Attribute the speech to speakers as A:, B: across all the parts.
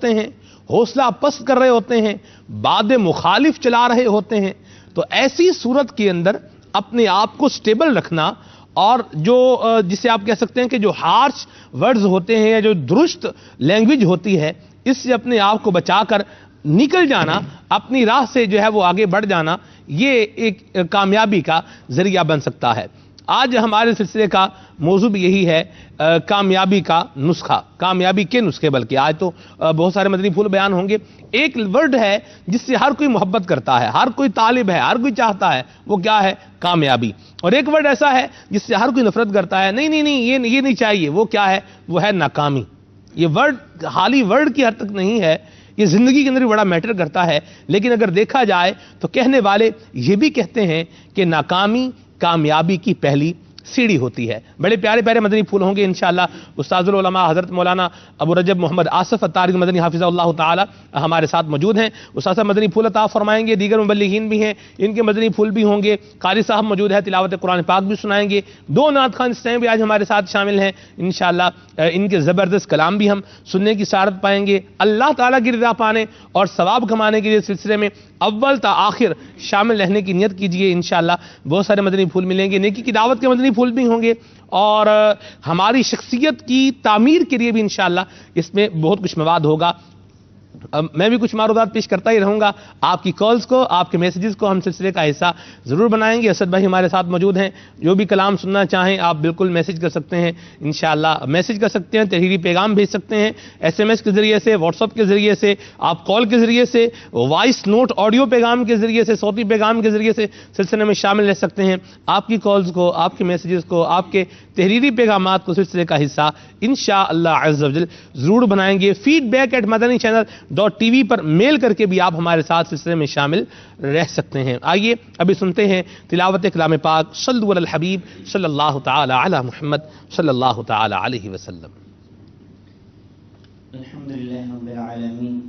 A: ہوتے ہیں، حوصلہ پست کر رہے ہوتے ہیں، باد مخالف چلا رہے ہوتے ہیں، تو ایسی صورت کے اندر اپنے آپ کو سٹیبل رکھنا اور جو جسے آپ کہہ سکتے ہیں کہ جو ہارش ورڈز ہوتے ہیں یا جو درست لینگویج ہوتی ہے، اس سے اپنے آپ کو بچا کر نکل جانا، اپنی راہ سے جو ہے وہ آگے بڑھ جانا، یہ ایک کامیابی کا ذریعہ بن سکتا ہے۔ آج ہمارے سلسلے کا موضوع بھی یہی ہے، کامیابی کا نسخہ، کامیابی کے نسخے، بلکہ آج تو بہت سارے مدنی پھول بیان ہوں گے۔ ایک ورڈ ہے جس سے ہر کوئی محبت کرتا ہے، ہر کوئی طالب ہے، ہر کوئی چاہتا ہے، وہ کیا ہے؟ کامیابی۔ اور ایک ورڈ ایسا ہے جس سے ہر کوئی نفرت کرتا ہے، نہیں نہیں نہیں یہ نہیں چاہیے، وہ کیا ہے؟ وہ ہے ناکامی۔ یہ ورڈ خالی ورڈ کی حد تک نہیں ہے، یہ زندگی کے اندر بڑا میٹر کرتا ہے، لیکن اگر دیکھا جائے تو کہنے والے یہ بھی کہتے ہیں کہ ناکامی کامیابی کی پہلی سیڑھی ہوتی ہے۔ بڑے پیارے پیارے مدنی پھول ہوں گے انشاءاللہ۔ استاذ العلماء حضرت مولانا ابو رجب محمد آصف الطارق مدنی حافظہ اللہ تعالی ہمارے ساتھ موجود ہیں۔ استاذ صاحب مدنی پھول عطا فرمائیں گے، دیگر مبلغین بھی ہیں، ان کے مدنی پھول بھی ہوں گے۔ قاری صاحب موجود ہے، تلاوت قرآن پاک بھی سنائیں گے۔ دو نعت خوان اس ٹائم بھی آج ہمارے ساتھ شامل ہیں انشاءاللہ۔ ان کے زبردست کلام بھی ہم سننے کی سعادت پائیں گے۔ اللہ تعالیٰ کی رضا پانے اور ثواب کمانے کے سلسلے میں اول تا آخر شامل رہنے کی نیت کیجئے انشاءاللہ۔ بہت سارے مدنی پھول ملیں گے، نیکی کی دعوت کے مدنی پھول بھی ہوں گے، اور ہماری شخصیت کی تعمیر کے لیے بھی انشاءاللہ اس میں بہت کچھ مواد ہوگا۔ میں بھی کچھ معروضات پیش کرتا ہی رہوں گا۔ آپ کی کالز کو، آپ کے میسیجز کو ہم سلسلے کا حصہ ضرور بنائیں گے۔ اسد بھائی ہمارے ساتھ موجود ہیں، جو بھی کلام سننا چاہیں آپ بالکل میسیج کر سکتے ہیں انشاءاللہ، میسیج کر سکتے ہیں، تحریری پیغام بھیج سکتے ہیں، SMS کے ذریعے سے، واٹس ایپ کے ذریعے سے، آپ کال کے ذریعے سے، وائس نوٹ آڈیو پیغام کے ذریعے سے، صوتی پیغام کے ذریعے سے سلسلے میں شامل رہ سکتے ہیں۔ آپ کی کالز کو، آپ کے میسیجز کو، آپ کے تحریری پیغامات کو سلسلے کا حصہ انشاءاللہ عز و جل ضرور بنائیں گے۔ feedback@madanichannel.tv پر میل کر کے بھی آپ ہمارے ساتھ سلسلے میں شامل رہ سکتے ہیں۔ آئیے ابھی سنتے ہیں تلاوت کلام پاک، صلو علی الحبیب صلی اللہ تعالی علی محمد صلی اللہ تعالی علیہ وسلم۔
B: الحمدللہ رب العالمین،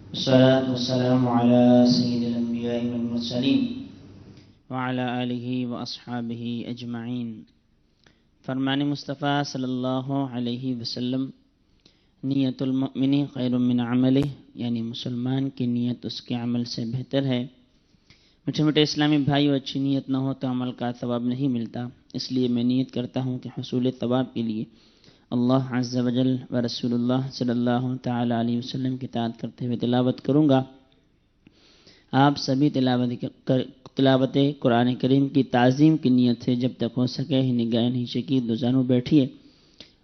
B: والصلاة والسلام علی سید الانبیاء والمرسلین وعلی آلہ واصحابہ اجمعین۔ فرمان مصطفیٰ صلی اللہ علیہ وسلم، نیت المؤمن خیر من عملہ، یعنی مسلمان کی نیت اس کے عمل سے بہتر ہے۔ میٹھے میٹھے اسلامی بھائیو، اچھی نیت نہ ہو تو عمل کا ثواب نہیں ملتا، اس لیے میں نیت کرتا ہوں کہ حصول ثواب کے لیے اللہ عز و جل و رسول اللہ صلی اللہ تعالی علیہ وسلم کی اطاعت کرتے ہوئے تلاوت کروں گا۔ آپ سبھی تلاوت قرآن کریم کی تعظیم کی نیت سے جب تک ہو سکے نگاہ نیچے کی دو جانب بیٹھیے،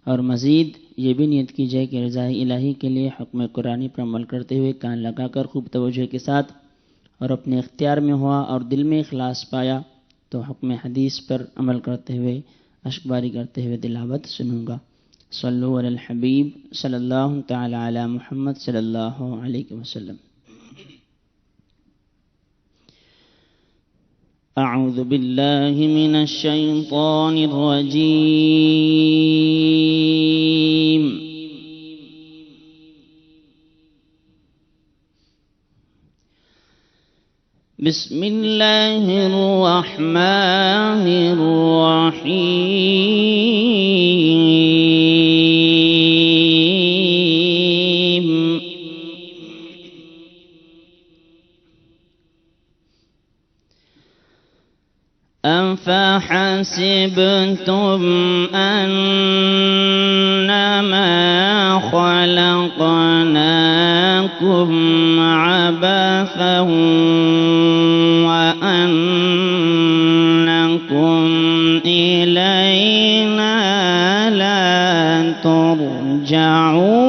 B: اور مزید یہ بھی نیت کیجیے کہ رضا الہی کے لیے حکم قرآنی پر عمل کرتے ہوئے کان لگا کر خوب توجہ کے ساتھ، اور اپنے اختیار میں ہوا اور دل میں اخلاص پایا تو حکم حدیث پر عمل کرتے ہوئے اشک باری کرتے ہوئے تلاوت سنوں گا۔ صلو علی الحبیب صلی اللہ تعالی علی محمد صلی اللہ علیہ وسلم۔ اعوذ باللہ من الشیطان الرجیم، بسم اللہ الرحمن الرحیم۔ أفحسبتم أنما خلقناكم عبثا وأنكم إلينا لا ترجعون۔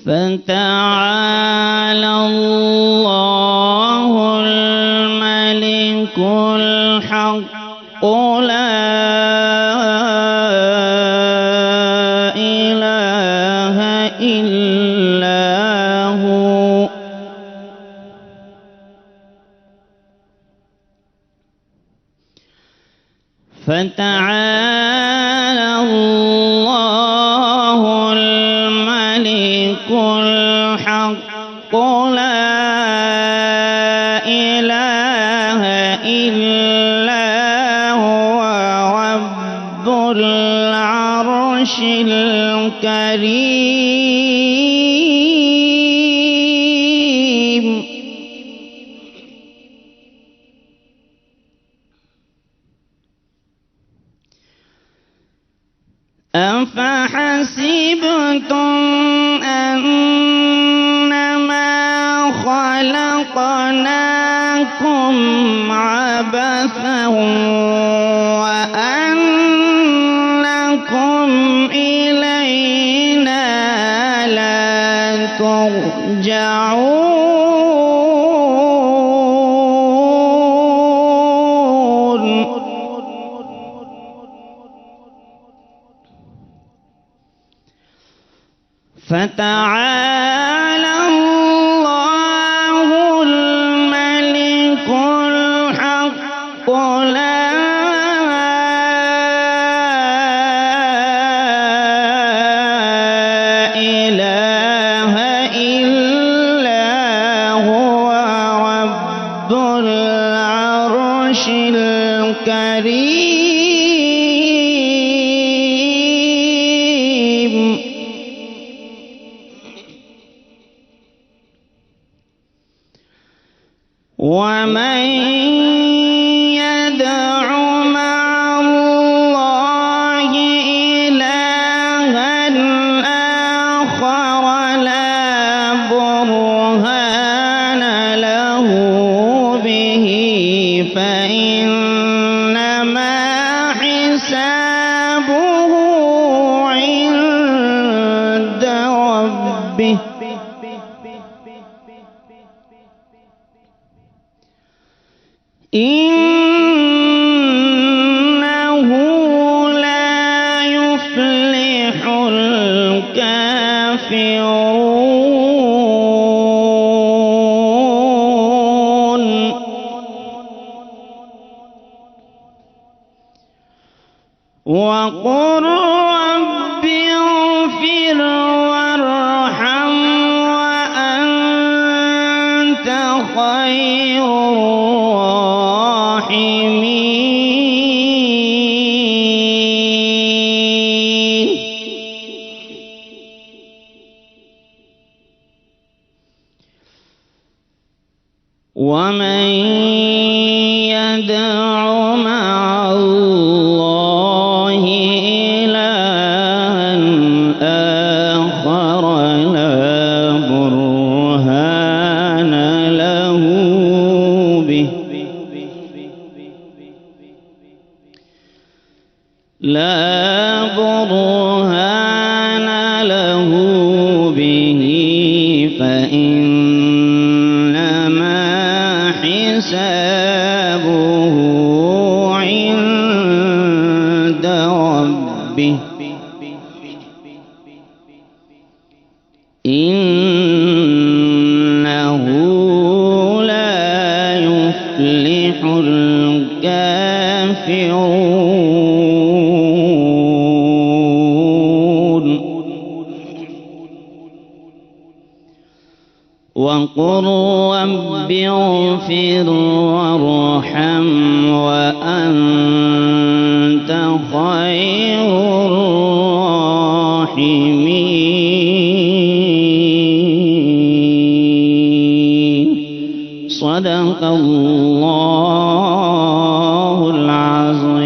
B: فتعالى الله الملك الحق، لا إله إلا هو، فتعالى الله الملك الحق، لا إله إلا إلا هو رب العرش الكريم. أفحسبتم أنما خلقناكم عبثا وأنكم إلينا لا ترجعون. فتعالى الله الملك الحق لا إله إلا هو رب العرش الكريم. ومن يدع مع الله إلها آخر لا برهان له به فإنما حسابه عند ربه إنه لا يفلح الكافرون. وقل رب اغفر وارحم وأنت خير الراحمين. ومن يدع مع الله إلها آخر لا برهان له به فإنما حسابه عند ربه إنه لا يفلح الكافرون. وقل رب اغفر وارحم وأنت خير الراحمين. صدق الله العظيم.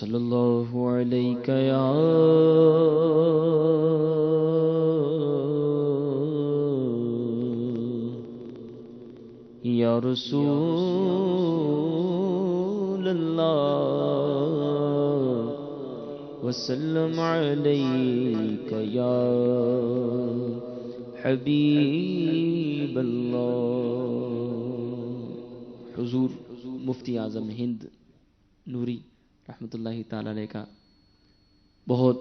B: صلی اللہ علیہ یا رسول اللہ وسلم علیک یا حبیب اللہ۔ حضور مفتی اعظم ہند نوری رحمۃ اللہ تعالی علیہ کا بہت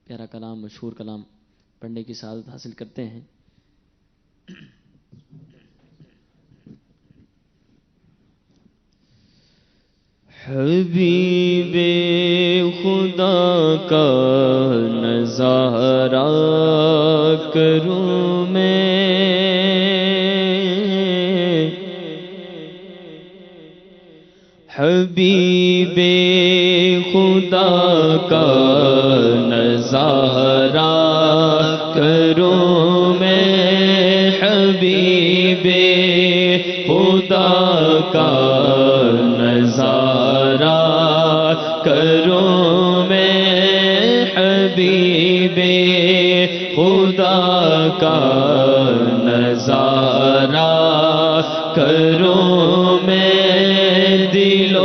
B: پیارا کلام، مشہور کلام پڑھنے کی سعادت حاصل کرتے ہیں۔ حبیب خدا کا نظارہ کروں میں، حبیب خدا کا نظارہ کروں میں، حبیب خدا کا نظارہ کروں میں، حبیب خدا کا نظارہ کروں میں، دل و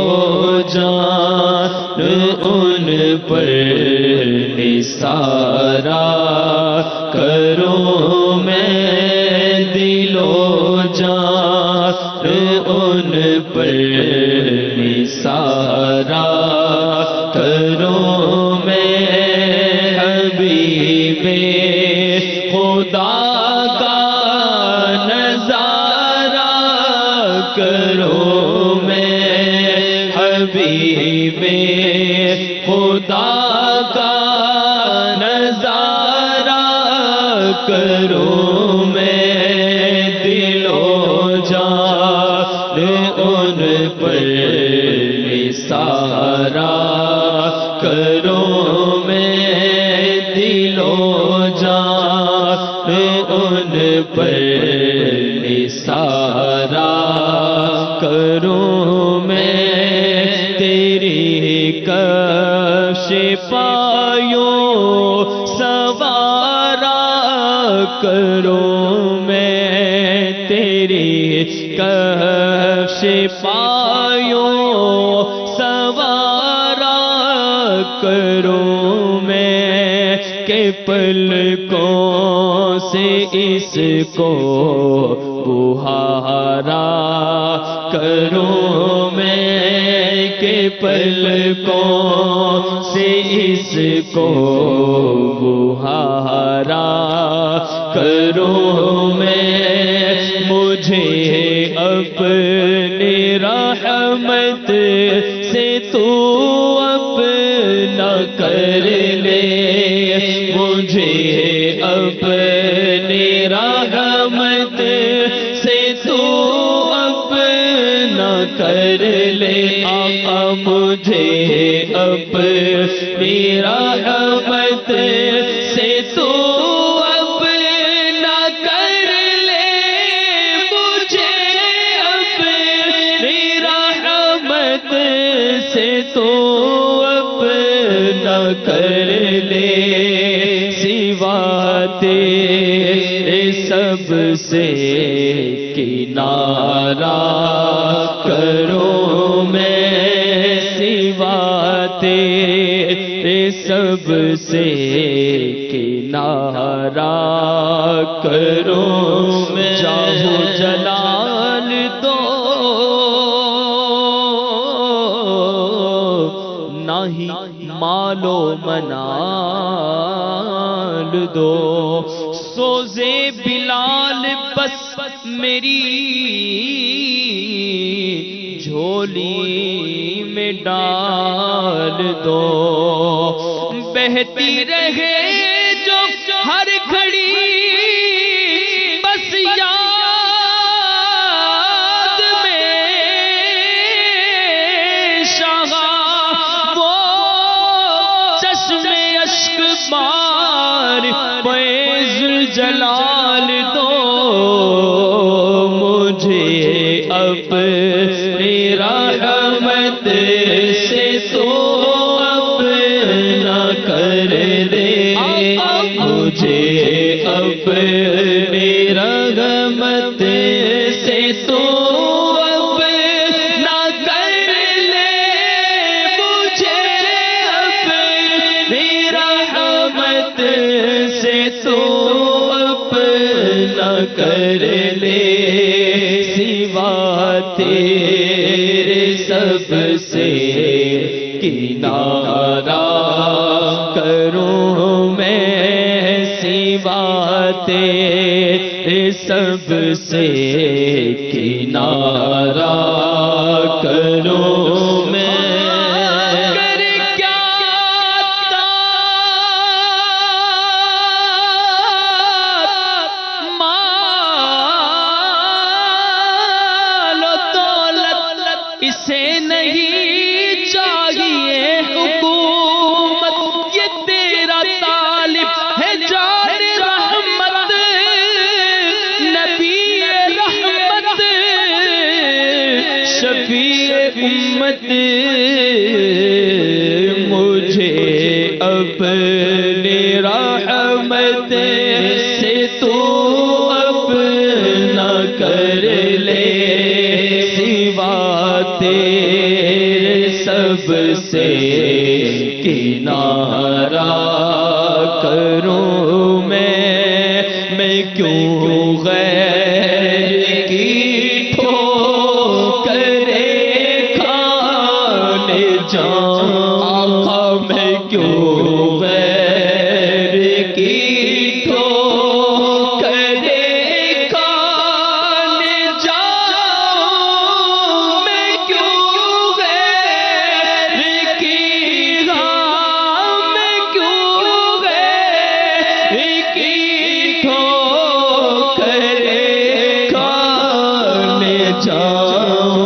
B: جان ان پر نثارا کروں میں، دل و جان ان پر نثارا کروں میں، حبیب خدا کا نظارہ کروں میں، حبیب خدا کا نظارہ کروں میں، دل و جان ان پر نثارا کروں میں، دل و جان ان پر نثارا کروں میں، تیری کفش پایوں سوارا کروں میں، تیری کفش پایوں سوارا کروں میں، کہ پلکوں سے اس کو بہارا کروں میں، کہ پلکوں سے اس کو بہارا کروں میں، مجھے اپنی رحمت سے تو اپنا کر لے، مجھے اپنی رحمت سے تو اپنا کر لے، آقا مجھے اپنی رحمت سے تو اپنا کر لے، مجھے اپنی رحمت سے تو اپنا کر لے، سوا تیرے سب سے کنارہ کروں میں، سوا تیرے سب سے کنارہ کروں میں، جاہو جلال دو نہیں مال و منال دو، سوزے بلال بس میری جھولی میں ڈال دو، بہتی رہے جو ہر گھڑی بس یاد میں شاہ، وہ چشمے اشک بار فیض الجلال دو، مجھے اپنی رحمت سے تو کر لے سوا تیرے سب سے کنارہ کروں میں سوا تیرے سب سے کنارہ کروں میں اسے نہیں چاہیے حکومت، یہ تیرا طالب ہے جان رحمت، نبی رحمت، شفیع امت، مجھے اپنی رحمت سے تو اپنا کر لے سوا تیرے سب سے کنارہ کروں میں کیوں غیر کی ٹھوکریں کھانے جاؤں آقا، میں کیوں غیر کی ٹھوکریں کھانے جاؤں، میں کیوں غیر کی میں کیوں غیر کی ٹھوکریں کھانے جاؤں،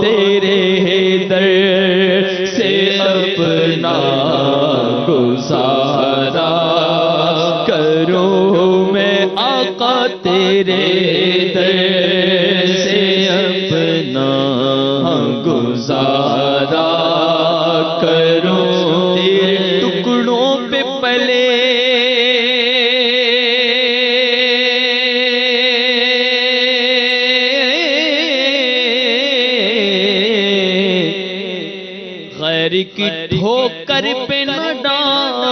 B: تیرے در سے اپنا گزارا کروں میں آقا، تیرے در سے اپنا گزارا کروں، تیرے ٹکڑوں پہ پلے غیر کی ٹھوکر پہ نہ ڈال،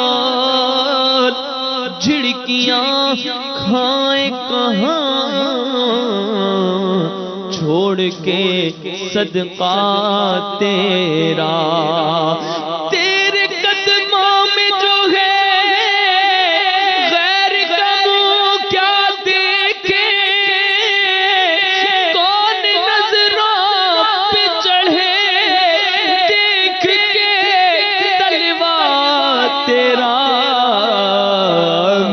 B: جھڑکیاں کھائیں کہاں چھوڑ کے صدقہ تیرا، تیرے قدموں میں جو ہے غیر کا منہ کیا دیکھے، کون نظروں پہ چڑھے دیکھ کے تلوار تیرا،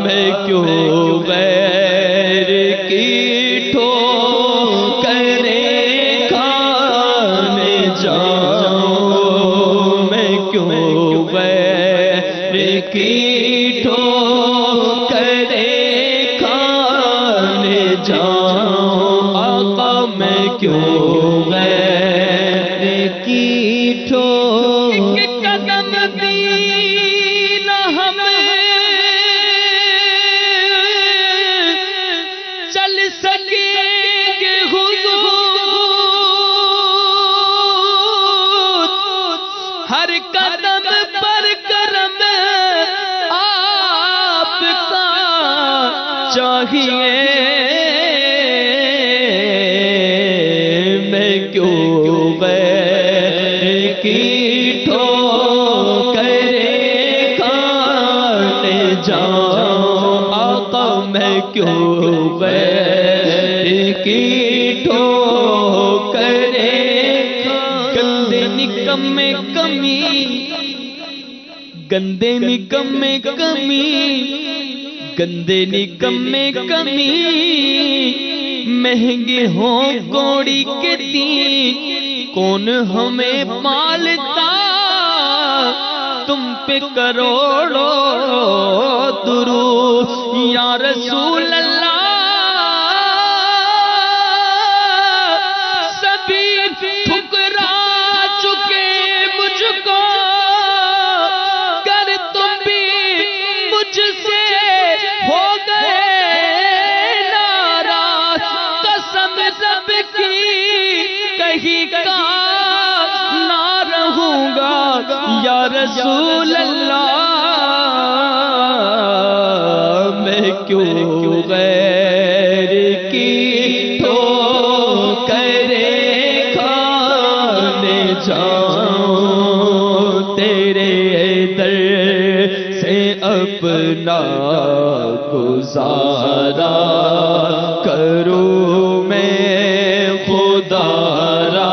B: میں کیوں غیر کی ٹھوکریں کھانے جاؤں، میں کیوں غیر کی ٹھوکریں کھانے جاؤں آقا، میں کیوں غیر کی قدم دین ہمیں چل سکیں گے حضور، ہر قدم پر کرم آپ کا چاہیے، میں کیوں غیر کی ٹھوکریں کھانے جاؤں آقا، میں کیوں غیر کی ٹھوکریں گندے نکمے کمی، گندے نکمے کمی، گندے نکمے کمی، مہنگے ہوں کوڑی کے تین، کون ہمیں پالتا، تم پہ کروڑوں درود یا رسول اللہ، سبھی ٹھکرا چکے مجھ کو، گر تم بھی مجھ سے ہو گئے ناراض، قسم سب کی کہیں کا نہ رہوں گا یا رسول اللہ، میں کیوں غیر
C: جاؤں تیرے در سے اپنا گزارا کروں میں خدا را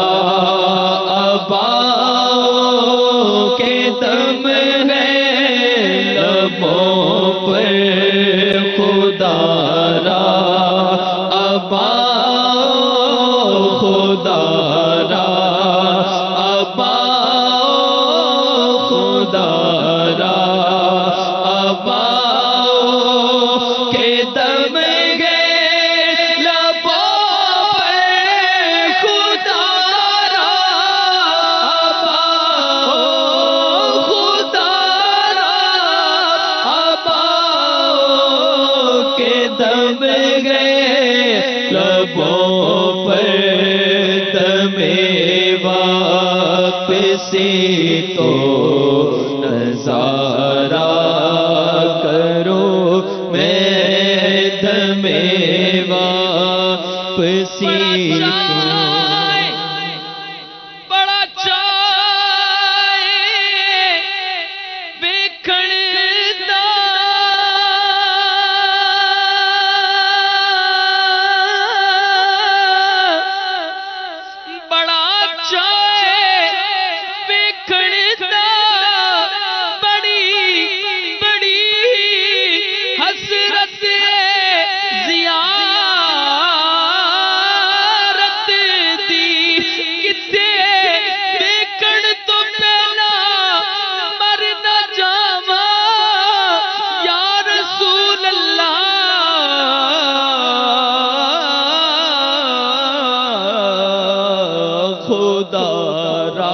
C: اباؤں کے دم ہے لبوں پر خدا را اباؤں خدا را اباؤں خدا را اباؤں کے دم گے لبوں پر خدا را اباؤں خدا را اباؤں کے دم گے لبوں پر دم واپسی تو نظارہ کرو میں دم واپسی
B: بڑا چائے ویکھن دا بڑا چائے ویکھن دا بڑی بڑی حسرت زیارت دی کتے ویکھن تو پہلا مر نہ جاواں یا رسول اللہ
C: خدا را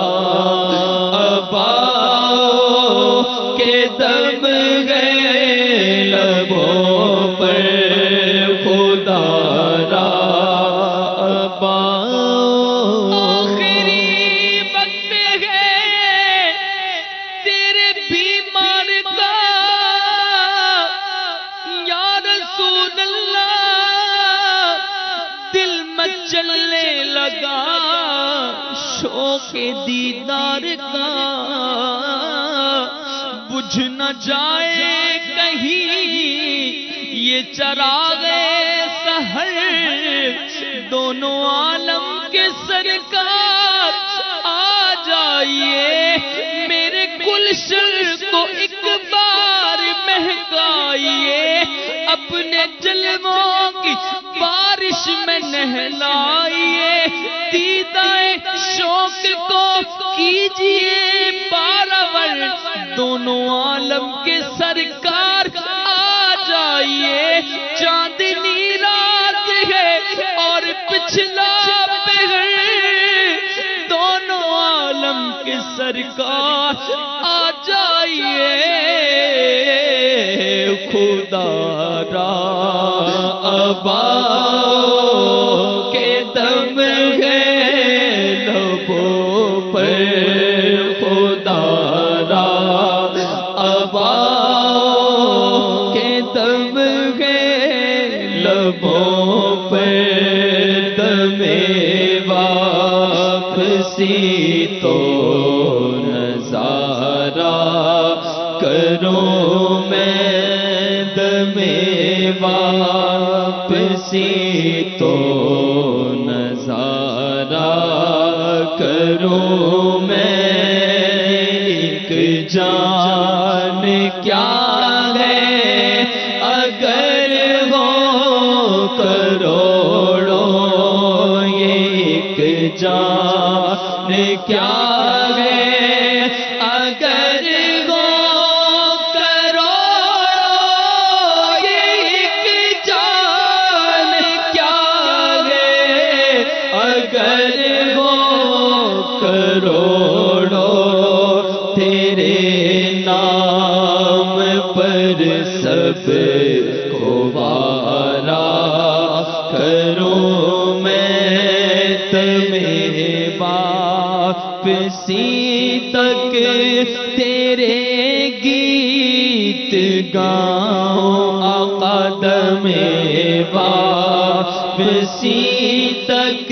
C: اباؤں کے دم گئے لبوں پر خدا را اباؤں
B: آخری وقت ہے تیرے بیمار کا یا رسول اللہ دل مچلنے لگا شوق دیدار کا بجھ نہ جائے کہیں یہ چراغ سحر دونوں عالم کے سرکار آ جائیے میرے گلشن کو ایک بار مہکائیے اپنے جلووں کی بارش میں نہلائیے دیدائے شوق کو کیجیے پارور دونوں عالم کے سرکار آ جائیے چاندنی رات ہے اور پچھلا پہر دونوں عالم کے سرکار آ جائیے
C: خدا را اباؤں کے دم گئے لبوں پر خدا را اباؤں کے دم گئے لبوں پر دم واپسی تو نظارہ کرو میں دم واپسی تو نظارہ کرو میں ایک جان کیا ہے اگر ہو کروڑوں یہ ایک جان کیا ہے اگر ہو کروڑوں یہ ایک جان کیا ہے اگر ہو کروڑوں تیرے نام پر سب کو وارا کروں میں تمہیں واپسی تک تیرے گیت گاؤں آقا دم واپسی تک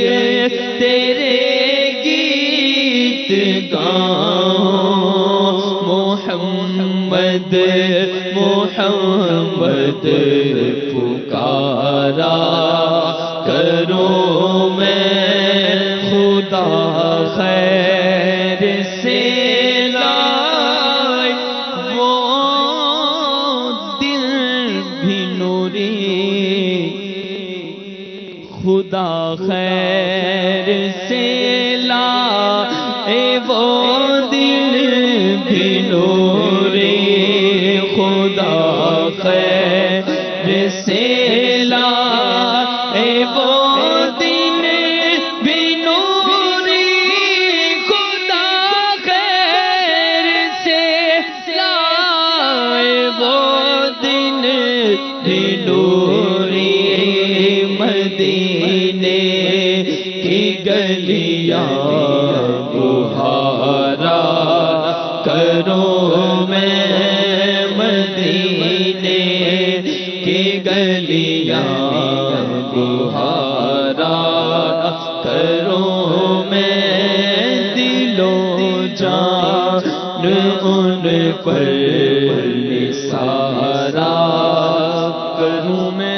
C: تیرے گیت محمد محمد پکارا کروں میں خدا خیر سے لائے وہ دل بھی نوری خدا خیر سے لائے وہ دل بھی نوری خدا خیر سے لائے وہ دل بھی نوری خدا خیر سے لائے وہ دل بھی نوری مدینے کی گلیاں بہارا کروں میں مدینے کی گلیاں بہارا کروں میں دل و جان ان پر نثارا کروں میں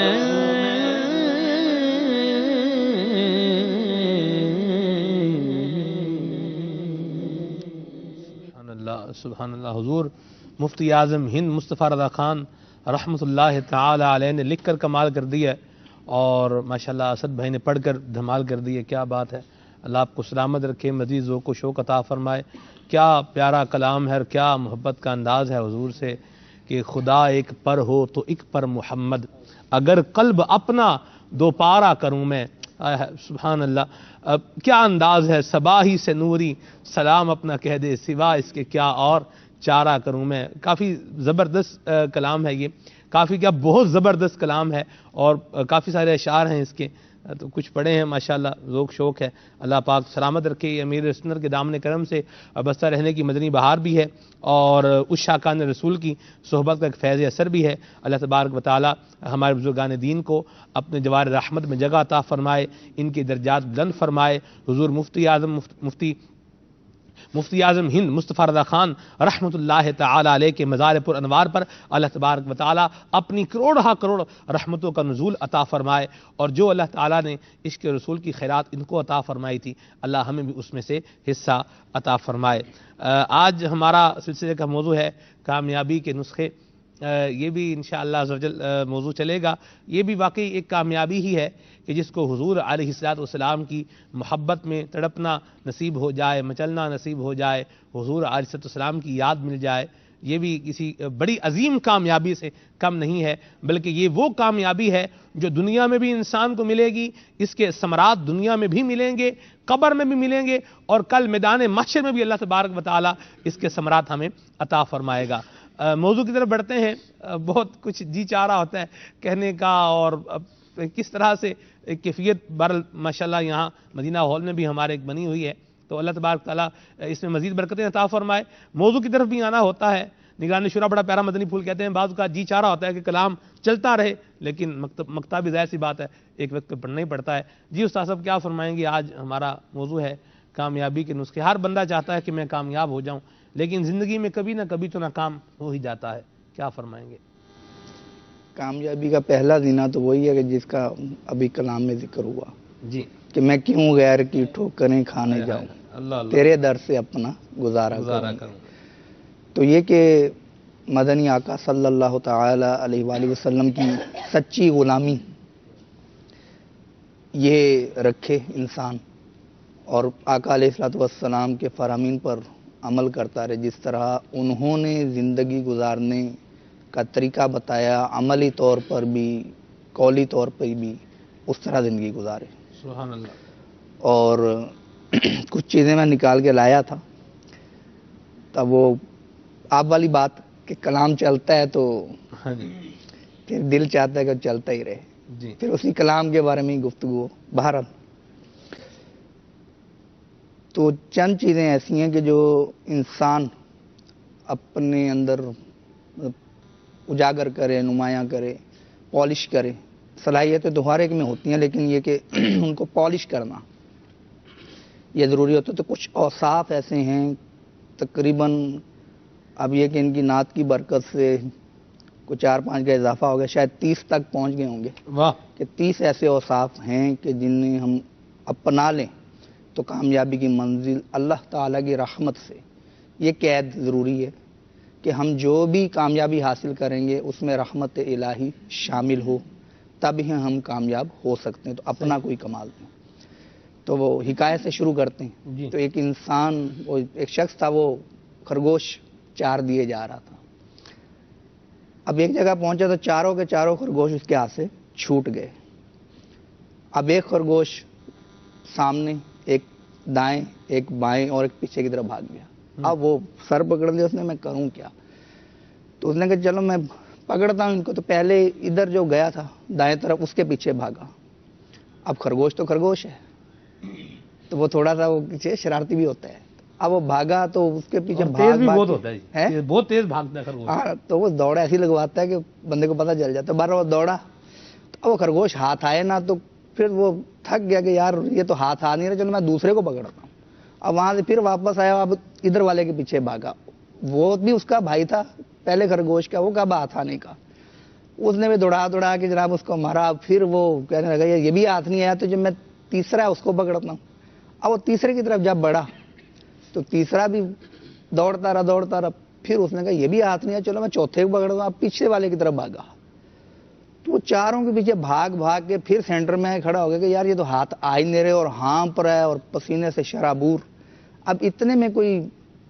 A: سبحان اللہ. حضور مفتی اعظم ہند مصطفیٰ رضا خان رحمۃ اللہ تعالی علیہ نے لکھ کر کمال کر دیا اور ماشاءاللہ اسد بھائی نے پڑھ کر دھمال کر دی ہے. کیا بات ہے. اللہ آپ کو سلامت رکھے, مزید ذوق و شوق عطا فرمائے. کیا پیارا کلام ہے اور کیا محبت کا انداز ہے حضور سے کہ خدا ایک پر ہو تو ایک پر محمد, اگر قلب اپنا دو پارا کروں میں. سبحان اللہ. کیا انداز ہے. صباحی سے نوری سلام اپنا کہہ دے, سوا اس کے کیا اور چارہ کروں میں. کافی زبردست کلام ہے یہ, کافی کیا بہت زبردست کلام ہے اور کافی سارے اشعار ہیں اس کے, تو کچھ پڑھے ہیں ماشاءاللہ. ذوق شوق ہے. اللہ پاک سلامت رکھے. یہ امیر سنت کے دامن کرم سے بستہ رہنے کی مدنی بہار بھی ہے اور اس شاکان رسول کی صحبت کا ایک فیض اثر بھی ہے. اللہ تبارک و تعالی ہمارے بزرگان دین کو اپنے جوار رحمت میں جگہ عطا فرمائے, ان کے درجات بلند فرمائے. حضور مفتی اعظم ہند مصطفیٰ رضا خان رحمۃ اللہ تعالی علیہ کے مزار پر انوار پر اللہ تبارک و تعالی اپنی کروڑہ کروڑ رحمتوں کا نزول عطا فرمائے, اور جو اللہ تعالی نے عشق رسول کی خیرات ان کو عطا فرمائی تھی, اللہ ہمیں بھی اس میں سے حصہ عطا فرمائے. آج ہمارا سلسلے کا موضوع ہے کامیابی کے نسخے. یہ بھی انشاءاللہ عز و جل موضوع چلے گا. یہ بھی واقعی ایک کامیابی ہی ہے کہ جس کو حضور علیہ الصلوۃ والسلام کی محبت میں تڑپنا نصیب ہو جائے, مچلنا نصیب ہو جائے, حضور علیہ الصلوۃ والسلام کی یاد مل جائے. یہ بھی کسی بڑی عظیم کامیابی سے کم نہیں ہے, بلکہ یہ وہ کامیابی ہے جو دنیا میں بھی انسان کو ملے گی, اس کے ثمرات دنیا میں بھی ملیں گے, قبر میں بھی ملیں گے, اور کل میدان محشر میں بھی اللہ تبارک و تعالی اس کے ثمرات ہمیں عطا فرمائے گا. موضوع کی طرف بڑھتے ہیں. بہت کچھ جی چاہ رہا ہوتا ہے کہنے کا, اور کس طرح سے کیفیت ماشاءاللہ یہاں مدینہ ہال میں بھی ہمارے ایک بنی ہوئی ہے, تو اللہ تبارک تعالیٰ اس میں مزید برکتیں عطا فرمائے. موضوع کی طرف بھی آنا ہوتا ہے. نگران شورا بڑا پیارا مدنی پھول کہتے ہیں, بعض کا جی چاہ رہا ہوتا ہے کہ کلام چلتا رہے, لیکن مکتب بھی ظاہر سی بات ہے ایک وقت پہ پڑھنا ہی پڑتا ہے. جی استاد صاحب کیا فرمائیں گے. آج ہمارا موضوع ہے کامیابی کے نسخے. ہر بندہ چاہتا ہے کہ میں کامیاب ہو جاؤں, لیکن زندگی میں کبھی نہ کبھی تو ناکام ہو ہی جاتا ہے. کیا فرمائیں گے.
D: کامیابی کا پہلا زینہ تو وہی ہے کہ جس کا ابھی کلام میں ذکر ہوا
A: جی,
D: کہ میں کیوں غیر کی ٹھوکریں کھانے جاؤں, تیرے در سے اپنا گزارا کروں. تو یہ کہ مدنی آقا صلی اللہ تعالی علیہ وآلہ وسلم کی سچی غلامی یہ رکھے انسان, اور آقا علیہ الصلوۃ والسلام کے فرامین پر عمل کرتا رہے. جس طرح انہوں نے زندگی گزارنے کا طریقہ بتایا, عملی طور پر بھی قولی طور پر بھی اس طرح زندگی گزارے.
A: سبحان اللہ.
D: اور کچھ چیزیں میں نکال کے لایا تھا. تب وہ آپ والی بات کہ کلام چلتا ہے تو پھر دل چاہتا ہے کہ چلتا ہی رہے. پھر اسی کلام کے بارے میں ہی گفتگو. بہرحال تو چند چیزیں ایسی ہیں کہ جو انسان اپنے اندر اجاگر کرے, نمایاں کرے, پالش کرے. صلاحیتیں تو ہر ایک میں ہوتی ہیں, لیکن یہ کہ ان کو پالش کرنا یہ ضروری ہوتا ہے. تو کچھ اوصاف ایسے ہیں تقریباً اب یہ کہ ان کی نعت کی برکت سے کچھ 4-5 کا اضافہ ہو گیا, شاید 30 تک پہنچ گئے ہوں گے.
A: واہ.
D: کہ 30 ایسے اوصاف ہیں کہ جنہیں ہم اپنا لیں تو کامیابی کی منزل اللہ تعالیٰ کی رحمت سے, یہ قید ضروری ہے کہ ہم جو بھی کامیابی حاصل کریں گے اس میں رحمت الہی شامل ہو, تب ہی ہم کامیاب ہو سکتے ہیں. تو اپنا کوئی کمال نہیں. تو وہ حکایت سے شروع کرتے ہیں.
A: جی.
D: تو ایک انسان, وہ ایک شخص تھا, وہ خرگوش 4 دیے جا رہا تھا. اب ایک جگہ پہنچا تو چاروں کے چاروں خرگوش اس کے ہاتھ سے چھوٹ گئے. اب ایک خرگوش سامنے, ایک دائیں, ایک بائیں اور ایک پیچھے کی طرف بھاگ گیا. اب وہ سر پکڑ لیا اس نے, میں کروں کیا؟ تو اس نے کہا چلو میں پکڑتا ہوں ان کو. تو پہلے ادھر جو گیا تھا دائیں طرف اس کے پیچھے بھاگا. اب خرگوش تو خرگوش ہے, تو وہ تھوڑا سا وہ پیچھے شرارتی بھی ہوتا ہے. اب وہ بھاگا تو اس کے پیچھے
A: تیز بھی بہت ہوتا ہے, بہت تیز بھاگتا ہے خرگوش.
D: ہاں, تو وہ دوڑا ایسی لگواتا ہے کہ بندے کو پتہ چل جاتا ہے. بارہ وہ دوڑا تو وہ خرگوش ہاتھ آئے نا, تو پھر وہ تھک گیا کہ یار یہ تو ہاتھ آ نہیں رہا, چلو میں دوسرے کو پکڑتا ہوں. اب وہاں سے پھر واپس آیا, اب ادھر والے کے پیچھے بھاگا. وہ بھی اس کا بھائی تھا پہلے خرگوش کا, وہ کب ہاتھ آنے کا. اس نے بھی دوڑا کے جناب اس کو مارا. پھر وہ کہنے لگا یہ بھی ہاتھ نہیں آیا, تو جب میں تیسرا اس کو پکڑتا ہوں. اب وہ تیسرے کی طرف جب بڑھا تو تیسرا بھی دوڑتا رہا. پھر اس نے کہا یہ بھی ہاتھ نہیں آیا, چلو میں چوتھے کو پکڑتا ہوں. اب پیچھے والے کی طرف بھاگا. تو وہ چاروں کے پیچھے بھاگ کے پھر سینٹر میں کھڑا ہو گیا کہ یار یہ تو ہاتھ آ ہی نہیں رہے, اور ہانپ رہا ہے اور پسینے سے شرابور. اب اتنے میں کوئی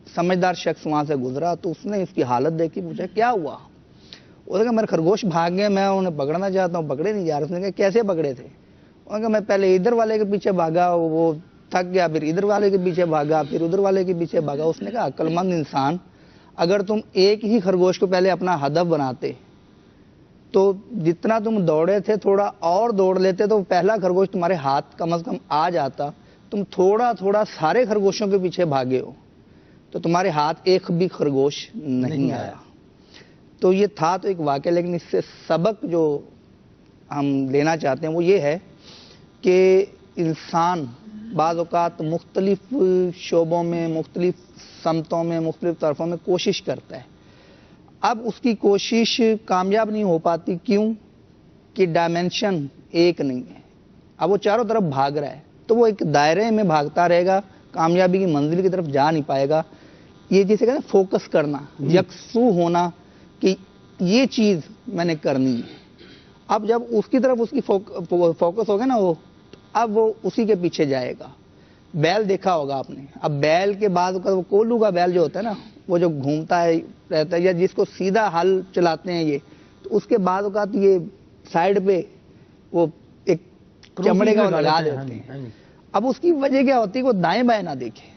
D: سمجھدار شخص وہاں سے گزرا, تو اس نے اس کی حالت دیکھی, پوچھا کیا ہوا؟ اس نے کہا میرے خرگوش بھاگ گئے, میں انہیں پکڑنا چاہتا ہوں, پکڑے نہیں جا رہے. اس نے کہا کیسے پکڑے تھے؟ انہوں نے کہا میں پہلے ادھر والے کے پیچھے بھاگا, وہ تھک گیا, پھر ادھر والے کے پیچھے بھاگا, پھر ادھر والے کے پیچھے بھاگا. اس نے کہا عقل مند انسان, اگر تم ایک ہی خرگوش کو پہلے اپنا ہدف بناتے تو جتنا تم دوڑے تھے تھوڑا اور دوڑ لیتے تو پہلا خرگوش تمہارے ہاتھ کم از کم آ جاتا. تم تھوڑا سارے خرگوشوں کے پیچھے بھاگے ہو تو تمہارے ہاتھ ایک بھی خرگوش نہیں آیا. تو یہ تھا تو ایک واقعہ, لیکن اس سے سبق جو ہم لینا چاہتے ہیں وہ یہ ہے کہ انسان بعض اوقات مختلف شعبوں میں, مختلف سمتوں میں, مختلف طرفوں میں کوشش کرتا ہے. اب اس کی کوشش کامیاب نہیں ہو پاتی. کیوں؟ کہ ڈائمنشن ایک نہیں ہے. اب وہ چاروں طرف بھاگ رہا ہے تو وہ ایک دائرے میں بھاگتا رہے گا, کامیابی کی منزل کی طرف جا نہیں پائے گا. یہ جسے کہتے ہیں فوکس کرنا, یکسو ہونا کہ یہ چیز میں نے کرنی ہے. اب جب اس کی طرف اس کی فوکس ہوگا نا, وہ اب وہ اسی کے پیچھے جائے گا. بیل دیکھا ہوگا آپ نے, اب بیل کے بعد وہ کولو کا بیل جو ہوتا ہے نا, وہ جو گھومتا ہے رہتا ہے, یا جس کو سیدھا ہل چلاتے ہیں یہ, تو اس کے بعد اوقات یہ سائڈ پہ وہ ایک چمڑے کا لگا دیتے ہیں. اب اس کی وجہ کیا ہوتی ہے, وہ دائیں بائیں نہ دیکھے,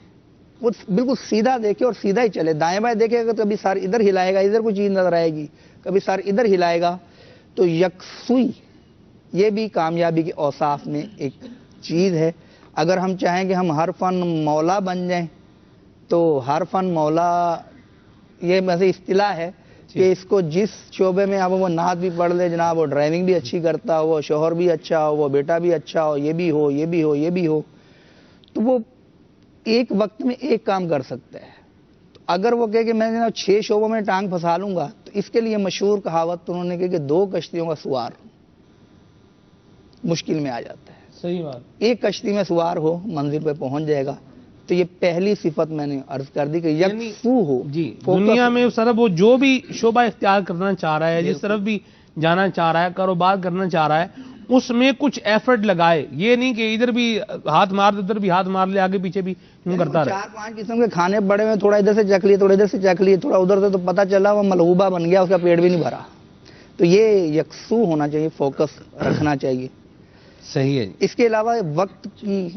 D: وہ بالکل سیدھا دیکھے اور سیدھا ہی چلے. دائیں بائیں دیکھے گا تو کبھی سر ادھر ہلائے گا, ادھر کوئی چیز نظر آئے گی, کبھی سر ادھر ہلائے گا. تو یکسوئی یہ بھی کامیابی کے اوصاف میں ایک چیز ہے. اگر ہم چاہیں کہ ہم ہر فن مولا بن جائیں تو ہر فن مولا یہ ویسے اصطلاح ہے کہ اس کو جس شعبے میں اب وہ نعت بھی پڑھ لے جناب, وہ ڈرائیونگ بھی اچھی کرتا ہو, وہ شوہر بھی اچھا ہو, وہ بیٹا بھی اچھا ہو, یہ بھی ہو, یہ بھی ہو, یہ بھی ہو, تو وہ ایک وقت میں ایک کام کر سکتا ہے. تو اگر وہ کہے کہ میں 6 شعبوں میں ٹانگ پھنسا لوں گا, تو اس کے لیے مشہور کہاوت انہوں نے کہی کہ 2 کشتیوں کا سوار مشکل میں آ جاتا ہے.
A: صحیح بات. ایک
D: کشتی میں سوار ہو منزل پہ پہنچ جائے گا. تو یہ پہلی صفت میں نے عرض کر دی کہ یکسو ہو.
A: جی, دنیا میں سرب وہ جو بھی شعبہ اختیار کرنا چاہ رہا ہے, جس طرف بھی جانا چاہ رہا ہے, کاروبار کرنا چاہ رہا ہے, اس میں کچھ ایفرٹ لگائے. یہ نہیں کہ ادھر بھی ہاتھ مار دے, ادھر بھی ہاتھ مار لے, آگے پیچھے بھی یوں کرتا رہے.
D: 4-5 قسم کے کھانے پڑے ہوئے, تھوڑا ادھر سے چکھ لیے, تھوڑا ادھر سے چکھ لیے, تھوڑا ادھر سے, تو پتہ چلا وہ ملغوبہ بن گیا, اس کا پیٹ بھی نہیں بھرا. تو یہ یکسو ہونا چاہیے, فوکس رکھنا چاہیے.
A: صحیح ہے.
D: اس کے علاوہ وقت کی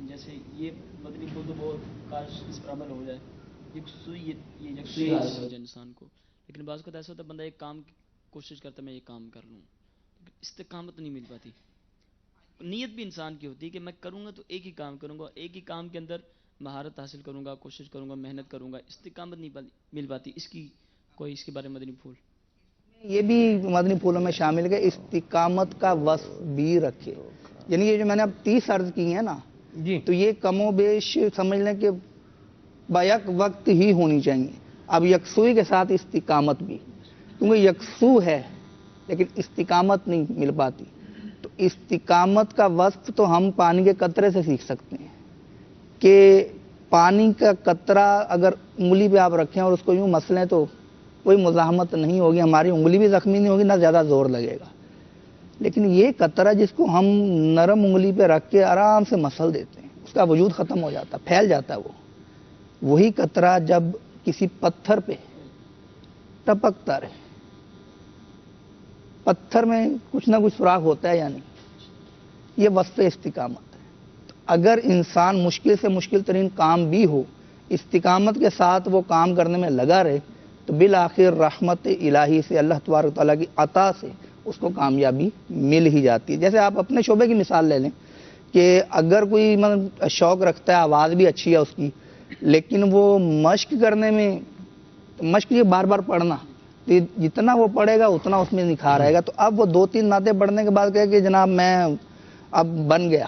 B: جیسے یہ مدنی پھول تو بہت کاش اس پر عمل ہو جائے, یکسوئی حاصل ہو جائے انسان کو. لیکن بعض اوقات ایسا ہوتا ہے بندہ ایک کام کی کوشش کرتا ہے میں یہ کام کر لوں, استقامت نہیں مل پاتی. نیت بھی انسان کی ہوتی ہے کہ میں کروں گا تو ایک ہی کام کروں گا, ایک ہی کام کے اندر مہارت حاصل کروں گا, کوشش کروں گا, محنت کروں گا, استقامت نہیں مل پاتی. اس کے بارے میں مدنی پھول
D: یہ بھی مدنی پھولوں میں شامل ہے. استقامت کا وصف بھی رکھے. یعنی یہ جو میں نے اب 30 عرض کی ہیں نا,
A: جی
D: تو یہ کم و بیش سمجھ لیں کہ بیک وقت ہی ہونی چاہیے. اب یکسوئی کے ساتھ استقامت بھی، کیونکہ یکسو ہے لیکن استقامت نہیں مل پاتی. تو استقامت کا وصف تو ہم پانی کے قطرے سے سیکھ سکتے ہیں کہ پانی کا قطرہ اگر انگلی پہ آپ رکھیں اور اس کو یوں مسلیں تو کوئی مزاحمت نہیں ہوگی، ہماری انگلی بھی زخمی نہیں ہوگی، نہ زیادہ زور لگے گا. لیکن یہ قطرہ جس کو ہم نرم انگلی پہ رکھ کے آرام سے مسل دیتے ہیں، اس کا وجود ختم ہو جاتا، پھیل جاتا ہے. وہی قطرہ جب کسی پتھر پہ ٹپکتا رہے، پتھر میں کچھ نہ کچھ سوراخ ہوتا ہے یا نہیں، یہ وصف استقامت ہے. تو اگر انسان مشکل سے مشکل ترین کام بھی ہو، استقامت کے ساتھ وہ کام کرنے میں لگا رہے، تو بالآخر رحمت الہی سے، اللہ تبارک و تعالیٰ کی عطا سے اس کو کامیابی مل ہی جاتی ہے. جیسے آپ اپنے شعبے کی مثال لے لیں کہ اگر کوئی شوق رکھتا ہے، آواز بھی اچھی ہے اس کی، لیکن وہ مشق کرنے میں، مشق یہ بار بار پڑھنا، تو جتنا وہ پڑھے گا اتنا اس میں نکھار آئے گا. تو اب وہ 2-3 نعتیں پڑھنے کے بعد کہے کہ جناب میں اب بن گیا،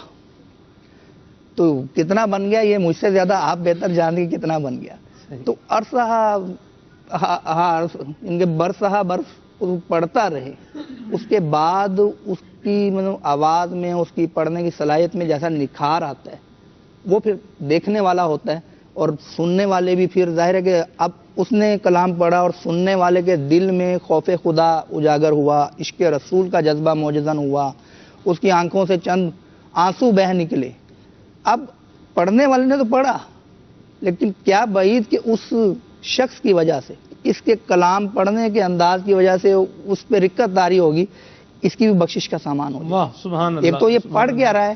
D: تو کتنا بن گیا یہ مجھ سے زیادہ آپ بہتر جانیں کہ کتنا بن گیا. تو عرصہ ان کے برسہ برس پڑھتا رہے، اس کے بعد اس کی آواز میں، اس کی پڑھنے کی صلاحیت میں جیسا نکھار آتا ہے، وہ پھر دیکھنے والا ہوتا ہے. اور سننے والے بھی پھر ظاہر ہے کہ اب اس نے کلام پڑھا اور سننے والے کے دل میں خوف خدا اجاگر ہوا، عشق رسول کا جذبہ موجزن ہوا، اس کی آنکھوں سے چند آنسو بہہ نکلے. اب پڑھنے والے نے تو پڑھا، لیکن کیا بعید کہ اس شخص کی وجہ سے، اس کے کلام پڑھنے کے انداز کی وجہ سے اس پہ رکت داری ہوگی، اس کی بھی بخشش کا سامان ہوگا.
A: واہ سبحان اللہ.
D: ایک تو یہ پڑھ کے آ رہا ہے،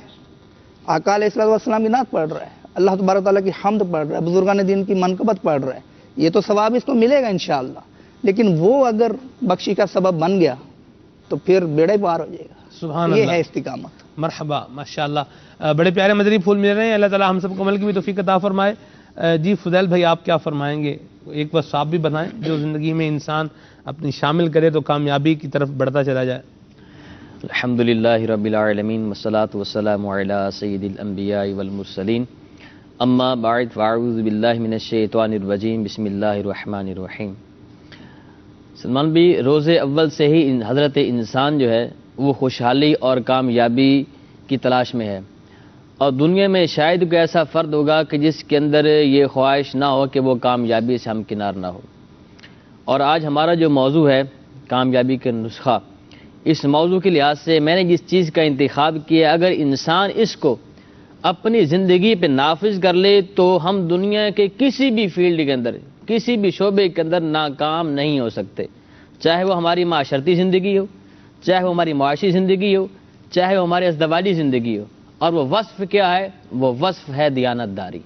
D: آقا علیہ الصلوۃ والسلام کی نعت پڑھ رہا ہے، اللہ تبارک تعالیٰ کی حمد پڑھ رہا ہے، بزرگان دین کی منقبت پڑھ رہا ہے، یہ تو ثواب اس کو ملے گا انشاءاللہ. لیکن وہ اگر بخشی کا سبب بن گیا تو پھر بیڑے پار ہو جائے گا.
A: سبحان
D: یہ
A: اللہ.
D: ہے استقامت.
A: مرحبا ماشاءاللہ. بڑے پیارے مدنی پھول مل رہے ہیں. اللہ تعالیٰ ہم سب کو عمل کی بھی توفیق عطا فرمائے. جی فضیل بھائی آپ کیا فرمائیں گے؟ ایک وصف آپ بھی بنائیں جو زندگی میں انسان اپنی شامل کرے تو کامیابی کی طرف بڑھتا چلا جائے.
E: الحمدللہ رب العالمین والصلاة والسلام علی سید الانبیاء والمرسلین، اما بعد فاعوذ باللہ من الشیطان الرجیم، بسم اللہ الرحمن الرحیم. سلمان بھی روز اول سے ہی حضرت انسان جو ہے وہ خوشحالی اور کامیابی کی تلاش میں ہے، اور دنیا میں شاید کوئی ایسا فرد ہوگا کہ جس کے اندر یہ خواہش نہ ہو کہ وہ کامیابی سے ہمکنار نہ ہو. اور آج ہمارا جو موضوع ہے کامیابی کے نسخہ، اس موضوع کے لحاظ سے میں نے جس چیز کا انتخاب کیا، اگر انسان اس کو اپنی زندگی پہ نافذ کر لے تو ہم دنیا کے کسی بھی فیلڈ کے اندر، کسی بھی شعبے کے اندر ناکام نہیں ہو سکتے، چاہے وہ ہماری معاشرتی زندگی ہو، چاہے وہ ہماری معاشی زندگی ہو، چاہے وہ ہماری ازدواجی زندگی ہو. اور وہ وصف کیا ہے؟ وہ وصف ہے دیانت داری.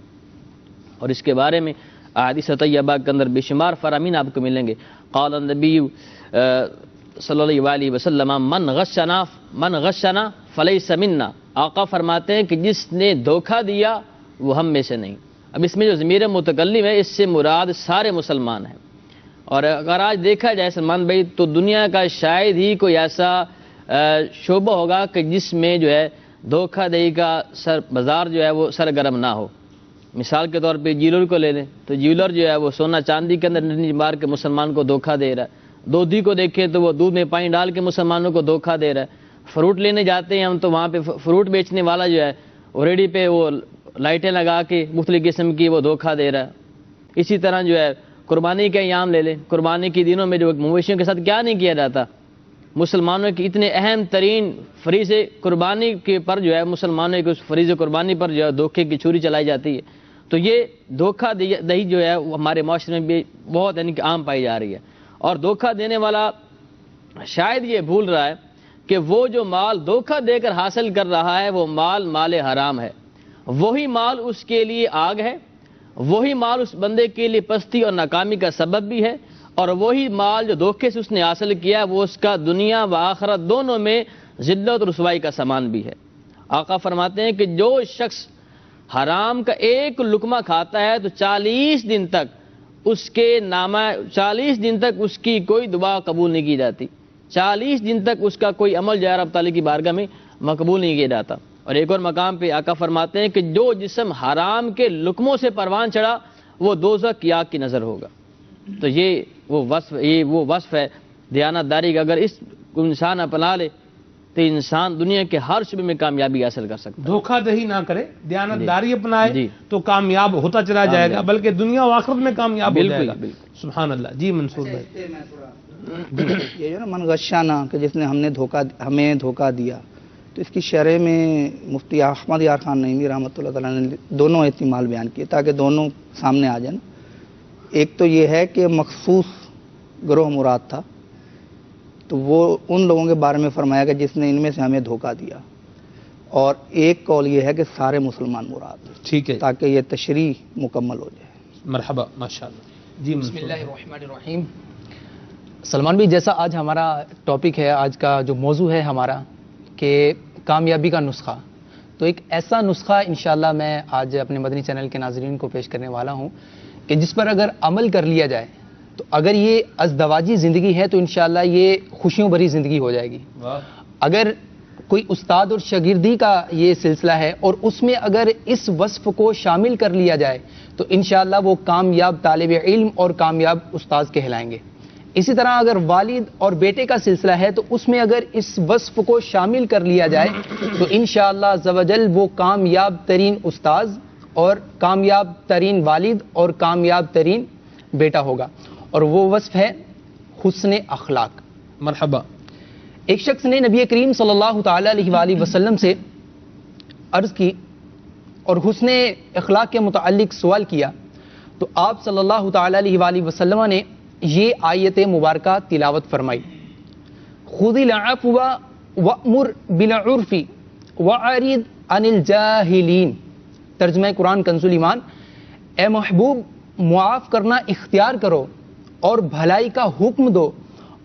E: اور اس کے بارے میں احادیث طیبہ کے اندر بے شمار فرامین آپ کو ملیں گے. قال النبی صلی اللہ علیہ وسلم من غشنا فلیس منا. آقا فرماتے ہیں کہ جس نے دھوکہ دیا وہ ہم میں سے نہیں. اب اس میں جو ضمیر متکلم ہے اس سے مراد سارے مسلمان ہیں. اور اگر آج دیکھا جائے سلمان بھائی تو دنیا کا شاید ہی کوئی ایسا شعبہ ہوگا کہ جس میں جو ہے دھوکہ دہی کا بازار جو ہے وہ سرگرم نہ ہو. مثال کے طور پہ جیولر کو لے لیں تو جیولر جو ہے وہ سونا چاندی کے اندر ننی مار کے مسلمان کو دھوکہ دے رہا ہے. دودھی کو دیکھیں تو وہ دودھ میں پانی ڈال کے مسلمانوں کو دھوکہ دے رہا ہے. فروٹ لینے جاتے ہیں ہم تو وہاں پہ فروٹ بیچنے والا جو ہے وہ ریڈی پہ وہ لائٹیں لگا کے مختلف قسم کی وہ دھوکہ دے رہا ہے. اسی طرح جو ہے قربانی کے ایام لے لیں، قربانی کے دنوں میں جو مویشیوں کے ساتھ کیا نہیں کیا جاتا. مسلمانوں کی اتنے اہم ترین فریض قربانی کے پر جو ہے مسلمانوں کی اس فریض قربانی پر جو ہے دھوکے کی چھری چلائی جاتی ہے. تو یہ دھوکہ دہی جو ہے وہ ہمارے معاشرے میں بھی بہت یعنی کہ عام پائی جا رہی ہے. اور دھوکہ دینے والا شاید یہ بھول رہا ہے کہ وہ جو مال دھوکہ دے کر حاصل کر رہا ہے وہ مال حرام ہے. وہی مال اس کے لیے آگ ہے، وہی مال اس بندے کے لیے پستی اور ناکامی کا سبب بھی ہے، اور وہی مال جو دھوکے سے اس نے حاصل کیا وہ اس کا دنیا و آخرت دونوں میں ذلت اور رسوائی کا سامان بھی ہے. آقا فرماتے ہیں کہ جو شخص حرام کا ایک لقمہ کھاتا ہے تو 40 دن تک اس کے نامہ 40 دن تک اس کی کوئی دعا قبول نہیں کی جاتی. 40 دن تک اس کا کوئی عمل جو ہے رب تعالیٰ کی بارگاہ میں مقبول نہیں کیا جاتا. اور ایک اور مقام پہ آقا فرماتے ہیں کہ جو جسم حرام کے لقموں سے پروان چڑھا وہ دوزخ کی آگ کی نظر ہوگا. تو یہ وہ وصف ہے دیانتداری کا. اگر اس کو انسان اپنا لے تو انسان دنیا کے ہر شعبے میں کامیابی حاصل کر سکتا ہے.
A: دھوکہ دہی نہ کرے, دیانتداری اپنائے
E: جی.
A: تو کامیاب ہوتا چلا جائے گا, بلکہ دنیا و آخرت میں کامیاب ہو جائے
E: بالکل
A: گا.
E: بالکل.
A: سبحان اللہ. جی منصور بھائی.
D: یہ جو نا من غشانہ کہ جس نے ہمیں دھوکہ دیا, تو اس کی شرح میں مفتی احمد یار خان نعیمی رحمۃ اللہ تعالیٰ نے دونوں احتمال بیان کیے تاکہ دونوں سامنے آ جائیں. ایک تو یہ ہے کہ مخصوص گروہ مراد تھا, تو وہ ان لوگوں کے بارے میں فرمایا کہ جس نے ان میں سے ہمیں دھوکہ دیا, اور ایک قول یہ ہے کہ سارے مسلمان مراد,
A: ٹھیک ہے,
D: تاکہ یہ تشریح مکمل ہو جائے.
A: مرحبا, ماشاءاللہ. جی
F: بسم
A: منصور.
F: اللہ الرحمن الرحیم. سلمان بھائی, جیسا آج ہمارا ٹاپک ہے, آج کا جو موضوع ہے ہمارا کہ کامیابی کا نسخہ, تو ایک ایسا نسخہ انشاءاللہ میں آج اپنے مدنی چینل کے ناظرین کو پیش کرنے والا ہوں کہ جس پر اگر عمل کر لیا جائے تو اگر یہ ازدواجی زندگی ہے تو انشاءاللہ یہ خوشیوں بھری زندگی ہو جائے گی. اگر کوئی استاد اور شاگردی کا یہ سلسلہ ہے اور اس میں اگر اس وصف کو شامل کر لیا جائے تو انشاءاللہ وہ کامیاب طالب علم اور کامیاب استاذ کہلائیں گے. اسی طرح اگر والد اور بیٹے کا سلسلہ ہے تو اس میں اگر اس وصف کو شامل کر لیا جائے تو انشاءاللہ عز و جل وہ کامیاب ترین استاذ اور کامیاب ترین والد اور کامیاب ترین بیٹا ہوگا. اور وہ وصف ہے حسن اخلاق.
A: مرحبا.
F: ایک شخص نے نبی کریم صلی اللہ تعالی علیہ وآلہ وسلم سے عرض کی اور حسن اخلاق کے متعلق سوال کیا, تو آپ صلی اللہ تعالی علیہ وآلہ وسلم نے یہ آیت مبارکہ تلاوت فرمائی, خذ العفو وأمر بالعرف وأعرض عن الجاہلین. ترجمہ قرآن کنز الایمان, اے محبوب معاف کرنا اختیار کرو اور بھلائی کا حکم دو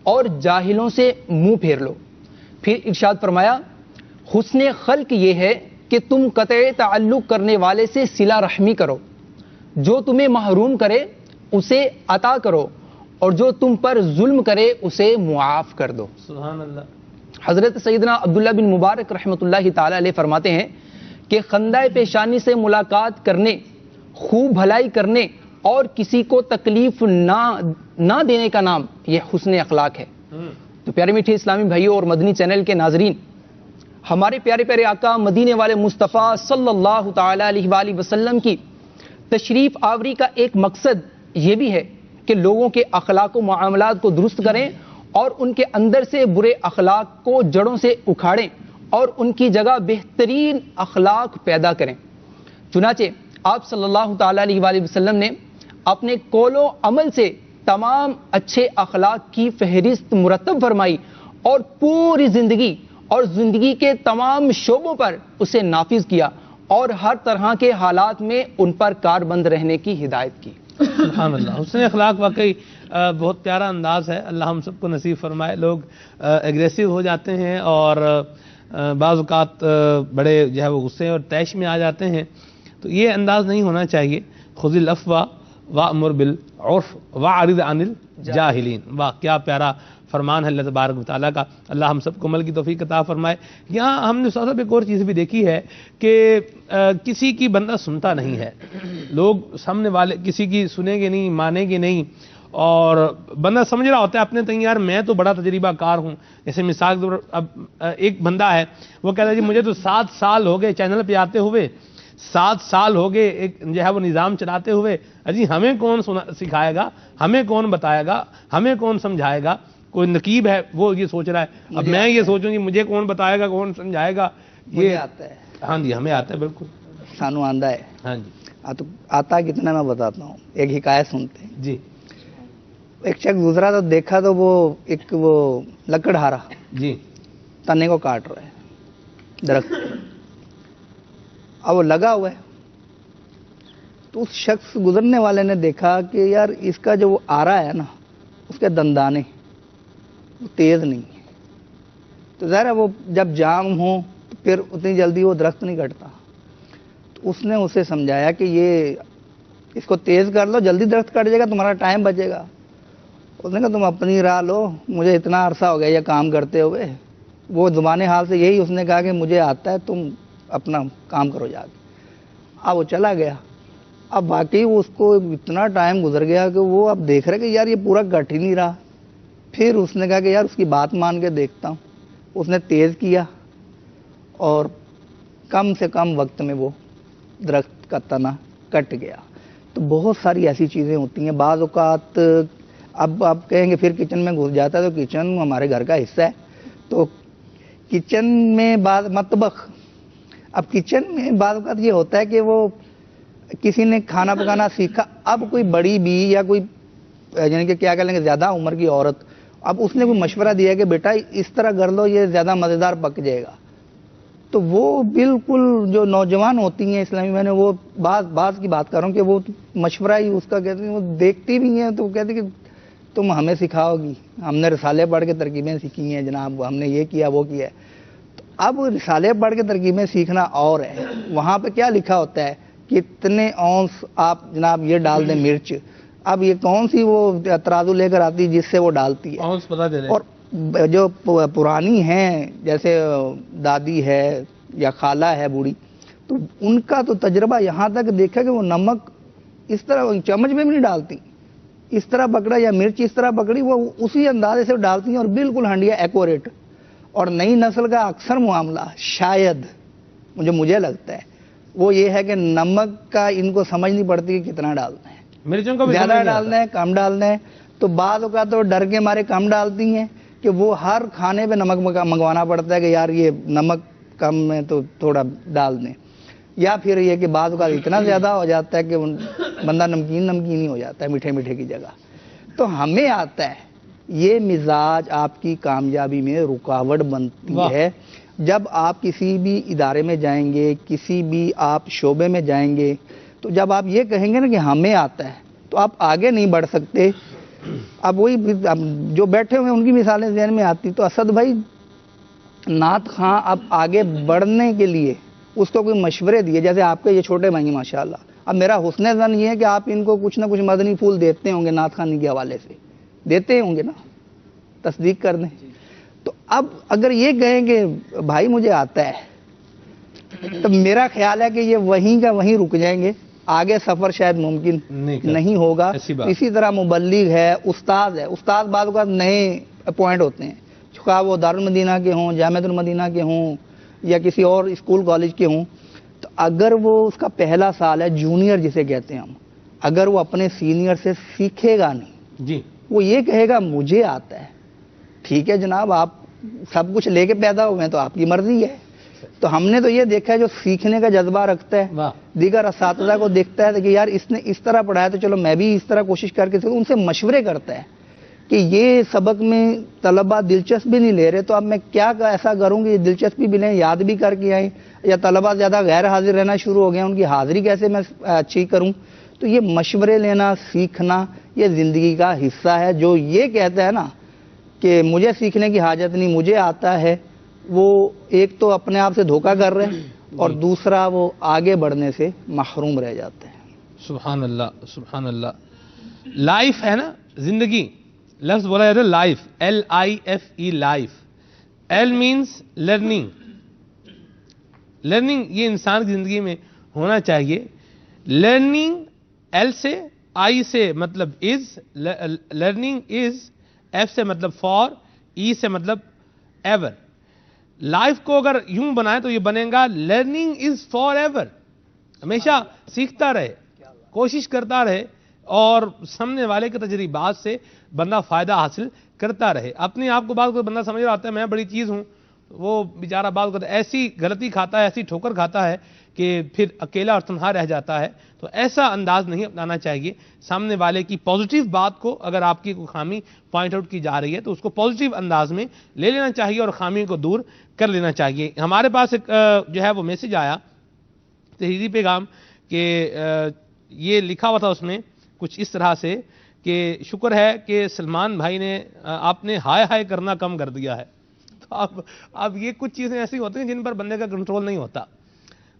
F: اور جاہلوں سے منہ پھیر لو. پھر ارشاد فرمایا, حسن خلق یہ ہے کہ تم قطع تعلق کرنے والے سے صلہ رحمی کرو, جو تمہیں محروم کرے اسے عطا کرو اور جو تم پر ظلم کرے اسے معاف کر دو.
A: سبحان اللہ.
F: حضرت سیدنا عبداللہ بن مبارک رحمۃ اللہ تعالی علیہ فرماتے ہیں کہ خندہ پیشانی سے ملاقات کرنے, خوب بھلائی کرنے اور کسی کو تکلیف نہ دینے کا نام یہ حسن اخلاق ہے. تو پیارے میٹھے اسلامی بھائیوں اور مدنی چینل کے ناظرین, ہمارے پیارے پیارے آقا مدینے والے مصطفیٰ صلی اللہ تعالی علیہ وآلہ وسلم کی تشریف آوری کا ایک مقصد یہ بھی ہے کہ لوگوں کے اخلاق و معاملات کو درست کریں اور ان کے اندر سے برے اخلاق کو جڑوں سے اکھاڑیں اور ان کی جگہ بہترین اخلاق پیدا کریں. چنانچہ آپ صلی اللہ تعالی علیہ وآلہ وسلم نے اپنے قول و عمل سے تمام اچھے اخلاق کی فہرست مرتب فرمائی اور پوری زندگی اور زندگی کے تمام شعبوں پر اسے نافذ کیا اور ہر طرح کے حالات میں ان پر کاربند رہنے کی ہدایت کی.
A: سبحان اللہ. حسن اخلاق واقعی بہت پیارا انداز ہے, اللہ ہم سب کو نصیب فرمائے. لوگ ایگریسو ہو جاتے ہیں اور بعض اوقات بڑے جو ہے وہ غصے اور طیش میں آ جاتے ہیں, تو یہ انداز نہیں ہونا چاہیے. خذ العفو وأمر بالعرف وأعرض عن الجاہلین. واہ کیا پیارا فرمان ہے اللہ تبارک و تعالیٰ کا. اللہ ہم سب کو عمل کی توفیق عطا فرمائے. یہاں ہم نے سب ایک اور چیز بھی دیکھی ہے کہ کسی کی بندہ سنتا نہیں ہے. لوگ سامنے والے کسی کی سنیں گے نہیں, مانیں گے نہیں, اور بندہ سمجھ رہا ہوتا ہے اپنے تئیں یار میں تو بڑا تجربہ کار ہوں. جیسے مثال کے طور پر اب ایک بندہ ہے وہ کہتا ہے جی مجھے تو 7 سال ہو گئے چینل پہ آتے ہوئے, 7 سال ہو گئے ایک جو ہے وہ نظام چلاتے ہوئے, جی ہمیں کون سکھائے گا, ہمیں کون بتائے گا, ہمیں کون سمجھائے گا. کوئی نقیب ہے وہ یہ سوچ رہا ہے, اب میں یہ سوچوں گی مجھے کون بتائے گا, کون سمجھائے گا. یہ
D: آتا ہے.
A: ہاں جی ہمیں آتا ہے بالکل.
D: سانو آندہ ہے.
A: ہاں جی
D: آتا کتنا میں بتاتا ہوں. ایک حکایت سنتے ہیں.
A: جی.
D: ایک شخص گزرا تو دیکھا تو وہ لکڑہارا
A: جی
D: تنے کو کاٹ رہا ہے درخت. اب وہ لگا ہوا ہے تو اس شخص گزرنے والے نے دیکھا کہ یار اس کا جو وہ آرا ہے نا اس کے دندانے وہ تیز نہیں ہے, تو ظاہر ہے وہ جب جام ہو تو پھر اتنی جلدی وہ درخت نہیں کٹتا. تو اس نے اسے سمجھایا کہ یہ اس کو تیز کر لو, جلدی درخت کٹ جائے گا, تمہارا ٹائم بچے گا. اس نے کہا تم اپنی راہ لو, مجھے اتنا عرصہ ہو گیا یہ کام کرتے ہوئے. وہ زبان حال سے یہی اس نے کہا کہ مجھے آتا ہے, تم اپنا کام کرو جا کے. اب وہ چلا گیا. اب واقعی اس کو اتنا ٹائم گزر گیا کہ وہ اب دیکھ رہے کہ یار یہ پورا گٹ ہی نہیں رہا. پھر اس نے کہا کہ یار اس کی بات مان کے دیکھتا ہوں. اس نے تیز کیا اور کم سے کم وقت میں وہ درخت کا تنا کٹ گیا. تو بہت ساری ایسی چیزیں ہوتی ہیں. بعض اوقات اب آپ کہیں گے پھر کچن میں گھس جاتا ہے، تو کچن ہمارے گھر کا حصہ ہے. تو کچن میں مطبخ، اب کچن میں بعض اوقات یہ ہوتا ہے کہ وہ کسی نے کھانا پکانا سیکھا. اب کوئی بڑی بھی یا کوئی یعنی کہ کیا کہہ لیں گے زیادہ عمر کی عورت، اب اس نے کوئی مشورہ دیا کہ بیٹا اس طرح کر لو یہ زیادہ مزیدار پک جائے گا. تو وہ بالکل جو نوجوان ہوتی ہیں اسلامی، میں نے وہ بعض کی بات کر رہا ہوں کہ وہ مشورہ ہی اس کا کہتے ہیں، وہ دیکھتی بھی ہیں تو وہ کہتے کہ تم ہمیں سکھاؤ گی، ہم نے رسالے پڑھ کے ترکیبیں سیکھی ہیں جناب، ہم نے یہ کیا وہ کیا ہے. تو اب رسالے پڑھ کے ترکیبیں سیکھنا اور ہے. وہاں پہ کیا لکھا ہوتا ہے کتنے اونس آپ جناب یہ ڈال دیں مرچ. اب یہ کون سی وہ ترازو لے کر آتی جس سے وہ ڈالتی ہے.
A: اونس پتہ چلے.
D: اور جو پرانی ہیں جیسے دادی ہے یا خالہ ہے بوڑھی، تو ان کا تو تجربہ یہاں تک دیکھا کہ وہ نمک اس طرح چمچ میں بھی نہیں ڈالتی، اس طرح پکڑا یا مرچ اس طرح پکڑی وہ اسی اندازے سے ڈالتی ہیں اور بالکل ہنڈیا ایکوریٹ. اور نئی نسل کا اکثر معاملہ شاید مجھے لگتا ہے وہ یہ ہے کہ نمک کا ان کو سمجھ نہیں پڑتی کہ کتنا ڈالنا ہے،
A: مرچوں کو بھی
D: زیادہ ڈالنا ہے کم ڈالنا ہے. تو بعض اوقات تو ڈر کے مارے کم ڈالتی ہیں کہ وہ ہر کھانے پہ نمک منگوانا پڑتا ہے کہ یار یہ نمک کم ہے تو تھوڑا ڈال دیں. یا پھر یہ کہ بعض اوقات اتنا زیادہ ہو جاتا ہے کہ بندہ نمکین ہی ہو جاتا ہے میٹھے کی جگہ. تو ہمیں آتا ہے یہ مزاج آپ کی کامیابی میں رکاوٹ بنتی ہے. جب آپ کسی بھی ادارے میں جائیں گے، کسی بھی آپ شعبے میں جائیں گے، تو جب آپ یہ کہیں گے نا کہ ہمیں آتا ہے تو آپ آگے نہیں بڑھ سکتے. اب وہی جو بیٹھے ہوئے ان کی مثالیں ذہن میں آتی. تو اسد بھائی نعت خاں اب آگے بڑھنے کے لیے اس کو کوئی مشورے دیے، جیسے آپ کے یہ چھوٹے بھائی ہیں ماشاءاللہ. اب میرا حسن ظن یہ ہے کہ آپ ان کو کچھ نہ کچھ مدنی پھول دیتے ہوں گے، نعت خوانی کے حوالے سے دیتے ہوں گے نا، تصدیق کر دیں. تو اب اگر یہ کہیں کہ بھائی مجھے آتا ہے، تو میرا خیال ہے کہ یہ وہیں کا وہیں رک جائیں گے، آگے سفر شاید ممکن نہیں ہوگا. اسی طرح مبلغ ہے، استاد ہے. استاد بعض اوقات نئے اپوائنٹ ہوتے ہیں، خواہ وہ دارالمدینہ کے ہوں، جامعۃ المدینہ کے ہوں یا کسی اور اسکول کالج کے ہوں. تو اگر وہ اس کا پہلا سال ہے جونیئر جسے کہتے ہیں ہم، اگر وہ اپنے سینئر سے سیکھے گا نہیں
A: جی،
D: وہ یہ کہے گا مجھے آتا ہے، ٹھیک ہے جناب آپ سب کچھ لے کے پیدا ہوئے ہیں تو آپ کی مرضی ہے. تو ہم نے تو یہ دیکھا ہے جو سیکھنے کا جذبہ رکھتا ہے، دیگر اساتذہ کو دیکھتا ہے کہ یار اس نے اس طرح پڑھایا تو چلو میں بھی اس طرح کوشش کر کے ان سے مشورے کرتا ہے کہ یہ سبق میں طلبہ دلچسپی نہیں لے رہے تو اب میں کیا ایسا کروں کہ دلچسپی بھی لیں، یاد بھی کر کے آئیں، یا طلبہ زیادہ غیر حاضر رہنا شروع ہو گئے ان کی حاضری کیسے میں اچھی کروں. تو یہ مشورے لینا، سیکھنا یہ زندگی کا حصہ ہے. جو یہ کہتا ہے نا کہ مجھے سیکھنے کی حاجت نہیں مجھے آتا ہے، وہ ایک تو اپنے آپ سے دھوکہ کر رہے ہیں اور دوسرا وہ آگے بڑھنے سے محروم رہ جاتے ہیں.
A: سبحان اللہ سبحان اللہ. لائف ہے نا، زندگی لفظ بولا جاتا ہے life, LIFE life. L means learning. Learning یہ انسان کی زندگی میں ہونا چاہیے. لرننگ L سے، I سے مطلب از، لرننگ از، F سے مطلب فار، E سے مطلب ایور. لائف کو اگر یوں بنائے تو یہ بنے گا لرننگ از فار ایور. ہمیشہ سیکھتا رہے، کوشش کرتا رہے اور سامنے والے کے تجربات سے بندہ فائدہ حاصل کرتا رہے. اپنے آپ کو بعض کوئی بندہ سمجھ رہا ہوتا ہے میں بڑی چیز ہوں، وہ بیچارہ بعض کو ایسی غلطی کھاتا ہے، ایسی ٹھوکر کھاتا ہے کہ پھر اکیلا اور تنہا رہ جاتا ہے. تو ایسا انداز نہیں اپنانا چاہیے. سامنے والے کی پازیٹیو بات کو اگر آپ کی کوئی خامی پوائنٹ آؤٹ کی جا رہی ہے تو اس کو پازیٹیو انداز میں لے لینا چاہیے اور خامی کو دور کر لینا چاہیے. ہمارے پاس ایک جو ہے وہ میسج آیا تحریری پیغام کہ یہ لکھا ہوا تھا اس میں کچھ اس طرح سے کہ شکر ہے کہ سلمان بھائی نے آپ نے ہائے ہائے کرنا کم کر دیا ہے. تو اب یہ کچھ چیزیں ایسی ہوتی ہیں جن پر بندے کا کنٹرول نہیں ہوتا.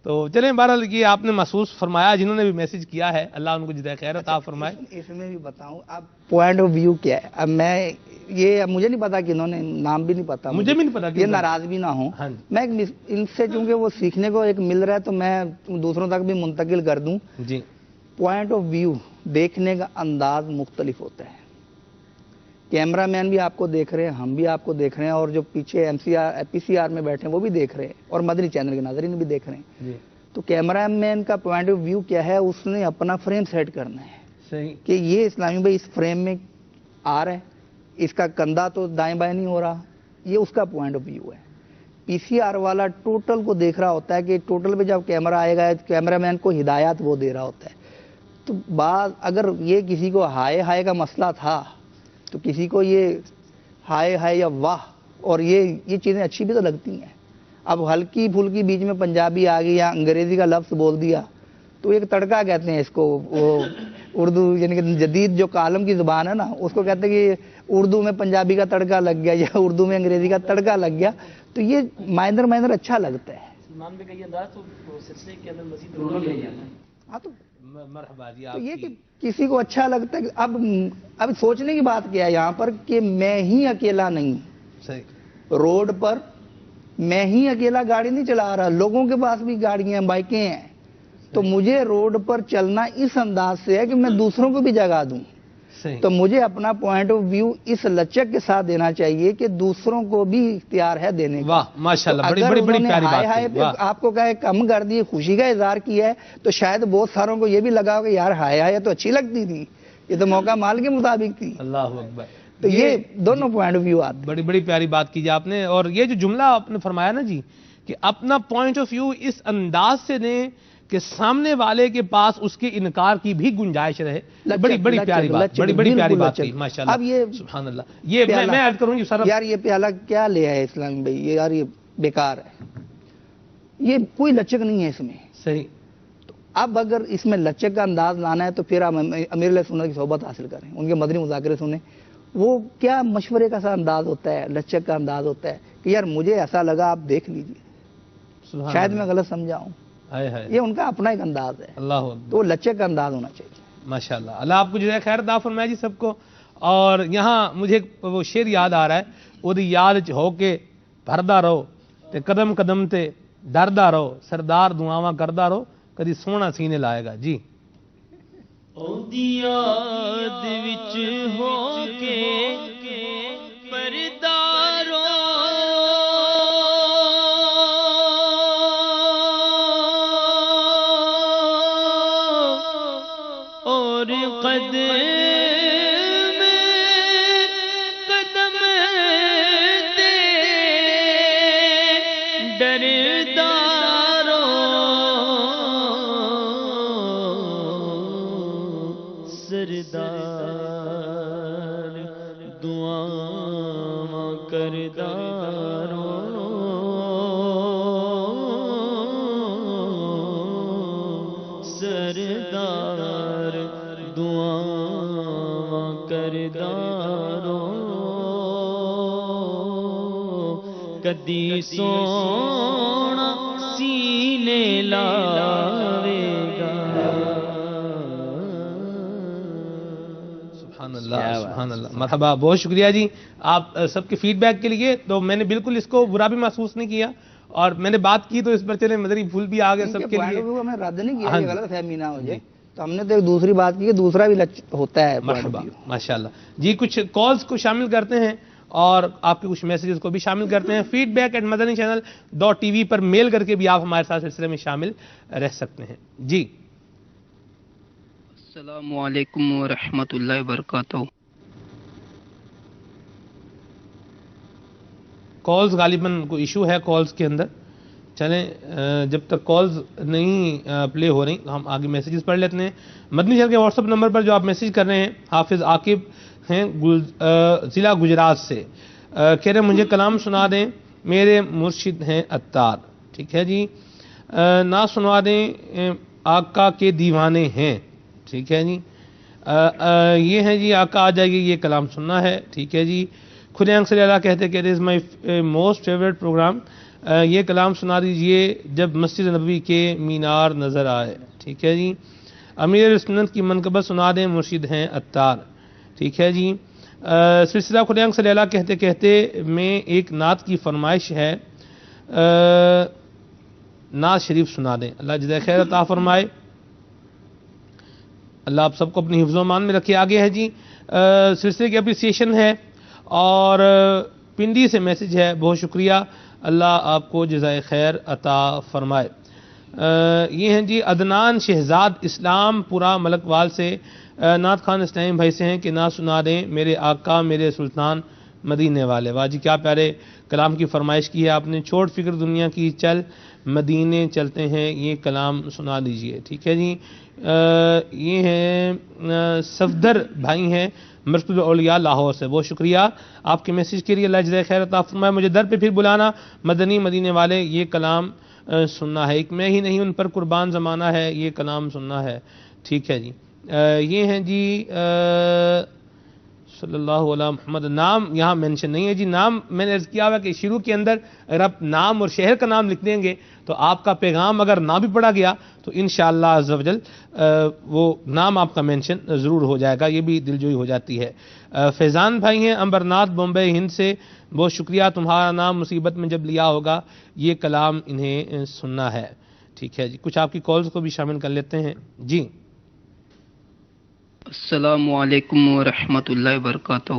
A: تو چلیں بہرحال یہ آپ نے محسوس فرمایا، جنہوں نے بھی میسج کیا ہے اللہ ان کو جزائے خیر عطا فرمائے۔
D: اس میں بھی بتاؤں اب پوائنٹ آف ویو کیا ہے۔ اب میں یہ مجھے نہیں پتا کہ انہوں نے نام بھی نہیں پتا،
A: مجھے بھی نہیں پتا کہ
D: یہ ناراض بھی نہ ہوں،
A: ہاں جی۔
D: میں ان سے چونکہ وہ سیکھنے کو ایک مل رہا ہے تو میں دوسروں تک بھی منتقل کر دوں۔
A: جی
D: پوائنٹ آف ویو دیکھنے کا انداز مختلف ہوتا ہے۔ کیمرہ مین بھی آپ کو دیکھ رہے ہیں، ہم بھی آپ کو دیکھ رہے ہیں، اور جو پیچھے پی سی آر میں بیٹھے ہیں وہ بھی دیکھ رہے ہیں، اور مدنی چینل کے ناظرین بھی دیکھ رہے ہیں۔
A: جی
D: تو کیمرہ مین کا پوائنٹ آف ویو کیا ہے، اس نے اپنا فریم سیٹ کرنا ہے
A: صحیح،
D: کہ یہ اسلامی بھائی اس فریم میں آ رہا ہے، اس کا کندھا تو دائیں بائیں نہیں ہو رہا، یہ اس کا پوائنٹ آف ویو ہے۔ پی سی آر والا ٹوٹل کو دیکھ رہا ہوتا ہے کہ ٹوٹل پہ جب کیمرہ آئے گا کیمرہ مین کو ہدایات وہ دے رہا ہوتا ہے۔ تو بعض اگر یہ کسی کو ہائے کا مسئلہ تھا تو کسی کو یہ ہائے یا واہ، اور یہ چیزیں اچھی بھی تو لگتی ہیں۔ اب ہلکی پھلکی بیچ میں پنجابی آ گئی یا انگریزی کا لفظ بول دیا تو ایک تڑکا کہتے ہیں اس کو، وہ اردو یعنی کہ جدید جو کالم کی زبان ہے نا اس کو کہتے ہیں کہ اردو میں پنجابی کا تڑکا لگ گیا یا اردو میں انگریزی کا تڑکا لگ گیا، تو یہ مائنر اچھا لگتا ہے۔
E: سلمان بھائی کا یہ انداز تو سلسلے کے اندر مزید رونق لے جاتا ہے۔
D: ہاں تو
A: مرحبا جی۔
D: تو یہ کہ کسی کو اچھا لگتا ہے۔ اب سوچنے کی بات کیا ہے یہاں پر کہ میں ہی اکیلا نہیں،
A: صحیح،
D: روڈ پر میں ہی اکیلا گاڑی نہیں چلا رہا، لوگوں کے پاس بھی گاڑیاں ہیں، بائکیں ہیں، تو مجھے روڈ پر چلنا اس انداز سے ہے کہ میں دوسروں کو بھی جگہ دوں۔
A: صحیح،
D: تو مجھے اپنا پوائنٹ آف ویو اس لچک کے ساتھ دینا چاہیے کہ دوسروں کو بھی اختیار ہے دینے کا۔
A: واہ ماشاءاللہ، بڑی
D: اگر
A: بڑی
D: انہوں
A: بڑی
D: نے
A: پیاری
D: ہائے
A: بات
D: ہائے
A: کی،
D: پہ
A: واہ
D: آپ کو کہے کم کر دی، خوشی کا اظہار کیا ہے، تو شاید بہت ساروں کو یہ بھی لگا ہو کہ یار ہائے تو اچھی لگتی تھی، یہ تو موقع مال کے مطابق تھی۔
A: اللہ اکبر۔
D: تو یہ دونوں پوائنٹ آف ویو آتے ہیں۔
A: بڑی بڑی پیاری بات کی جی آپ نے، اور یہ جو جملہ آپ نے فرمایا نا جی کہ اپنا پوائنٹ آف ویو اس انداز سے دیں کہ سامنے والے کے پاس اس کے انکار کی بھی گنجائش رہے، بڑی بڑی پیاری بات، بڑی بڑی پیاری بات کی ماشاءاللہ۔
D: اب یہ
A: سبحان اللہ، یہ میں عرض کروں گی سر،
D: یار یہ پیالہ کیا لے آئے اسلامی بھائی، یہ یار یہ بیکار ہے، یہ کوئی لچک نہیں ہے اس میں۔
A: صحیح،
D: اب اگر اس میں لچک کا انداز لانا ہے تو پھر آپ امیر علیہ سنت کی صحبت حاصل کریں، ان کے مدنی مذاکرے سنیں، وہ کیا مشورے کا سا انداز ہوتا ہے، لچک کا انداز ہوتا ہے کہ یار مجھے ایسا لگا آپ دیکھ لیجئے،
A: سبحان
D: شاید
A: اللہ،
D: میں غلط سمجھاؤں،
A: ہائے ہائے،
D: یہ ان کا اپنا ایک انداز ہے،
A: اللہ اکبر،
D: تو وہ لچک کا انداز ہونا چاہیے۔
A: ماشاءاللہ، اللہ آپ کو جزائے خیر عطا فرمائے جی سب کو۔ اور یہاں مجھے وہ شعر یاد آ رہا ہے، وہ یاد ہو کے بھردا رہو تے قدم قدم تے ڈردا رہو، سردار دعاواں کردا رہو، کدی سونا سینے لائے گا جی۔
C: یاد وچ ہو کے پردارو اور قدم قدم تے ڈردارو سردار دعاواں کردارو سردار دعاواں کردارو کدی سونا سینے لاوے گا۔
A: سبحان اللہ، سبحان اللہ، مرحبا، بہت شکریہ جی آپ سب کے فیڈ بیک کے لیے۔ تو میں نے بالکل اس کو برا بھی محسوس نہیں کیا، اور میں نے بات کی تو اس پر چلے مدری پھول بھی آ گئے سب کے لیے۔
D: ہمیں رد نہیں کیا،
A: ہاں
D: یہ
A: جی،
D: غلط فہمی نہ ہو جائے، تو ہم نے تو ایک دوسری بات کی کہ دوسرا بھی ہوتا ہے۔
A: مرحبا، ماشاءاللہ جی۔ کچھ کالز کو شامل کرتے ہیں اور آپ کے کچھ میسیجز کو بھی شامل کرتے ہیں۔ فیڈ بیک @madanichannel.tv پر میل کر کے بھی آپ ہمارے ساتھ سلسلے میں شامل رہ سکتے ہیں جی۔
G: السلام علیکم ورحمۃ اللہ وبرکاتہ۔
A: کالز غالباً کوئی ایشو ہے کالز کے اندر، چلیں جب تک کالز نہیں پلے ہو رہی ہم آگے میسیجز پڑھ لیتے ہیں۔ مدنی چینل کے واٹس ایپ نمبر پر جو آپ میسیج کر رہے ہیں، حافظ عاقب ہیں ضلع گجرات سے، کہہ رہے ہیں مجھے کلام سنا دیں، میرے مرشد ہیں عطار، ٹھیک ہے جی۔ نہ سنوا دیں، آقا کے دیوانے ہیں، ٹھیک ہے جی۔ یہ ہے جی، آقا آ جائیے، یہ کلام سننا ہے، ٹھیک ہے جی۔ کھلے آنکھ سے اللہ کہتے کہ دس مائی موسٹ فیوریٹ پروگرام، یہ کلام سنا دیجئے جب مسجد نبوی کے مینار نظر آئے. ٹھیک ہے جی. امیر سنت کی منقبت سنا دیں، مرشد ہیں عطار. ٹھیک ہے جی. سلسلہ کھلے آنکھ صلی اللہ کہتے کہتے میں ایک نعت کی فرمائش ہے، نعت شریف سنا دیں. اللہ جزائے خیر عطا فرمائے. اللہ آپ سب کو اپنی حفظ و امان میں رکھے. آگے ہے جی سلسلے کی اپریسیشن ہے اور پنڈی سے میسج ہے. بہت شکریہ، اللہ آپ کو جزائے خیر عطا فرمائے. یہ ہیں جی عدنان شہزاد اسلام پورا ملک وال سے. نعت خان اسلام بھائی سے ہیں کہ نعت سنا دیں میرے آقا میرے سلطان مدینے والے. واہ جی کیا پیارے کلام کی فرمائش کی ہے آپ نے. چھوڑ فکر دنیا کی چل مدینے چلتے ہیں، یہ کلام سنا دیجئے. ٹھیک ہے جی. یہ ہیں صفدر بھائی ہیں مرکز اولیاء لاہور سے. بہت شکریہ آپ کے میسج کے لیے، اللہ جزائے خیر عطا فرمائے. مجھے در پہ پھر بلانا مدنی مدینے والے، یہ کلام سننا ہے. ایک میں ہی نہیں ان پر قربان زمانہ ہے، یہ کلام سننا ہے. ٹھیک ہے جی. یہ ہیں جی صلی اللہ علیہ محمد. نام یہاں مینشن نہیں ہے جی. نام میں نے عرض کیا ہوا کہ شروع کے اندر اگر آپ نام اور شہر کا نام لکھ دیں گے تو آپ کا پیغام اگر نہ بھی پڑھا گیا تو انشاءاللہ عز و جل وہ نام آپ کا مینشن ضرور ہو جائے گا. یہ بھی دلجوئی ہو جاتی ہے. فیضان بھائی ہیں امبرناتھ بمبئی ہند سے. بہت شکریہ. تمہارا نام مصیبت میں جب لیا ہوگا، یہ کلام انہیں سننا ہے. ٹھیک ہے جی. کچھ آپ کی کالز کو بھی شامل کر لیتے ہیں جی.
G: السلام علیکم ورحمۃ اللہ وبرکاتہ.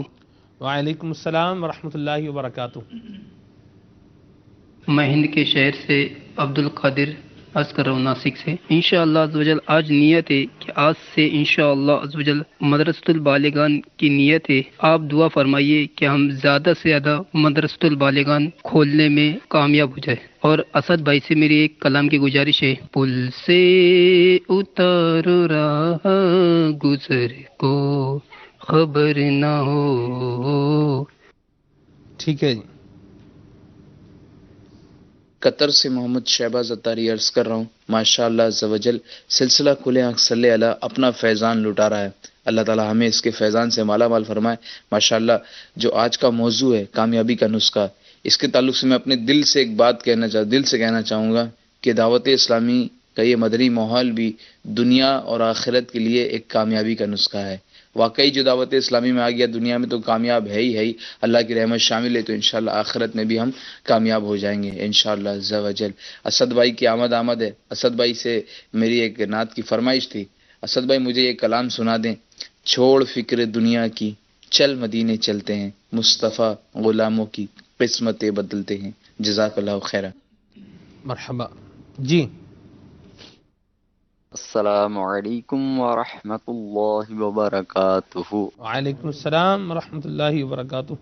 A: وعلیکم السلام ورحمۃ اللہ وبرکاتہ.
G: میں ہند کے شہر سے عبد القادر عرض کر رہا ہوں، ناسک سے. انشاءاللہ عزوجل آج نیت ہے کہ آج سے انشاءاللہ عزوجل مدرسۃ البالغان کی نیت ہے. آپ دعا فرمائیے کہ ہم زیادہ سے زیادہ مدرسۃ البالغان کھولنے میں کامیاب ہو جائے. اور اسد بھائی سے میری ایک کلام کی گزارش ہے. پل سے اتر رہا گزر کو خبر نہ ہو.
A: ٹھیک ہے جی.
H: قطر سے محمد شہباز اتاری عرض کر رہا ہوں. ماشاءاللہ عز و جل سلسلہ کھلے آنکھ صلی اللہ اپنا فیضان لٹا رہا ہے. اللہ تعالی ہمیں اس کے فیضان سے مالا مال فرمائے. ماشاءاللہ جو آج کا موضوع ہے کامیابی کا نسخہ، اس کے تعلق سے میں اپنے دل سے ایک بات کہنا چاہوں گا کہ دعوت اسلامی کا یہ مدنی ماحول بھی دنیا اور آخرت کے لیے ایک کامیابی کا نسخہ ہے. واقعی جو دعوت اسلامی میں آ گیا دنیا میں تو کامیاب ہے ہی. اللہ کی رحمت شامل ہے تو انشاءاللہ آخرت میں بھی ہم کامیاب ہو جائیں گے انشاءاللہ عز و جل. اسد بھائی کی آمد ہے. اسد بھائی سے میری ایک نعت کی فرمائش تھی. اسد بھائی مجھے یہ کلام سنا دیں. چھوڑ فکر دنیا کی چل مدینے چلتے ہیں، مصطفیٰ غلاموں کی قسمتیں بدلتے ہیں. جزاک اللہ خیرہ.
A: مرحبا جی.
I: السلام علیکم ورحمۃ اللہ وبرکاتہ.
A: وعلیکم السلام ورحمۃ اللہ وبرکاتہ.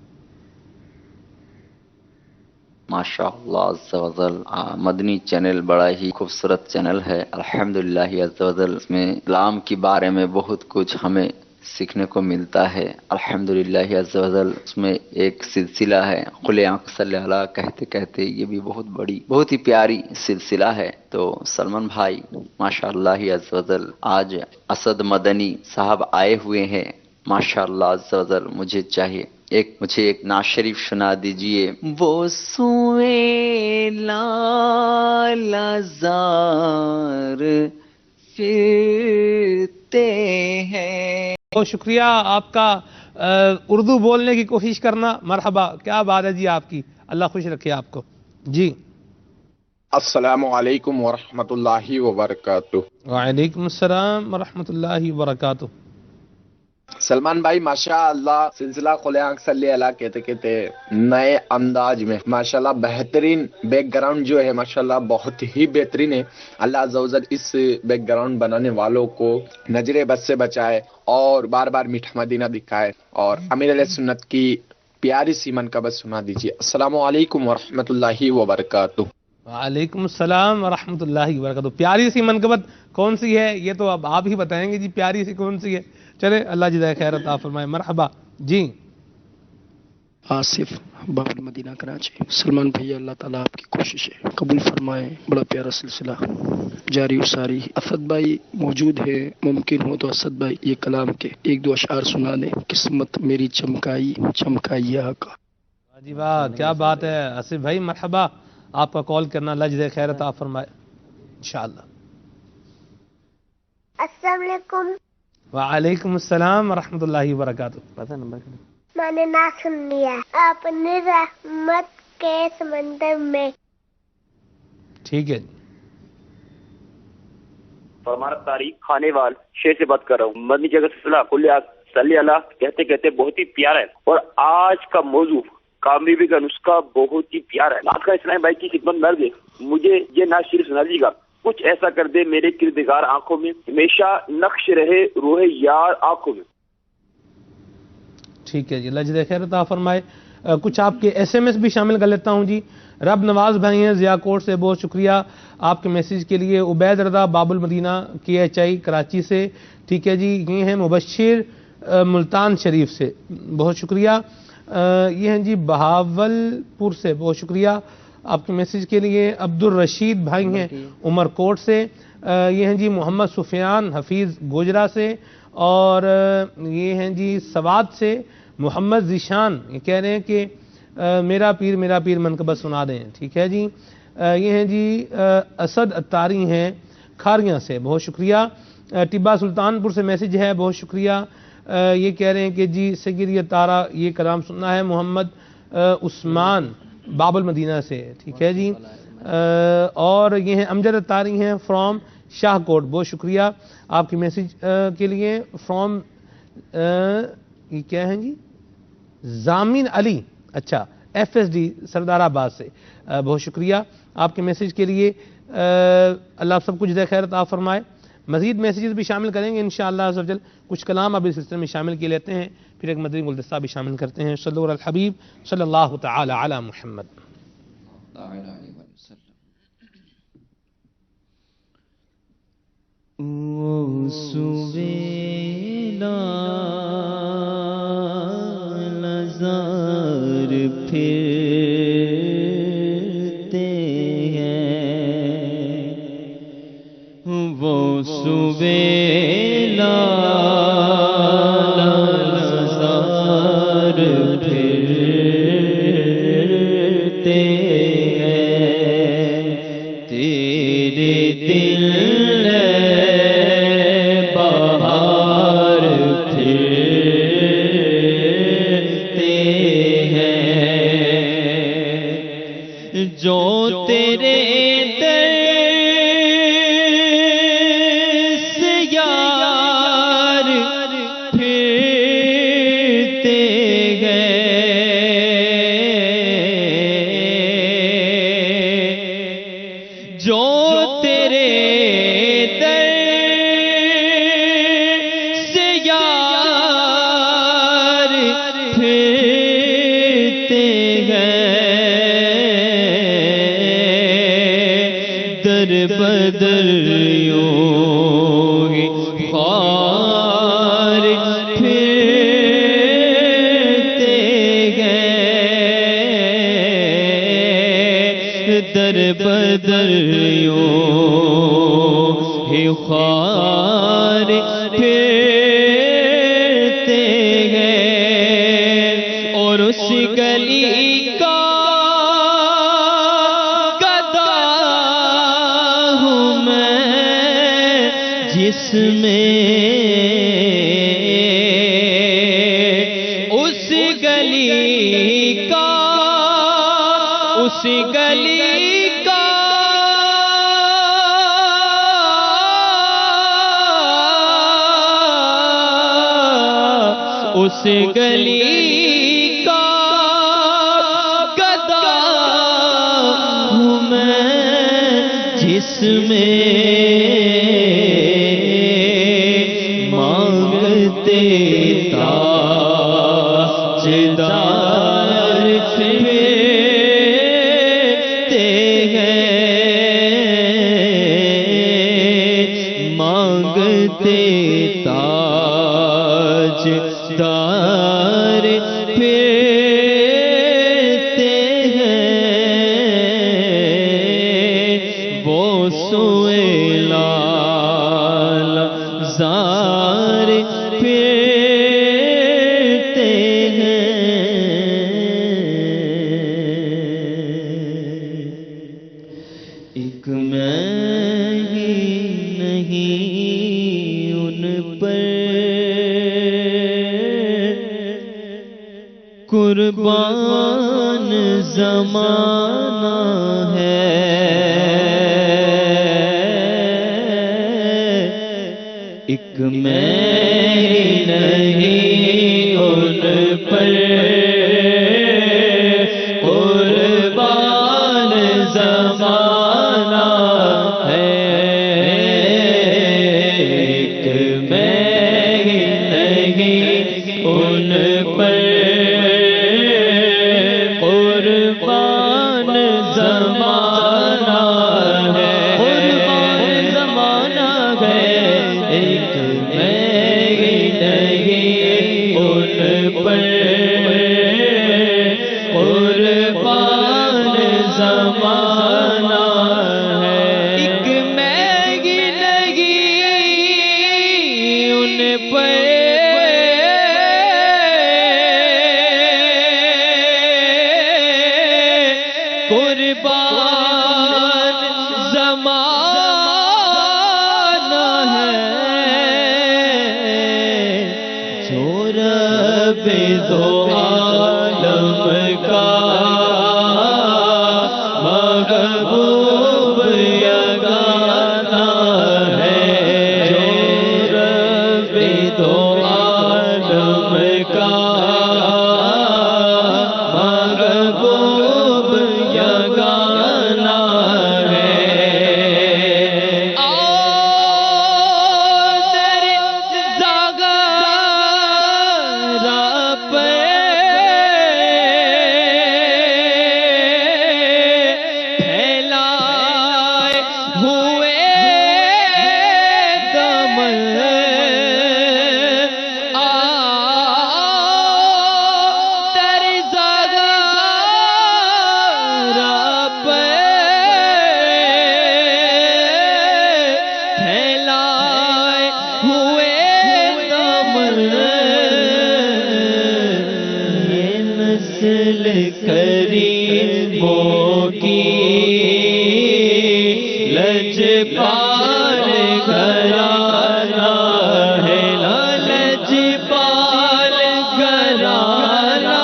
I: ماشاء اللہ عز و جل مدنی چینل بڑا ہی خوبصورت چینل ہے. الحمدللہ عز و جل اس میں اسلام کے بارے میں بہت کچھ ہمیں سیکھنے کو ملتا ہے. الحمدللہ عز و جل اس میں ایک سلسلہ ہے کھلے آنکھ صلی اللہ کہتے کہتے، یہ بھی بہت ہی پیاری سلسلہ ہے. تو سلمان بھائی ماشاءاللہ عز و جل آج اسد مدنی صاحب آئے ہوئے ہیں. ماشاءاللہ عز و جل مجھے ایک نعت شریف سنا دیجئے. وہ سوئے لال زار پھرتے ہیں.
A: بہت شکریہ آپ کا اردو بولنے کی کوشش کرنا. مرحبا، کیا بات ہے جی آپ کی. اللہ خوش رکھے آپ کو جی.
J: السلام علیکم ورحمۃ اللہ وبرکاتہ.
A: وعلیکم السلام ورحمۃ اللہ وبرکاتہ.
J: سلمان بھائی ماشاء اللہ سلسلہ کھلے آنکھ صلی اللہ کہتے کہتے نئے انداز میں ماشاءاللہ بہترین بیک گراؤنڈ جو ہے ماشاءاللہ بہت ہی بہترین ہے. اللہ عز و جل اس بیک گراؤنڈ بنانے والوں کو نظر بد سے بچائے اور بار بار میٹھا مدینہ دکھائے. اور امیر علیہ سنت کی پیاری سی منقبت سنا دیجیے. السلام علیکم ورحمۃ اللہ وبرکاتہ.
A: وعلیکم السلام ورحمۃ اللہ وبرکاتہ. پیاری سی منقبت کون سی ہے یہ تو اب آپ ہی بتائیں گے جی. پیاری سی کون سی ہے؟ چلے اللہ جزائے خیر عطا فرمائے. مرحبا جی.
K: آصف باب المدینہ کراچی. سلمان بھائی اللہ تعالیٰ آپ کی کوششیں قبول فرمائے. بڑا پیارا سلسلہ جاری و ساری. اسد بھائی موجود ہے، ممکن ہو تو اسد بھائی یہ کلام کے ایک دو اشعار سنا دیں. قسمت میری چمکائی چمکائی آقا.
A: جی واہ کیا بات ہے آصف بھائی. مرحبا آپ کا کال کرنا اللہ جزائے خیر عطا فرمائے انشاءاللہ۔
L: السلام علیکم۔
A: وعلیکم السلام ورحمۃ اللہ وبرکاتہ۔
E: پتہ نمبر
L: میں نے نہ سن لیا آپ نے رحمت کے سمندر میں۔
A: ٹھیک ہے جی۔
M: فرمانا تاریخ خانے وال شیر سے بات کر رہا ہوں۔ مدنی جگہ سلسلہ کل صلی اللہ کہتے کہتے بہت ہی پیارا ہے، اور آج کا موضوع کامیابی کا نسخہ بہت ہی پیارا ہے۔ آپ کا اسلام بھائی کی خدمت میں عرض ہے، مجھے یہ نعت شریف سنا دیجیے گا۔ کچھ ایسا کر دے میرے کردگار آنکھوں میں، ہمیشہ نقش رہے روح یار آنکھوں میں۔
A: ٹھیک ہے جی، اللہ جزائے خیر عطا فرمائے۔ کچھ آپ کے ایس ایم ایس بھی شامل کر لیتا ہوں جی۔ رب نواز بھائی ہیں ضیاء کوٹ سے، بہت شکریہ آپ کے میسیج کے لیے۔ عبید رضا باب المدینہ KHI کراچی سے، ٹھیک ہے جی۔ یہ ہیں مبشر ملتان شریف سے، بہت شکریہ۔ یہ ہیں جی بہاول پور سے، بہت شکریہ آپ کے میسیج کے لیے۔ عبد الرشید بھائی ہیں عمر کوٹ سے۔ یہ ہیں جی محمد سفیان حفیظ گوجرا سے، اور یہ ہیں جی سوات سے محمد ذیشان، یہ کہہ رہے ہیں کہ میرا پیر منقبت سنا دیں، ٹھیک ہے جی۔ یہ ہیں جی اسد اتاری ہیں کھاریاں سے، بہت شکریہ۔ ٹبا سلطان پور سے میسیج ہے، بہت شکریہ۔ یہ کہہ رہے ہیں کہ جی سید یہ تارا یہ کلام سننا ہے، محمد عثمان باب المدینہ سے، ٹھیک ہے جی۔ اور یہ ہیں امجد اتاری ہیں فرام شاہ کوٹ، بہت شکریہ آپ کی میسیج کے لیے۔ فرام یہ کیا ہیں جی زامین علی، اچھا FSD سردار آباد سے، بہت شکریہ آپ کے میسیج کے لیے۔ اللہ آپ سب کچھ جزائے خیر عطا فرمائے۔ مزید میسیجز بھی شامل کریں گے انشاءاللہ عز و جل۔ کچھ کلام اب اس سلسلے میں شامل کیے لیتے ہیں، پھر ایک مدنی گلدستہ بھی شامل کرتے ہیں۔ صلی اللہ علی الحبیب صلی اللہ تعالی علی محمد۔
C: نظر پھرتے ہیں وہ سویلا نظر پھرتے ہیں تیرے دل جو تیرے در سے یار پھرتے گئے، جو تیرے در سے یار پھرتے گئے، در بدر یوں ہی خوار پھرتے گئے، در بدر یوں ہی خوار پھرتے گئے، اور اس گلی کا جس میں اس گلی کا اس گلی کا گدا ہوں میں، جس میں مانگتے تاجدار پھرتے گئے، مانگتے تاجدار پھرتے گئے، وہ سویلا زار پھرتے ہیں۔ قربان زمانہ ہے، ایک میں نہیں ان پر قربان زمانہ ہے، ایک میں نہیں ان پر قربان زمانہ ہے، قربان زمانہ ہے، ایک میں نہیں ان پر قربان زمانہ ہے، ایک میں نہیں ان پر قربان زمانہ ہے، جو رب دو عالم کا محبوب یگانہ ہے، جو رب دو عالم کا محبوب یگانہ ہے، در زاغارہ پہ پھیلائے ہوئے دمن، در زاغارہ پہ پھیلائے ہوئے دمن، یہ نسل کریموں کی لجپال گھرانہ ہے، لجپال گھرانہ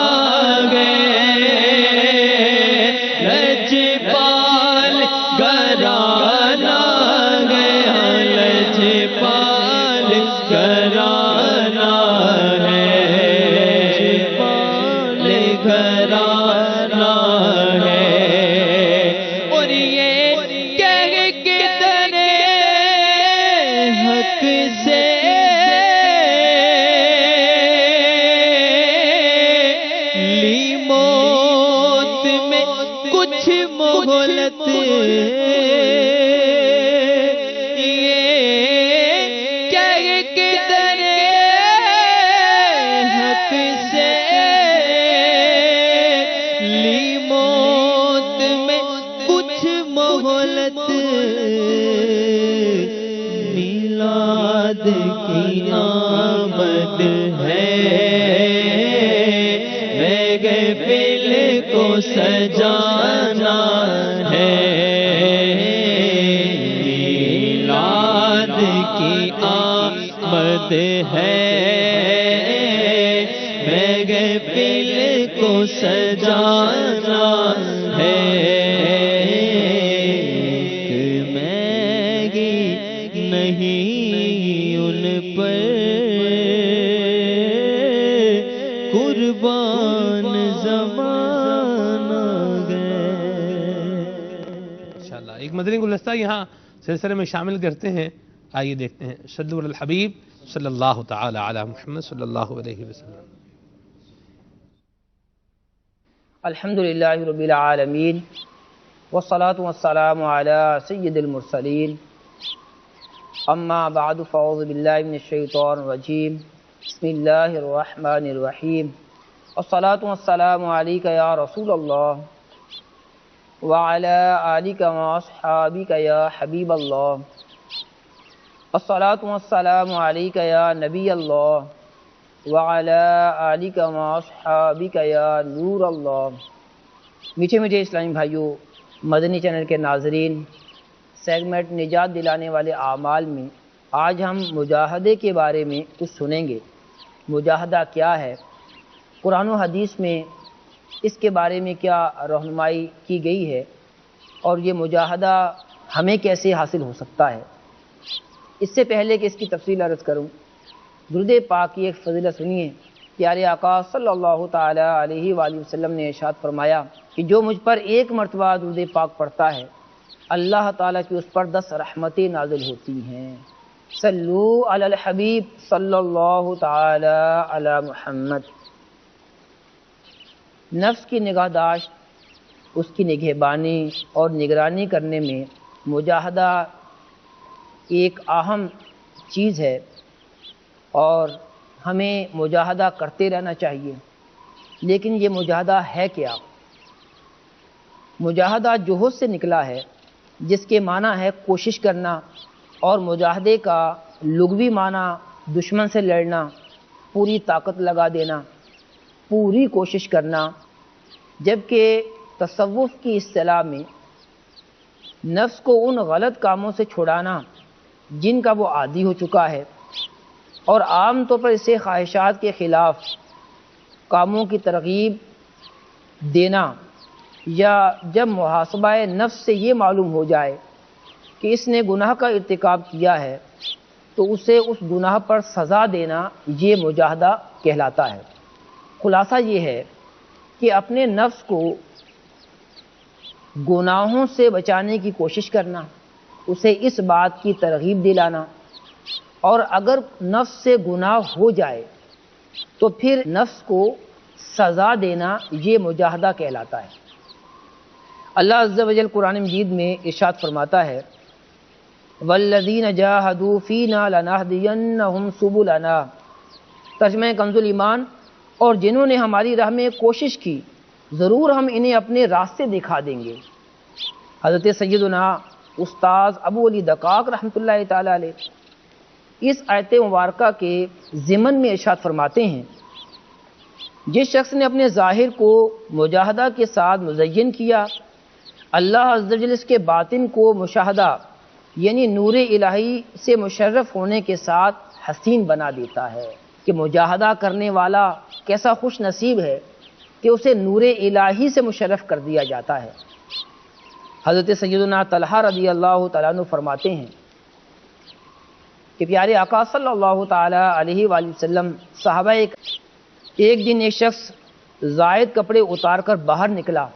C: ہے، لجپال گھرانہ ہے، لجپال گھرانہ ہے، لجپال گھرانہ ہے، اور یہ کہہ کتنے حق سے لی موت میں کچھ مہلت، یہ کہہ کتنے حق سے لی موت میں کچھ مہلت، میلاد کی آمد ہے، محفل کو سجانا ہے، میلاد کی آمد ہے، محفل کو سجانا ہے، ایک میگی نہیں ان پر قربان زمانہ گئے۔
A: انشاءاللہ ایک مدنی گلدستہ یہاں سلسلے میں شامل کرتے ہیں، آئیے دیکھتے ہیں۔ صلو علی الحبیب صلی اللہ تعالی علی محمد صلی اللہ علیہ وسلم۔
F: الحمدللہ رب العالمین، والصلاة والسلام علی سید المرسلین، اما بعد فاعوذ باللہ من الشیطان الرجیم، بسم اللہ الرحمن الرحیم، الصلاة والسلام علیک یا رسول اللہ وعلی آلک واصحابک یا حبیب اللہ، الصلاة والسلام علیک یا نبی اللہ وعلی آلک واصحابک یا نور اللہ۔ میٹھے میٹھے اسلامی بھائیوں، مدنی چینل کے ناظرین، سیگمنٹ نجات دلانے والے اعمال میں آج ہم مجاہدے کے بارے میں کچھ سنیں گے۔ مجاہدہ کیا ہے؟ قرآن و حدیث میں اس کے بارے میں کیا رہنمائی کی گئی ہے اور یہ مجاہدہ ہمیں کیسے حاصل ہو سکتا ہے؟ اس سے پہلے کہ اس کی تفصیل عرض کروں، درود پاک کی ایک فضیلت سنیے۔ پیارے آقا صلی اللہ تعالی علیہ وآلہ وسلم نے ارشاد فرمایا کہ جو مجھ پر ایک مرتبہ درود پاک پڑھتا ہے اللہ تعالیٰ کی اس پر 10 رحمتیں نازل ہوتی ہیں۔ صلو علی الحبیب صلی اللہ تعالی علی محمد۔ نفس کی نگہداشت، اس کی نگہبانی اور نگرانی کرنے میں مجاہدہ ایک اہم چیز ہے اور ہمیں مجاہدہ کرتے رہنا چاہیے۔ لیکن یہ مجاہدہ ہے کیا؟ مجاہدہ جوہد سے نکلا ہے، جس کے معنی ہے کوشش کرنا، اور مجاہدے کا لغوی معنی دشمن سے لڑنا، پوری طاقت لگا دینا، پوری کوشش کرنا، جبکہ تصوف کی اصطلاح میں نفس کو ان غلط کاموں سے چھڑانا جن کا وہ عادی ہو چکا ہے، اور عام طور پر اسے خواہشات کے خلاف کاموں کی ترغیب دینا، یا جب محاسبہ نفس سے یہ معلوم ہو جائے کہ اس نے گناہ کا ارتکاب کیا ہے تو اسے اس گناہ پر سزا دینا، یہ مجاہدہ کہلاتا ہے۔ خلاصہ یہ ہے کہ اپنے نفس کو گناہوں سے بچانے کی کوشش کرنا، اسے اس بات کی ترغیب دلانا، اور اگر نفس سے گناہ ہو جائے تو پھر نفس کو سزا دینا، یہ مجاہدہ کہلاتا ہے۔ اللہ عز و جل قرآن مجید میں ارشاد فرماتا ہے والذین جاہدوا فینا لنہدینہم سبلنا، ترجمہ کنز الایمان، اور جنہوں نے ہماری راہ میں کوشش کی ضرور ہم انہیں اپنے راستے دکھا دیں گے۔ حضرت سیدنا استاذ ابو علی دقاق رحمۃ اللہ تعالی علیہ اس آیت مبارکہ کے ضمن میں ارشاد فرماتے ہیں جس شخص نے اپنے ظاہر کو مجاہدہ کے ساتھ مزین کیا، اللہ عز و جل اس کے باطن کو مشاہدہ یعنی نور الہی سے مشرف ہونے کے ساتھ حسین بنا دیتا ہے۔ کہ مجاہدہ کرنے والا کیسا خوش نصیب ہے کہ اسے نور الہی سے مشرف کر دیا جاتا ہے۔ حضرت سیدنا طلحہ رضی اللہ تعالیٰ عنہ فرماتے ہیں کہ پیارے آقا صلی اللہ تعالی علیہ وآلہ وسلم صحابہ ایک دن ایک شخص زائد کپڑے اتار کر باہر نکلا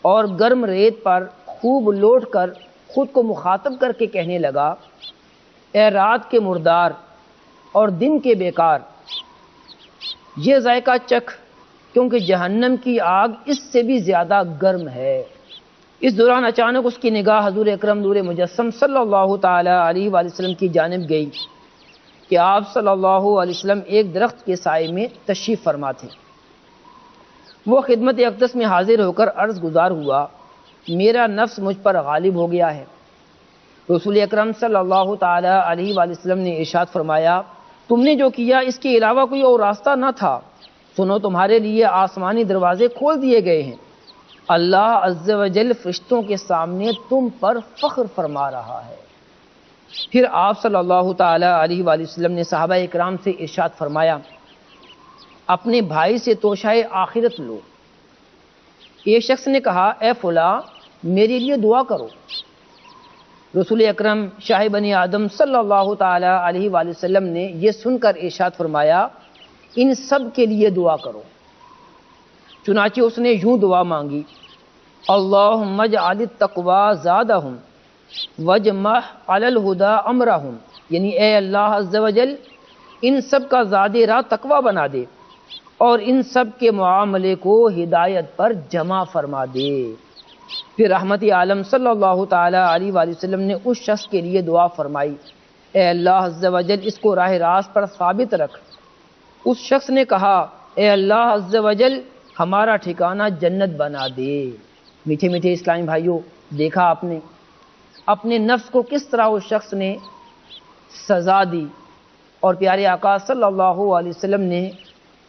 F: اور گرم ریت پر خوب لوٹ کر خود کو مخاطب کر کے کہنے لگا، اے رات کے مردار اور دن کے بیکار، یہ ذائقہ چکھ کیونکہ جہنم کی آگ اس سے بھی زیادہ گرم ہے۔ اس دوران اچانک اس کی نگاہ حضور اکرم نور مجسم صلی اللہ تعالی علیہ وآلہ وسلم کی جانب گئی کہ آپ صلی اللہ علیہ وسلم ایک درخت کے سائے میں تشریف فرما تھے۔ وہ خدمت اقدس میں حاضر ہو کر عرض گزار ہوا، میرا نفس مجھ پر غالب ہو گیا ہے۔ رسول اکرم صلی اللہ تعالی علیہ وآلہ وسلم نے ارشاد فرمایا، تم نے جو کیا اس کے علاوہ کوئی اور راستہ نہ تھا، سنو تمہارے لیے آسمانی دروازے کھول دیے گئے ہیں، اللہ عز و جل فرشتوں کے سامنے تم پر فخر فرما رہا ہے۔ پھر آپ صلی اللہ تعالی علیہ وآلہ وسلم نے صحابہ اکرام سے ارشاد فرمایا، اپنے بھائی سے توشہ آخرت لو۔ ایک شخص نے کہا، اے فلاں میرے لیے دعا کرو۔ رسول اکرم شاہ بنی آدم صلی اللہ تعالی علیہ وآلہ وسلم نے یہ سن کر ارشاد فرمایا، ان سب کے لیے دعا کرو۔ چنانچہ اس نے یوں دعا مانگی، اللہم اجعل التقوی زادہم وجمع علی الہدی امرہم، یعنی اے اللہ عز و جل ان سب کا زاد راہ تقوی بنا دے اور ان سب کے معاملے کو ہدایت پر جمع فرما دے۔ پھر رحمت عالم صلی اللہ تعالی علیہ وآلہ وسلم نے اس شخص کے لیے دعا فرمائی، اے اللہ عز و جل اس کو راہ راست پر ثابت رکھ۔ اس شخص نے کہا، اے اللہ عز و جل ہمارا ٹھکانہ جنت بنا دے۔ میٹھے میٹھے اسلامی بھائیوں، دیکھا آپ نے اپنے نفس کو کس طرح اس شخص نے سزا دی، اور پیارے آقا صلی اللہ علیہ وسلم نے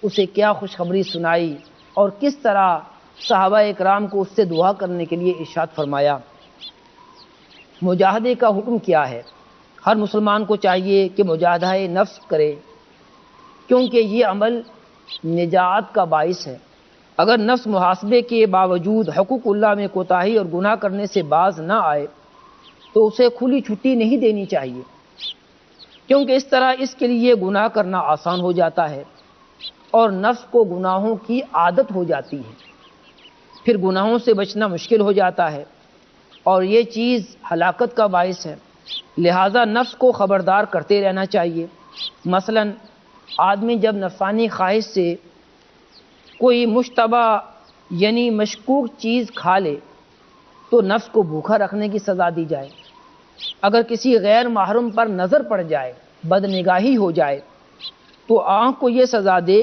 F: اسے کیا خوشخبری سنائی، اور کس طرح صحابہ اکرام کو اس سے دعا کرنے کے لیے ارشاد فرمایا۔ مجاہدے کا حکم کیا ہے؟ ہر مسلمان کو چاہیے کہ مجاہدہ نفس کرے، کیونکہ یہ عمل نجات کا باعث ہے اگر نفس محاسبے کے باوجود حقوق اللہ میں کوتاہی اور گناہ کرنے سے باز نہ آئے تو اسے کھلی چھٹی نہیں دینی چاہیے، کیونکہ اس طرح اس کے لیے گناہ کرنا آسان ہو جاتا ہے اور نفس کو گناہوں کی عادت ہو جاتی ہے، پھر گناہوں سے بچنا مشکل ہو جاتا ہے اور یہ چیز ہلاکت کا باعث ہے۔ لہذا نفس کو خبردار کرتے رہنا چاہیے۔ مثلا آدمی جب نفسانی خواہش سے کوئی مشتبہ یعنی مشکوک چیز کھا لے تو نفس کو بھوکا رکھنے کی سزا دی جائے۔ اگر کسی غیر محرم پر نظر پڑ جائے، بد نگاہی ہو جائے، تو آنکھ کو یہ سزا دے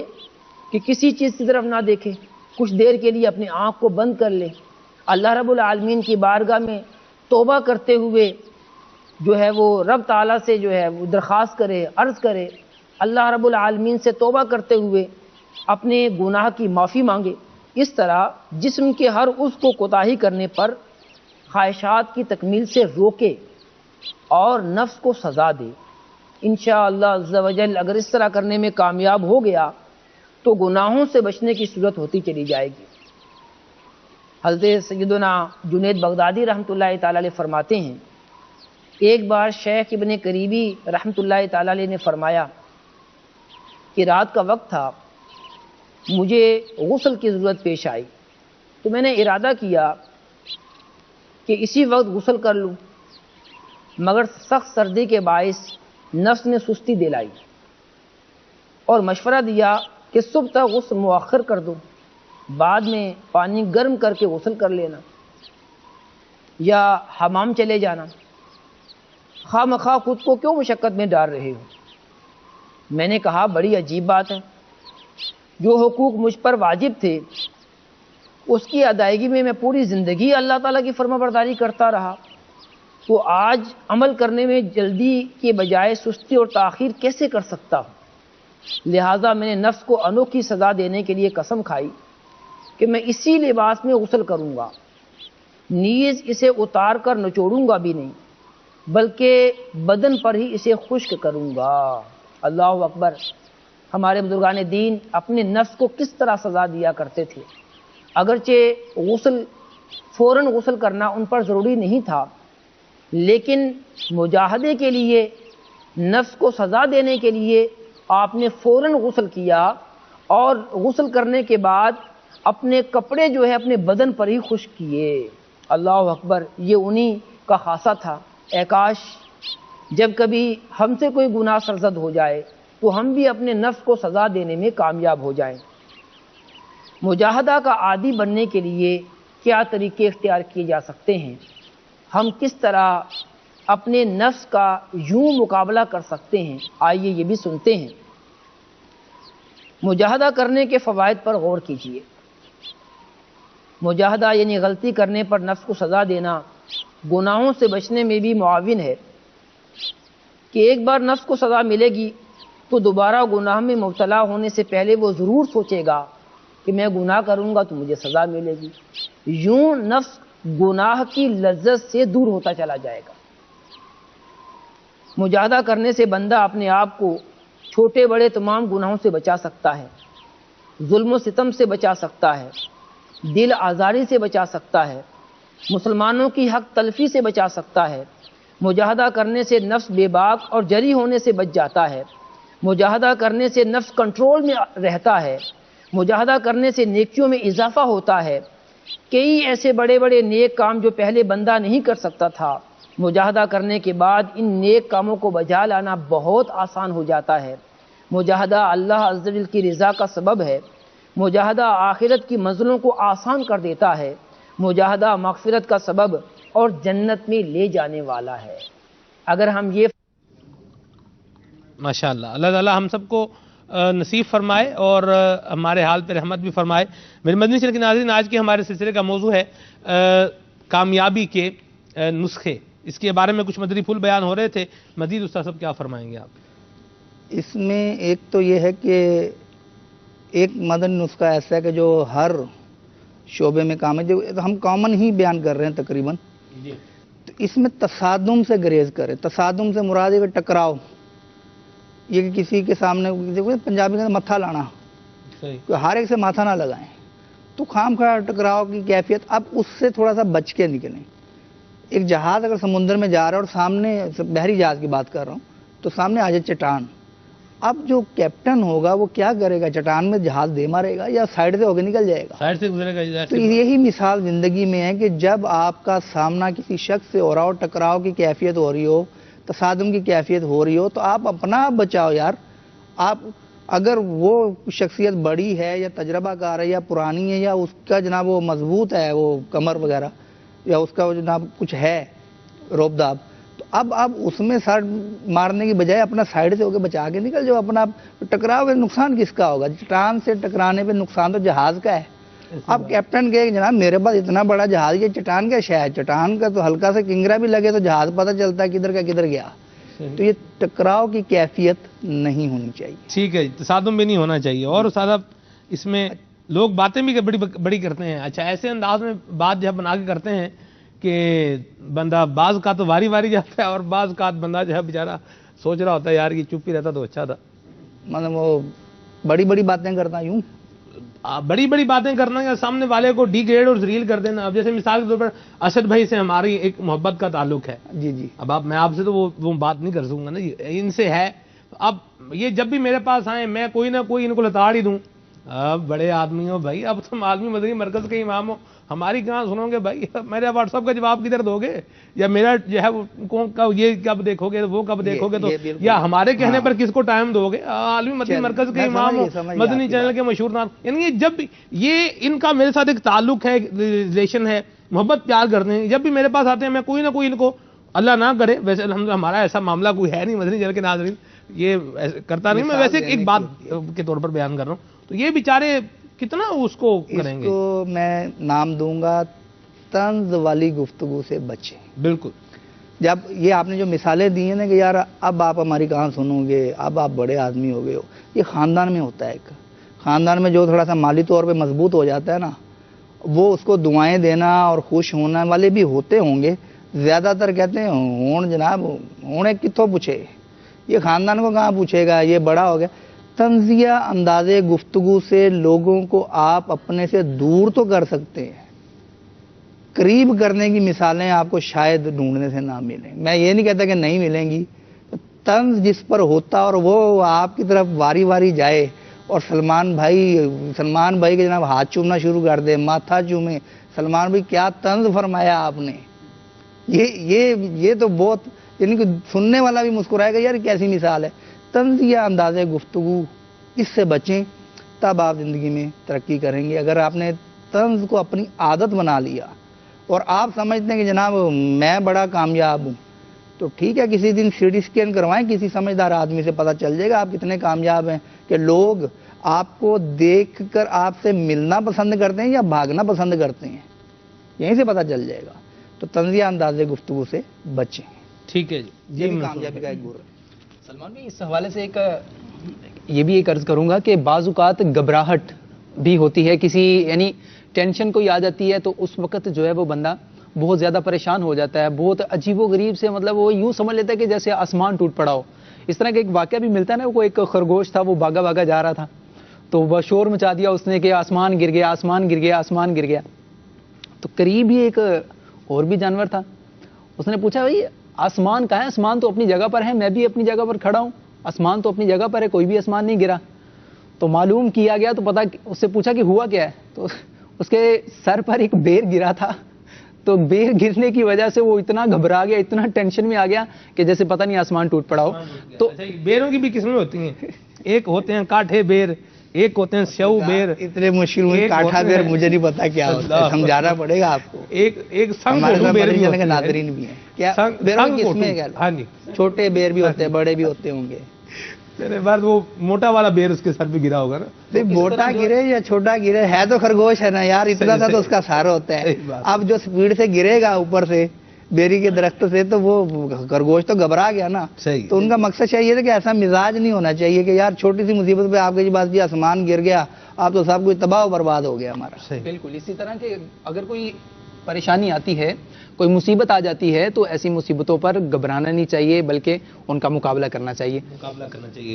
F: کہ کسی چیز کی طرف نہ دیکھے، کچھ دیر کے لیے اپنی آنکھ کو بند کر لے، اللہ رب العالمین کی بارگاہ میں توبہ کرتے ہوئے جو ہے وہ رب تعالیٰ سے جو ہے وہ درخواست کرے، عرض کرے، اللہ رب العالمین سے توبہ کرتے ہوئے اپنے گناہ کی معافی مانگے۔ اس طرح جسم کے ہر عضو کو کوتاہی کرنے پر خواہشات کی تکمیل سے روکے اور نفس کو سزا دے۔ انشاءاللہ عز و جل اگر اس طرح کرنے میں کامیاب ہو گیا تو گناہوں سے بچنے کی صورت ہوتی چلی جائے گی۔ حضرت سیدنا جنید بغدادی رحمۃ اللہ تعالی علیہ فرماتے ہیں، ایک بار شیخ ابن قریبی رحمۃ اللہ تعالی علیہ نے فرمایا کہ رات کا وقت تھا، مجھے غسل کی ضرورت پیش آئی تو میں نے ارادہ کیا کہ اسی وقت غسل کر لوں، مگر سخت سردی کے باعث نفس نے سستی دلائی اور مشورہ دیا کہ صبح تک غسل مؤخر کر دو، بعد میں پانی گرم کر کے غسل کر لینا یا حمام چلے جانا، خواہ مخواہ خود کو کیوں مشقت میں ڈال رہے ہو۔ میں نے کہا بڑی عجیب بات ہے، جو حقوق مجھ پر واجب تھے اس کی ادائیگی میں پوری زندگی اللہ تعالیٰ کی فرما برداری کرتا رہا، تو آج عمل کرنے میں جلدی کے بجائے سستی اور تاخیر کیسے کر سکتا ہوں؟ لہٰذا میں نے نفس کو انوکھی سزا دینے کے لیے قسم کھائی کہ میں اسی لباس میں غسل کروں گا، نیز اسے اتار کر نچوڑوں گا بھی نہیں، بلکہ بدن پر ہی اسے خشک کروں گا۔ اللہ اکبر! ہمارے بزرگان دین اپنے نفس کو کس طرح سزا دیا کرتے تھے۔ اگرچہ غسل فوراً غسل کرنا ان پر ضروری نہیں تھا، لیکن مجاہدے کے لیے، نفس کو سزا دینے کے لیے آپ نے فوراً غسل کیا اور غسل کرنے کے بعد اپنے کپڑے جو ہے اپنے بدن پر ہی خشک کیے۔ اللہ اکبر! یہ انہی کا خاصہ تھا۔ اے کاش جب کبھی ہم سے کوئی گناہ سرزد ہو جائے تو ہم بھی اپنے نفس کو سزا دینے میں کامیاب ہو جائیں۔ مجاہدہ کا عادی بننے کے لیے کیا طریقے اختیار کیے جا سکتے ہیں؟ ہم کس طرح اپنے نفس کا یوں مقابلہ کر سکتے ہیں؟ آئیے یہ بھی سنتے ہیں۔ مجاہدہ کرنے کے فوائد پر غور کیجیے۔ مجاہدہ یعنی غلطی کرنے پر نفس کو سزا دینا گناہوں سے بچنے میں بھی معاون ہے کہ ایک بار نفس کو سزا ملے گی تو دوبارہ گناہ میں مبتلا ہونے سے پہلے وہ ضرور سوچے گا کہ میں گناہ کروں گا تو مجھے سزا ملے گی۔ یوں نفس گناہ کی لذت سے دور ہوتا چلا جائے گا۔ مجاہدہ کرنے سے بندہ اپنے آپ کو چھوٹے بڑے تمام گناہوں سے بچا سکتا ہے، ظلم و ستم سے بچا سکتا ہے، دل آزاری سے بچا سکتا ہے، مسلمانوں کی حق تلفی سے بچا سکتا ہے۔ مجاہدہ کرنے سے نفس بے باک اور جری ہونے سے بچ جاتا ہے۔ مجاہدہ کرنے سے نفس کنٹرول میں رہتا ہے۔ مجاہدہ کرنے سے نیکیوں میں اضافہ ہوتا ہے۔ کئی ایسے بڑے بڑے نیک کام جو پہلے بندہ نہیں کر سکتا تھا، مجاہدہ کرنے کے بعد ان نیک کاموں کو بجا لانا بہت آسان ہو جاتا ہے۔ مجاہدہ اللہ عز و جل کی رضا کا سبب ہے۔ مجاہدہ آخرت کی منزلوں کو آسان کر دیتا ہے۔ مجاہدہ مغفرت کا سبب اور جنت میں لے جانے والا ہے۔ اگر ہم یہ
A: ماشاءاللہ اللہ تعالیٰ ہم سب کو نصیب فرمائے اور ہمارے حال پہ رحمت بھی فرمائے۔ میرے مدنی چینل کے ناظرین، آج کے ہمارے سلسلے کا موضوع ہے کامیابی کے نسخے۔ اس کے بارے میں کچھ مدنی پھول بیان ہو رہے تھے، مزید استاد صاحب کیا فرمائیں گے آپ؟
D: اس میں ایک تو یہ ہے کہ ایک مدنی نسخہ ایسا ہے کہ جو ہر شعبے میں کام ہے، جو ہم کامن ہی بیان کر رہے ہیں تقریباً، تو اس میں تصادم سے گریز کریں۔ تصادم سے مراد ہے کہ ٹکراؤ، یہ کہ کسی کے سامنے پنجابی کا متھا لانا، ہر ایک سے ماتھا نہ لگائیں، تو خام خواہ ٹکراؤ کی کیفیت، اب اس سے تھوڑا سا بچ کے نکلیں. ایک جہاز اگر سمندر میں جا رہا ہے اور سامنے، بحری جہاز کی بات کر رہا ہوں، تو سامنے آ جائے چٹان، اب جو کیپٹن ہوگا وہ کیا کرے گا؟ چٹان میں جہاز دے مارے گا یا سائڈ سے ہو کے نکل جائے گا؟
A: سائڈ سے گزرے گا.
D: تو یہی مثال زندگی میں ہے کہ جب آپ کا سامنا کسی شخص سے ہو رہا ہو، ٹکراؤ کی کیفیت ہو رہی ہو، تصادم کی کیفیت ہو رہی ہو، تو آپ اپنا بچاؤ یار. آپ اگر وہ شخصیت بڑی ہے یا تجربہ کار ہے یا پرانی ہے یا اس کا جناب وہ مضبوط ہے، وہ کمر وغیرہ، یا اس کا جناب کچھ ہے روب داب، تو اب آپ اس میں سر مارنے کی بجائے اپنا سائڈ سے ہو کے بچا کے نکل جاؤ. اپنا ٹکراؤ گے، نقصان کس کا ہوگا؟ چٹان سے ٹکرانے پہ نقصان تو جہاز کا ہے. اب کیپٹن کہے جناب میرے پاس اتنا بڑا جہاز، یہ چٹان کا شاید، چٹان کا تو ہلکا سا کنگرا بھی لگے تو جہاز پتہ چلتا ہے کدھر کا کدھر گیا. تو یہ ٹکراؤ کی کیفیت نہیں ہونی چاہیے.
A: ٹھیک ہے، تصادم بھی نہیں ہونا چاہیے. اور صاحب اس میں لوگ باتیں بھی بڑی کرتے ہیں. اچھا، ایسے انداز میں بات جب بنا کے کرتے ہیں کہ بندہ بعض کا تو واری واری جاتا ہے اور بعض کا بندہ جو ہے بیچارہ سوچ رہا ہوتا ہے یار یہ چپ ہی رہتا تو اچھا تھا.
D: مطلب وہ بڑی بڑی باتیں کرتا یوں،
A: بڑی بڑی باتیں کرنا یا سامنے والے کو ڈی گریڈ اور ذلیل کر دینا. اب جیسے مثال کے طور پر اسد بھائی سے ہماری ایک محبت کا تعلق ہے.
D: جی جی.
A: اب میں آپ سے تو وہ بات نہیں کر سکوں گا نا، ان سے ہے. اب یہ جب بھی میرے پاس آئیں میں کوئی نہ کوئی ان کو لتاڑ ہی دوں. اب بڑے آدمی ہو بھائی، اب تم عالمی مدنی مرکز کے امام ہو، ہماری کہاں سنو گے بھائی؟ میرے واٹس ایپ کا جواب کدھر دو گے؟ یا میرا جو ہے یہ کب دیکھو گے، وہ کب دیکھو گے؟ تو یا ہمارے کہنے پر کس کو ٹائم دو گے؟ عالمی مدنی مرکز کے امام ہو، مدنی چینل کے مشہور نام. یعنی جب یہ ان کا میرے ساتھ ایک تعلق ہے، ریلیشن ہے، محبت پیار کرتے ہیں. جب بھی میرے پاس آتے ہیں میں کوئی نہ کوئی ان کو، اللہ نہ کرے ویسے الحمدللہ ہمارا ایسا معاملہ کوئی ہے نہیں مدنی چینل کے ناظرین، یہ کرتا نہیں. میں ویسے ایک بات کے طور پر بیان کر رہا ہوں. تو یہ بیچارے کتنا اس کو کریں گے؟
D: اس کو میں نام دوں گا طنز والی گفتگو سے بچیں.
A: بالکل.
D: جب یہ آپ نے جو مثالیں دی ہیں نا کہ یار اب آپ ہماری کہاں سنو گے، اب آپ بڑے آدمی ہو گئے ہو، یہ خاندان میں ہوتا ہے. ایک خاندان میں جو تھوڑا سا مالی طور پہ مضبوط ہو جاتا ہے نا، وہ اس کو دعائیں دینا اور خوش ہونے والے بھی ہوتے ہوں گے. زیادہ تر کہتے ہیں ہون جناب ہونے کتوں پوچھے، یہ خاندان کو کہاں پوچھے گا، یہ بڑا ہو گیا. طنزیہ انداز گفتگو سے لوگوں کو آپ اپنے سے دور تو کر سکتے ہیں، قریب کرنے کی مثالیں آپ کو شاید ڈھونڈنے سے نہ ملیں. میں یہ نہیں کہتا کہ نہیں ملیں گی. طنز جس پر ہوتا اور وہ آپ کی طرف واری واری جائے اور سلمان بھائی کے جناب ہاتھ چومنا شروع کر دے، ماتھا چومے، سلمان بھائی کیا طنز فرمایا آپ نے، یہ تو بہت، یعنی کہ سننے والا بھی مسکرائے گا یار کیسی مثال ہے. طنزیہ انداز گفتگو، اس سے بچیں، تب آپ زندگی میں ترقی کریں گے. اگر آپ نے طنز کو اپنی عادت بنا لیا اور آپ سمجھتے ہیں کہ جناب میں بڑا کامیاب ہوں، تو ٹھیک ہے کسی دن سی ٹی اسکین کروائیں، کسی سمجھدار آدمی سے پتہ چل جائے گا آپ کتنے کامیاب ہیں، کہ لوگ آپ کو دیکھ کر آپ سے ملنا پسند کرتے ہیں یا بھاگنا پسند کرتے ہیں، یہیں سے پتہ چل جائے گا. تو طنزیہ انداز گفتگو سے بچیں.
A: ٹھیک ہے جی،
D: یہ بھی کامیابی کا ایک گور ہے.
F: سلمان بھائی اس حوالے سے یہ بھی ایک عرض کروں گا کہ بعض اوقات گھبراہٹ بھی ہوتی ہے، کسی یعنی ٹینشن کوئی آ جاتی ہے تو اس وقت جو ہے وہ بندہ بہت زیادہ پریشان ہو جاتا ہے، بہت عجیب و غریب سے، مطلب وہ یوں سمجھ لیتا ہے کہ جیسے آسمان ٹوٹ پڑا ہو. اس طرح کا ایک واقعہ بھی ملتا ہے نا، وہ ایک خرگوش تھا، وہ بھاگا بھاگا جا رہا تھا تو وہ شور مچا دیا اس نے کہ آسمان گر گیا، آسمان گر گیا، آسمان گر گیا. تو قریب ہی ایک اور بھی جانور تھا، اس نے پوچھا بھائی آسمان کہاں ہے؟ آسمان تو اپنی جگہ پر ہے، میں بھی اپنی جگہ پر کھڑا ہوں، آسمان تو اپنی جگہ پر ہے، کوئی بھی آسمان نہیں گرا. تو معلوم کیا گیا تو پتا، اس سے پوچھا کہ ہوا کیا ہے، تو اس کے سر پر ایک بیر گرا تھا. تو بیر گرنے کی وجہ سے وہ اتنا گھبرا گیا، اتنا ٹینشن میں آ گیا کہ جیسے پتہ نہیں آسمان ٹوٹ پڑا ہو. تو
A: بیروں کی بھی قسمیں ہوتی ہیں، ایک ہوتے ہیں کاٹھے بیر، ایک ہوتے ہیں سیو بیر.
D: اتنے مشکل کاٹھا بیر مجھے نہیں پتا کیا ہوتا ہے، سمجھانا پڑے گا آپ کو.
A: ایک سنگ بیر
D: کے ناظرین بھی ہیں کیا، بیروں کی قسمیں کیا؟ ہاں جی، چھوٹے بیر بھی ہوتے ہیں، بڑے بھی ہوتے ہوں گے.
A: میرے بعد وہ موٹا والا بیر اس کے سر پہ گرا ہوگا نا.
D: موٹا گرے یا چھوٹا گرے، ہے تو خرگوش ہے نا یار، اتنا سا تو اس کا سہارا ہوتا ہے. اب جو سپیڈ سے گرے گا اوپر سے بیری کے درخت سے تو وہ خرگوش تو گھبرا گیا نا. تو ان کا مقصد یہ تھا کہ ایسا مزاج نہیں ہونا چاہیے کہ یار چھوٹی سی مصیبت پہ آپ کے پاس جی آسمان گر گیا، آپ تو سب کچھ تباہ و برباد ہو گیا ہمارا.
F: بالکل اسی طرح کہ اگر کوئی پریشانی آتی ہے، کوئی مصیبت آ جاتی ہے تو ایسی مصیبتوں پر گھبرانا نہیں چاہیے، بلکہ ان کا مقابلہ کرنا چاہیے.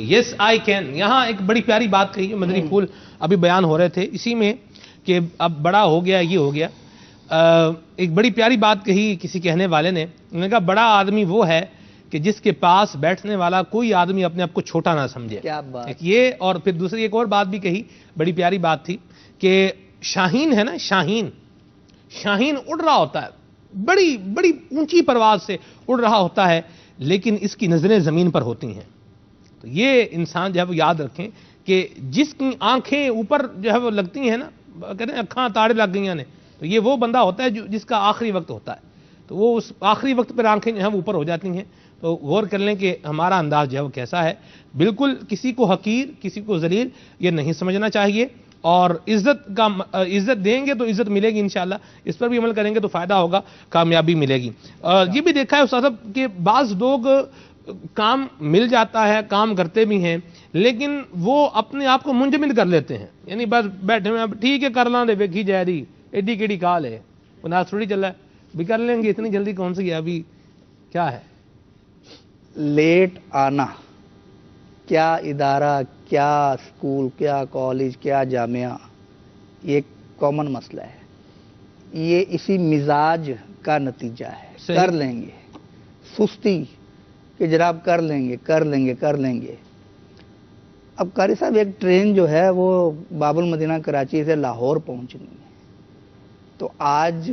A: یس آئی کین. یہاں ایک بڑی پیاری بات کہی ہے مدنی پھول ابھی بیان ہو رہے تھے، اسی میں کہ اب بڑا ہو گیا، یہ ہو گیا. ایک بڑی پیاری بات کہی کسی کہنے والے نے، انہوں نے کہا بڑا آدمی وہ ہے کہ جس کے پاس بیٹھنے والا کوئی آدمی اپنے آپ کو چھوٹا نہ سمجھے.
D: کیا بات.
A: ایک یہ، اور پھر دوسری ایک اور بات بھی کہی، بڑی پیاری بات تھی کہ شاہین ہے نا، شاہین اڑ رہا ہوتا ہے، بڑی بڑی اونچی پرواز سے اڑ رہا ہوتا ہے، لیکن اس کی نظریں زمین پر ہوتی ہیں. تو یہ انسان جو ہے وہ یاد رکھیں کہ جس کی آنکھیں اوپر جو ہے وہ لگتی ہیں نا، کہتے ہیں اکھاں تاڑے لگ گئیاں نے، تو یہ وہ بندہ ہوتا ہے جس کا آخری وقت ہوتا ہے، تو وہ اس آخری وقت پر آنکھیں جو ہیں وہ اوپر ہو جاتی ہیں. تو غور کر لیں کہ ہمارا انداز جو ہے وہ کیسا ہے. بالکل کسی کو حقیر، کسی کو ذلیل یہ نہیں سمجھنا چاہیے، اور عزت دیں گے تو عزت ملے گی انشاءاللہ. اس پر بھی عمل کریں گے تو فائدہ ہوگا، کامیابی ملے گی. یہ بھی دیکھا ہے استاد صاحب کہ بعض لوگ کام مل جاتا ہے، کام کرتے بھی ہیں، لیکن وہ اپنے آپ کو منجمد کر لیتے ہیں. یعنی بس بیٹھے ہوئے ٹھیک ہے کر لاں دے ویکھی جائے دی، ایڈی کیڑی کال ہے، ناس تھوڑی چل رہا ہے بھی کر لیں گے، اتنی جلدی کون سی ہے، ابھی کیا ہے.
D: لیٹ آنا، کیا ادارہ، کیا اسکول، کیا کالج، کیا جامعہ، یہ کامن مسئلہ ہے. یہ اسی مزاج کا نتیجہ ہے. کر لیں گے، سستی کہ جناب کر لیں گے. اب قاری صاحب ایک ٹرین جو ہے وہ باب المدینہ کراچی سے لاہور پہنچنی ہے، تو آج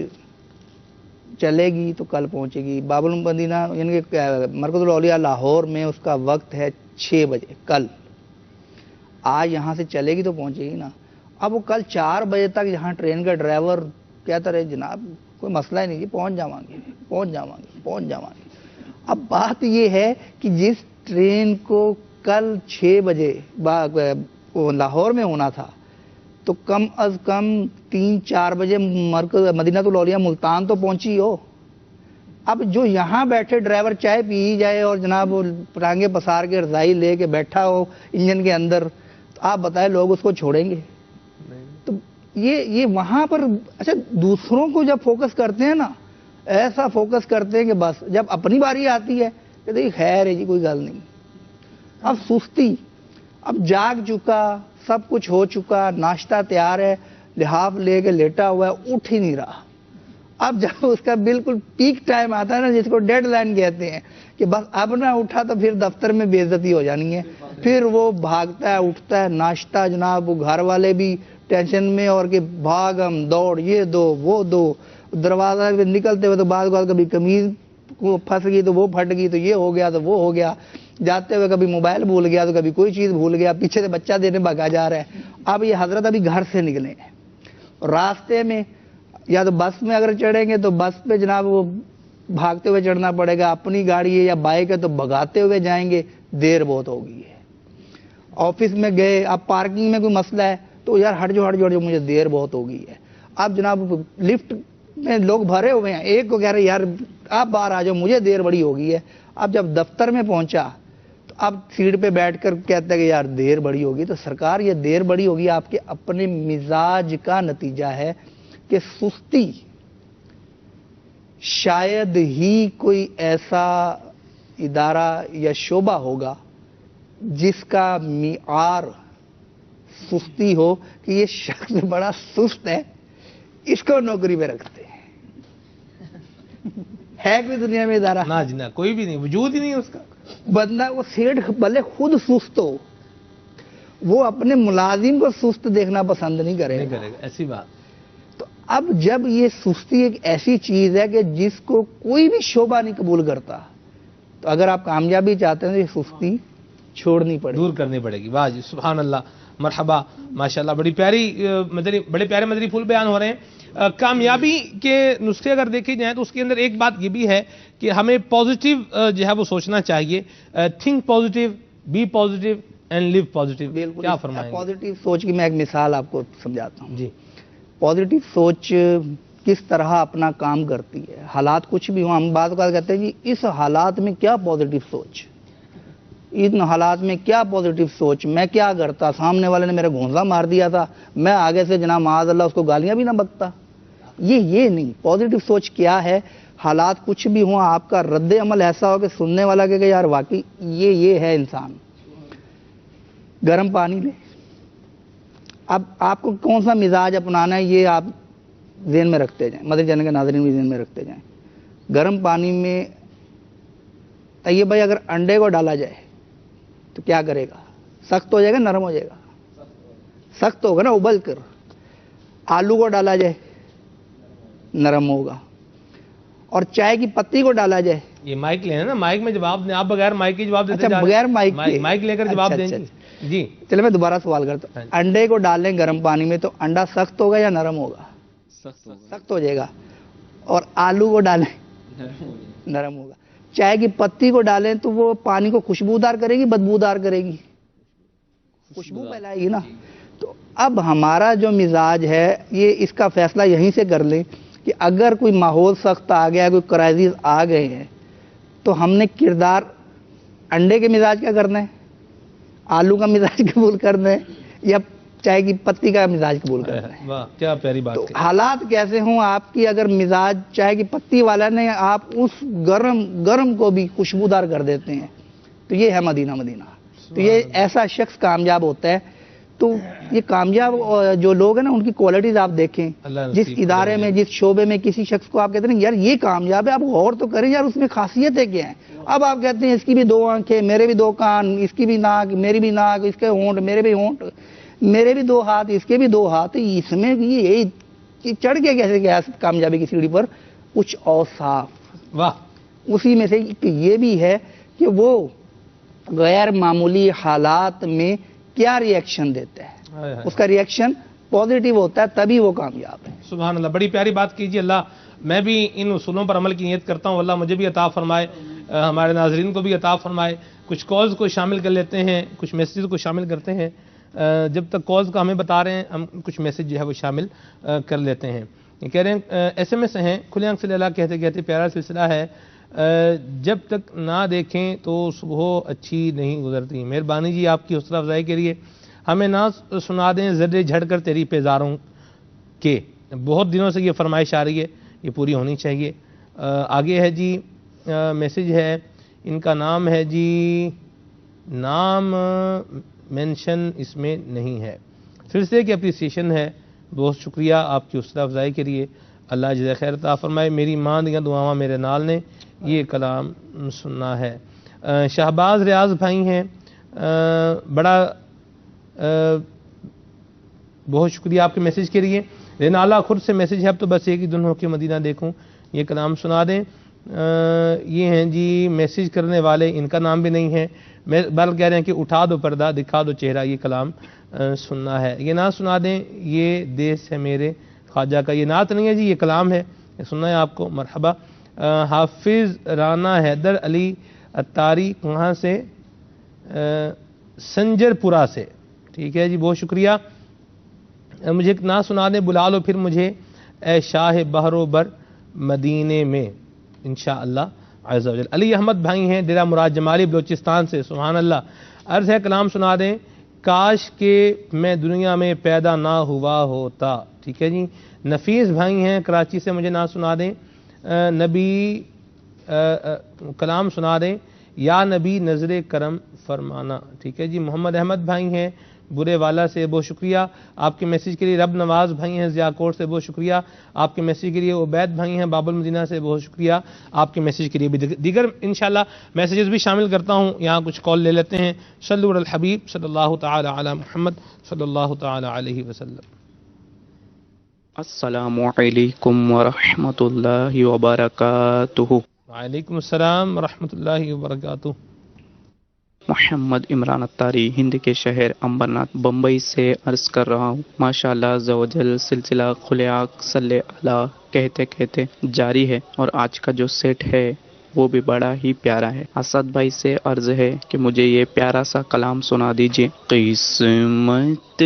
D: چلے گی تو کل پہنچے گی. باب المدینہ یعنی کہ مرکز الاولیاء لاہور میں اس کا وقت ہے 6 بجے کل. آج یہاں سے چلے گی تو پہنچے گی نا. اب وہ کل 4 بجے تک یہاں ٹرین کا ڈرائیور کہتا رہے جناب کوئی مسئلہ ہی نہیں جی، پہنچ جاواں گے. اب بات یہ ہے کہ جس ٹرین کو کل 6 بجے لاہور میں ہونا تھا، تو کم از کم 3-4 بجے مرکز مدینہ الاولیاء ملتان تو پہنچی ہو. اب جو یہاں بیٹھے ڈرائیور چائے پی جائے اور جناب وہ ٹانگیں پسار کے رضائی لے کے بیٹھا ہو انجن کے اندر، تو آپ بتائیں لوگ اس کو چھوڑیں گے؟ تو یہ وہاں پر اچھا دوسروں کو جب فوکس کرتے ہیں نا، ایسا فوکس کرتے ہیں کہ بس جب اپنی باری آتی ہے کہ دیکھ خیر ہے جی کوئی گل نہیں. اب سستی، اب جاگ چکا، سب کچھ ہو چکا، ناشتہ تیار ہے، لحاف لے کے لیٹا ہوا ہے، اٹھ ہی نہیں رہا. اب جب اس کا بالکل پیک ٹائم آتا ہے نا، جس کو ڈیڈ لائن کہتے ہیں کہ بس اب نہ اٹھا تو پھر دفتر میں بے عزتی ہو جانی ہے. پھر وہ بھاگتا ہے، اٹھتا ہے، ناشتہ جناب، وہ گھر والے بھی ٹینشن میں، اور کہ بھاگم دوڑ، یہ دو وہ دو. دروازہ نکلتے ہوئے تو بعض کبھی قمیض کو پھنس گئی تو وہ پھٹ گئی، تو یہ ہو گیا تو وہ ہو گیا. جاتے ہوئے کبھی موبائل بھول گیا تو کبھی کوئی چیز بھول گیا، پیچھے سے بچہ دینے بھگا جا رہا ہے. اب یہ حضرت ابھی گھر سے نکلے ہیں، راستے میں یا تو بس میں اگر چڑھیں گے تو بس پہ جناب وہ بھاگتے ہوئے چڑھنا پڑے گا، اپنی گاڑی ہے یا بائک ہے تو بھگاتے ہوئے جائیں گے، دیر بہت ہو گئی ہے. آفس میں گئے، اب پارکنگ میں کوئی مسئلہ ہے تو یار ہٹ جو مجھے دیر بہت ہو گئی ہے. اب جناب لفٹ میں لوگ بھرے ہوئے ہیں، ایک کو کہہ رہے یار آپ باہر آ جاؤ مجھے دیر بڑی ہو گئی ہے. اب جب دفتر میں پہنچا تو اب سیٹ پہ بیٹھ کر کہتا ہے کہ یار دیر بڑی ہوگی. تو سرکار یہ دیر بڑی ہوگی آپ کے اپنے مزاج کا نتیجہ ہے کہ سستی. شاید ہی کوئی ایسا ادارہ یا شعبہ ہوگا جس کا معیار سستی ہو کہ یہ شخص بڑا سست ہے، اس کو نوکری پہ رکھتے ہیں. ہے کوئی دنیا میں ادارہ؟
A: نہ جی نہ، کوئی بھی نہیں، وجود ہی نہیں اس کا.
D: بندہ وہ سیٹھ بھلے خود سست ہو، وہ اپنے ملازم کو سست دیکھنا پسند نہیں کرے گا.
A: ایسی بات.
D: تو اب جب یہ سستی ایک ایسی چیز ہے کہ جس کو کوئی بھی شعبہ نہیں قبول کرتا، تو اگر آپ کامیابی چاہتے ہیں تو یہ سستی چھوڑنی پڑے گی،
A: دور کرنی پڑے گی. واہ جی سبحان اللہ، مرحبا، ماشاءاللہ، بڑے پیارے مدنی پھول بیان ہو رہے ہیں. کامیابی کے نسخے اگر دیکھے جائیں تو اس کے اندر ایک بات یہ بھی ہے کہ ہمیں پازیٹیو جو ہے وہ سوچنا چاہیے. Think positive, be positive and live positive. کیا فرمائیں گے؟
D: پازیٹیو سوچ کی میں ایک مثال آپ کو سمجھاتا ہوں.
A: جی.
D: پازیٹیو سوچ کس طرح اپنا کام کرتی ہے. حالات کچھ بھی ہوں، ہم بعض اوقات کہتے ہیں جی اس حالات میں کیا پازیٹیو سوچ، ان حالات میں کیا پازیٹیو سوچ، میں کیا کرتا، سامنے والے نے میرا گھونسا مار دیا تھا، میں آگے سے جناب معاذ اللہ اس کو گالیاں بھی نہ بکتا. یہ نہیں. پازیٹیو سوچ کیا ہے؟ حالات کچھ بھی ہوں آپ کا رد عمل ایسا ہو کہ سننے والا کہ یار واقعی یہ ہے انسان. گرم پانی لے، اب آپ کو کون سا مزاج اپنانا ہے یہ آپ ذہن میں رکھتے جائیں، مدر چینل کے ناظرین بھی ذہن میں رکھتے جائیں. گرم پانی میں طیب بھائی اگر انڈے کو ڈالا جائے تو کیا کرے گا؟ سخت ہو جائے گا، نرم ہو جائے گا؟ سخت ہوگا نا، ابل کر. آلو کو ڈالا جائے نرم ہوگا. اور چائے کی پتی کو ڈالا جائے،
A: یہ مائک لینا نا، مائک میں جواب دیں آپ، بغیر مائک کے جواب دیتے
D: اچھا بغیر مائک کے،
A: مائک لے کر جواب دیں جی.
D: چلے میں دوبارہ سوال کرتا ہوں. انڈے کو ڈالیں گرم پانی میں تو انڈا سخت ہوگا یا نرم ہوگا؟ سخت ہو جائے گا. اور آلو کو ڈالیں نرم ہوگا. چائے کی پتی کو ڈالیں تو وہ پانی کو خوشبودار کرے گی بدبودار کرے گی؟ خوشبو پھیلائے گی نا. تو اب ہمارا جو مزاج ہے یہ اس کا فیصلہ یہیں سے کر لیں کہ اگر کوئی ماحول سخت آ گیا، کوئی کرائسس آ گئے ہیں تو ہم نے کردار انڈے کے مزاج کا کرنا ہے، آلو کا مزاج قبول کرنا ہے، یا چائے کی پتی کا مزاج قبول کرنا ہے؟
A: واہ کیا پیاری بات.
D: تو حالات کیسے ہوں آپ کی، اگر مزاج چائے کی پتی والا نے آپ اس گرم کو بھی خوشبودار کر دیتے ہیں تو یہ ہے مدینہ. تو یہ ایسا شخص کامیاب ہوتا ہے. تو یہ کامیاب جو لوگ ہیں نا ان کی کوالٹیز آپ دیکھیں، جس ادارے میں جس شعبے میں کسی شخص کو آپ کہتے ہیں یار یہ کامیاب ہے، آپ غور تو کریں یار اس میں خاصیتیں کیا ہیں. اب آپ کہتے ہیں اس کی بھی 2 آنکھیں، میرے بھی 2 کان، اس کی بھی ناک، میری بھی ناک، اس کے ہونٹ، میرے بھی ہونٹ، میرے بھی 2 ہاتھ، اس کے بھی 2 ہاتھ. اس میں یہ چڑھ کے کیسے گیا کامیابی کی سیڑھی پر؟ کچھ اوصاف.
A: واہ.
D: اسی میں سے یہ بھی ہے کہ وہ غیر معمولی حالات میں کیا ری ایکشن دیتا ہے، اس کا ری ایکشن پازیٹیو ہوتا ہے تبھی وہ کامیاب ہے.
A: سبحان اللہ، بڑی پیاری بات کیجیے. اللہ میں بھی ان اصولوں پر عمل کی نیت کرتا ہوں، اللہ مجھے بھی عطا فرمائے، ہمارے ناظرین کو بھی عطا فرمائے. کچھ کالز کو شامل کر لیتے ہیں، کچھ میسیج کو شامل کرتے ہیں. جب تک کالز کا ہمیں بتا رہے ہیں ہم کچھ میسیج جو ہے وہ شامل کر لیتے ہیں. یہ کہہ رہے ہیں ایس ایم ایس ہیں، کھلے آنکھ سے اللہ کہتے کہتے پیارا سلسلہ ہے، جب تک نہ دیکھیں تو صبح اچھی نہیں گزرتی. مہربانی جی آپ کی حوصلہ افزائی کے لیے ہمیں نہ سنا دیں ذرے جھڑ کر تیری پیزاروں کے. بہت دنوں سے یہ فرمائش آ رہی ہے، یہ پوری ہونی چاہیے. آگے ہے جی میسیج ہے، ان کا نام ہے جی، نام مینشن اس میں نہیں ہے. سلسلے کی اپریسیشن ہے. بہت شکریہ آپ کی حوصلہ افزائی کے لیے، اللہ جزائے خیر عطا فرمائے. میری ماں دیاں دعاواں میرے نال نے، یہ کلام سننا ہے. شہباز ریاض بھائی ہیں، بڑا بہت شکریہ آپ کے میسیج کے لیے. رینالا خود سے میسیج ہے، اب تو بس ایک ہی دن ہو کے مدینہ دیکھوں، یہ کلام سنا دیں. یہ ہیں جی میسیج کرنے والے، ان کا نام بھی نہیں ہے، بل کہہ رہے ہیں کہ اٹھا دو پردہ دکھا دو چہرہ، یہ کلام سننا ہے. یہ نعت سنا دیں، یہ دیس ہے میرے خواجہ کا. یہ نعت نہیں ہے جی، یہ کلام ہے، یہ سننا ہے آپ کو. مرحبا. حافظ رانا حیدر علی اتاری، کہاں سے؟ سنجر پورہ سے. ٹھیک ہے جی، بہت شکریہ. مجھے ایک نعت سنا دیں، بلا لو پھر مجھے اے شاہ بحر و بر مدینے میں، انشاءاللہ عز و جل. علی احمد بھائی ہیں، ڈیرہ مراد جمالی بلوچستان سے. سبحان اللہ. عرض ہے کلام سنا دیں، کاش کہ میں دنیا میں پیدا نہ ہوا ہوتا. ٹھیک ہے جی. نفیس بھائی ہیں کراچی سے، مجھے نہ سنا دیں نبی کلام سنا دیں، یا نبی نظر کرم فرمانا. ٹھیک ہے جی. محمد احمد بھائی ہیں برے والا سے، بہت شکریہ آپ کے میسیج کے لیے. رب نواز بھائی ہیں ضیاء کوٹ سے، بہت شکریہ آپ کے میسیج کے لیے. عبید بھائی ہیں باب المدینہ سے، بہت شکریہ آپ کے میسیج کے لیے. بھی دیگر انشاءاللہ میسیجز بھی شامل کرتا ہوں. یہاں کچھ کال لے لیتے ہیں. صلو علی الحبیب صلی اللہ تعالی علی محمد صلی اللہ تعالی علیہ وسلم.
N: السلام علیکم ورحمۃ اللہ وبرکاتہ.
A: وعلیکم السلام ورحمۃ اللہ وبرکاتہ.
N: محمد عمران اتاری ہند کے شہر امبرناتھ بمبئی سے عرض کر رہا ہوں. ماشاء اللہ عز و جل سلسلہ کھلے آنکھ صلی اللہ کہتے کہتے جاری ہے، اور آج کا جو سیٹ ہے وہ بھی بڑا ہی پیارا ہے. اسد بھائی سے عرض ہے کہ مجھے یہ پیارا سا کلام سنا دیجیے. قسمت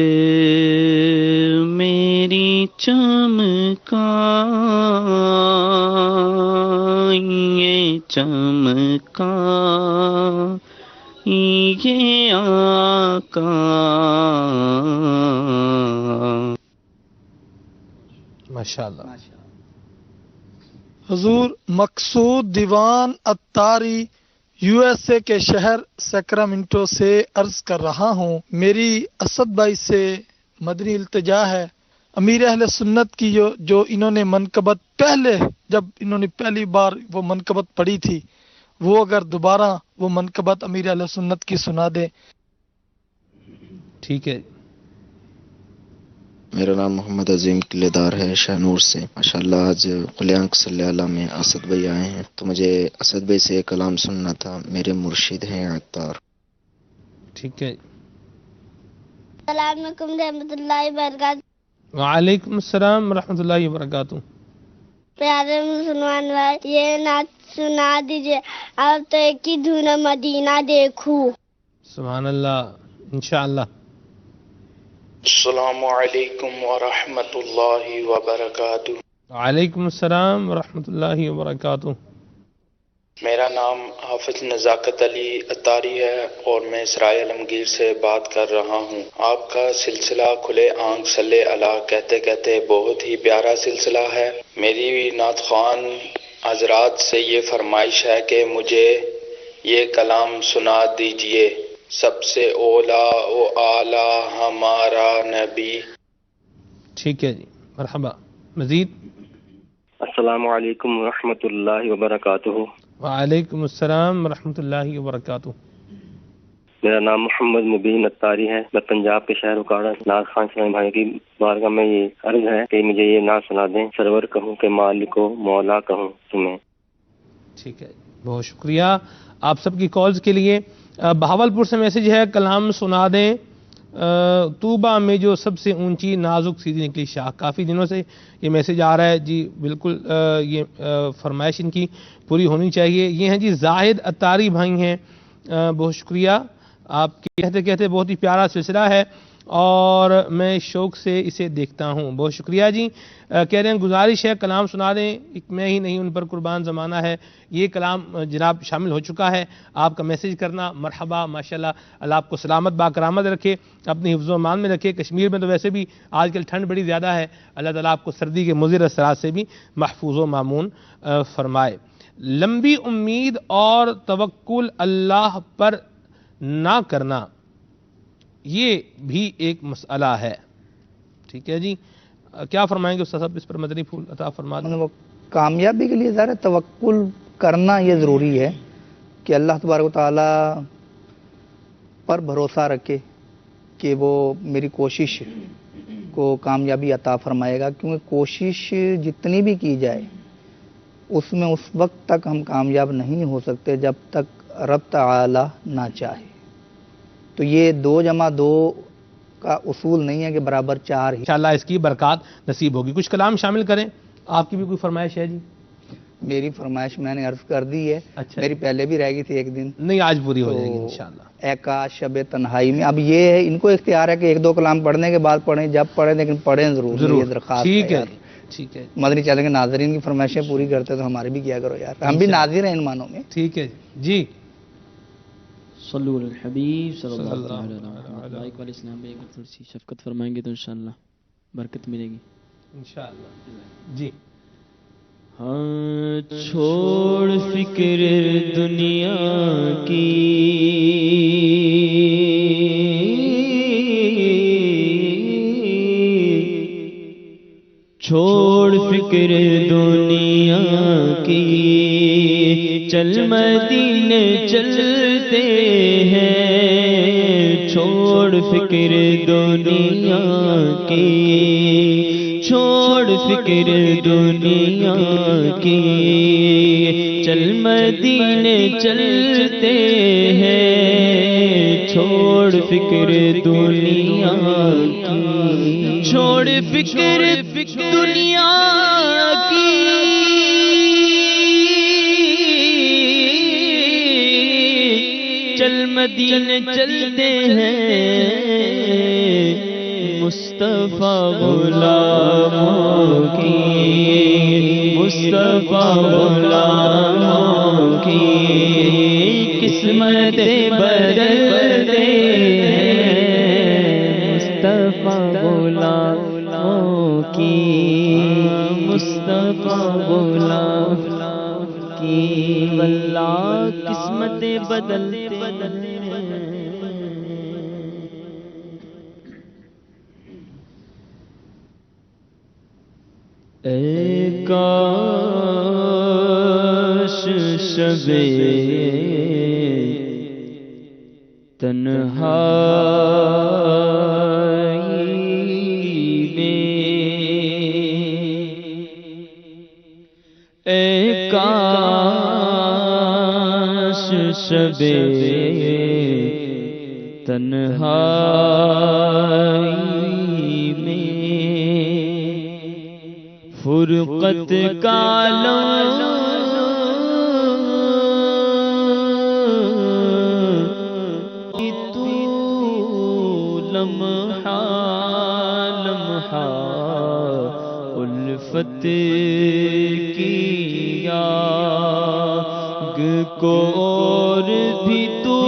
N: میری چمکا یہ چمکا یہ آقا.
A: ماشاءاللہ.
O: حضور مقصود دیوان اتاری یو ایس اے کے شہر سیکرامنٹو سے عرض کر رہا ہوں. میری اسد بھائی سے مدنی التجا ہے امیر اہل سنت کی جو انہوں نے منقبت پہلے جب انہوں نے پہلی بار وہ منقبت پڑھی تھی وہ اگر دوبارہ وہ منقبت امیر اہل سنت کی سنا دیں.
A: ٹھیک ہے.
P: میرا نام محمد عظیم قلعےدار ہے شاہنور سے. ماشاءاللہ آج قل آنکھ صلی اللہ میں اسد بھائی آئے ہیں تو مجھے اسد بھائی سے کلام سننا تھا. میرے مرشد ہیں عطار.
A: ٹھیک ہے.
L: السلام علیکم رحمۃ اللہ وبرکاتہ.
A: وعلیکم السلام ورحمۃ اللہ وبرکاتہ.
L: پیارے مسلمان بھائی یہ نعت سنا دیجیے. اب تو ایک ہی دھن مدینہ دیکھوں.
A: سبحان اللہ. انشاءاللہ.
Q: السلام علیکم ورحمۃ اللہ وبرکاتہ.
A: وعلیکم السلام ورحمۃ اللہ وبرکاتہ.
Q: میرا نام حافظ نزاکت علی عطاری ہے اور میں اسرائیل عالمگیر سے بات کر رہا ہوں. آپ کا سلسلہ کھلے آنکھ صلی اللہ کہتے کہتے بہت ہی پیارا سلسلہ ہے. میری نعت خوان حضرات سے یہ فرمائش ہے کہ مجھے یہ کلام سنا دیجئے. سب سے اولا و اعلی ہمارا نبی.
A: ٹھیک ہے جی. مرحبا. مزید.
R: السلام علیکم ورحمۃ اللہ وبرکاتہ.
A: وعلیکم السلام ورحمۃ اللہ وبرکاتہ.
R: میرا نام محمد مبین عطاری ہے. میں پنجاب کے شہر اکاڑا ناز خان سلیم بھائی کی بارگاہ میں یہ عرض ہے کہ مجھے یہ نعت سنا دیں. سرور کہوں کہ مالک و مولا کہوں تمہیں.
A: ٹھیک ہے. بہت شکریہ آپ سب کی کالز کے لیے. بہاولپور سے میسج ہے کلام سنا دیں طوبہ میں جو سب سے اونچی نازک سیدھی نکلی شاخ. کافی دنوں سے یہ میسج آ رہا ہے جی. بالکل یہ فرمائش ان کی پوری ہونی چاہیے. یہ ہیں جی زاہد عطاری بھائی ہیں. بہت شکریہ آپ کے کہتے کہتے بہت ہی پیارا سلسلہ ہے اور میں شوق سے اسے دیکھتا ہوں. بہت شکریہ جی. کہہ رہے ہیں گزارش ہے کلام سنا دیں. میں ہی نہیں ان پر قربان زمانہ ہے. یہ کلام جناب شامل ہو چکا ہے. آپ کا میسج کرنا مرحبا. ماشاءاللہ اللہ آپ کو سلامت باکرامت رکھے اپنی حفظ و امان میں رکھے. کشمیر میں تو ویسے بھی آج کل ٹھنڈ بڑی زیادہ ہے. اللہ تعالیٰ آپ کو سردی کے مضر اثرات سے بھی محفوظ و معمون فرمائے. لمبی امید اور توکل اللہ پر نہ کرنا یہ بھی ایک مسئلہ ہے. ٹھیک ہے جی. کیا فرمائیں گے استاد صاحب اس پر مدنی پھول عطا فرما دیں.
D: کامیابی کے لیے ذرا توکل کرنا یہ ضروری ہے کہ اللہ تبارک و تعالیٰ پر بھروسہ رکھے کہ وہ میری کوشش کو کامیابی عطا فرمائے گا. کیونکہ کوشش جتنی بھی کی جائے اس میں اس وقت تک ہم کامیاب نہیں ہو سکتے جب تک رب تعالی نہ چاہے. تو یہ 2+2 کا اصول نہیں ہے کہ برابر 4 ہی.
A: انشاءاللہ اس کی برکات نصیب ہوگی. کچھ کلام شامل کریں. آپ کی بھی کوئی فرمائش ہے جی؟
D: میری فرمائش میں نے عرض کر دی ہے.
A: اچھا.
D: میری پہلے بھی رہ گئی تھی ایک دن.
A: نہیں آج پوری ہو جائے گی انشاءاللہ.
D: اے کاش شب تنہائی میں. اب یہ ہے ان کو اختیار ہے کہ 1-2 کلام پڑھنے کے بعد پڑھیں جب پڑھیں لیکن پڑھیں ضرور. یہ درخواست
A: ٹھیک ہے. ٹھیک ہے.
D: مدنی چینل کے ناظرین کی فرمائشیں پوری کرتے تو ہماری بھی کیا کرو یار. ہم بھی ناظر ہیں ان معنوں میں.
A: ٹھیک ہے جی.
B: صلو علی الحبیب صلی اللہ علیہ وسلم. لائک والے اسلام بھائی اگر تھوڑی سی شفقت فرمائیں گے تو انشاءاللہ برکت ملے گی
A: انشاءاللہ. جی.
C: ہاں چھوڑ فکر دنیا کی چھوڑ فکر دنیا کی چل مدینے چلتے ہیں. چھوڑ فکر دنیا کی چھوڑ فکر دنیا کی چل مدینے چلتے ہیں. چھوڑ فکر دنیا کی چھوڑ فکر دنیا کی چل مدینے چلتے ہیں. مصطفیٰ غلاموں کی مصطفیٰ غلاموں کی قسمت بدلتے ہیں. مصطفیٰ غلاموں کی مصطفیٰ غلام کی واللہ قسمت بدلتے ہیں. اے کاش شبِ تنہائی میں، اے کاش شبِ تنہائی میں فرقت کا لمحہ لمحہ الفت کی آگ کو اور بھی تو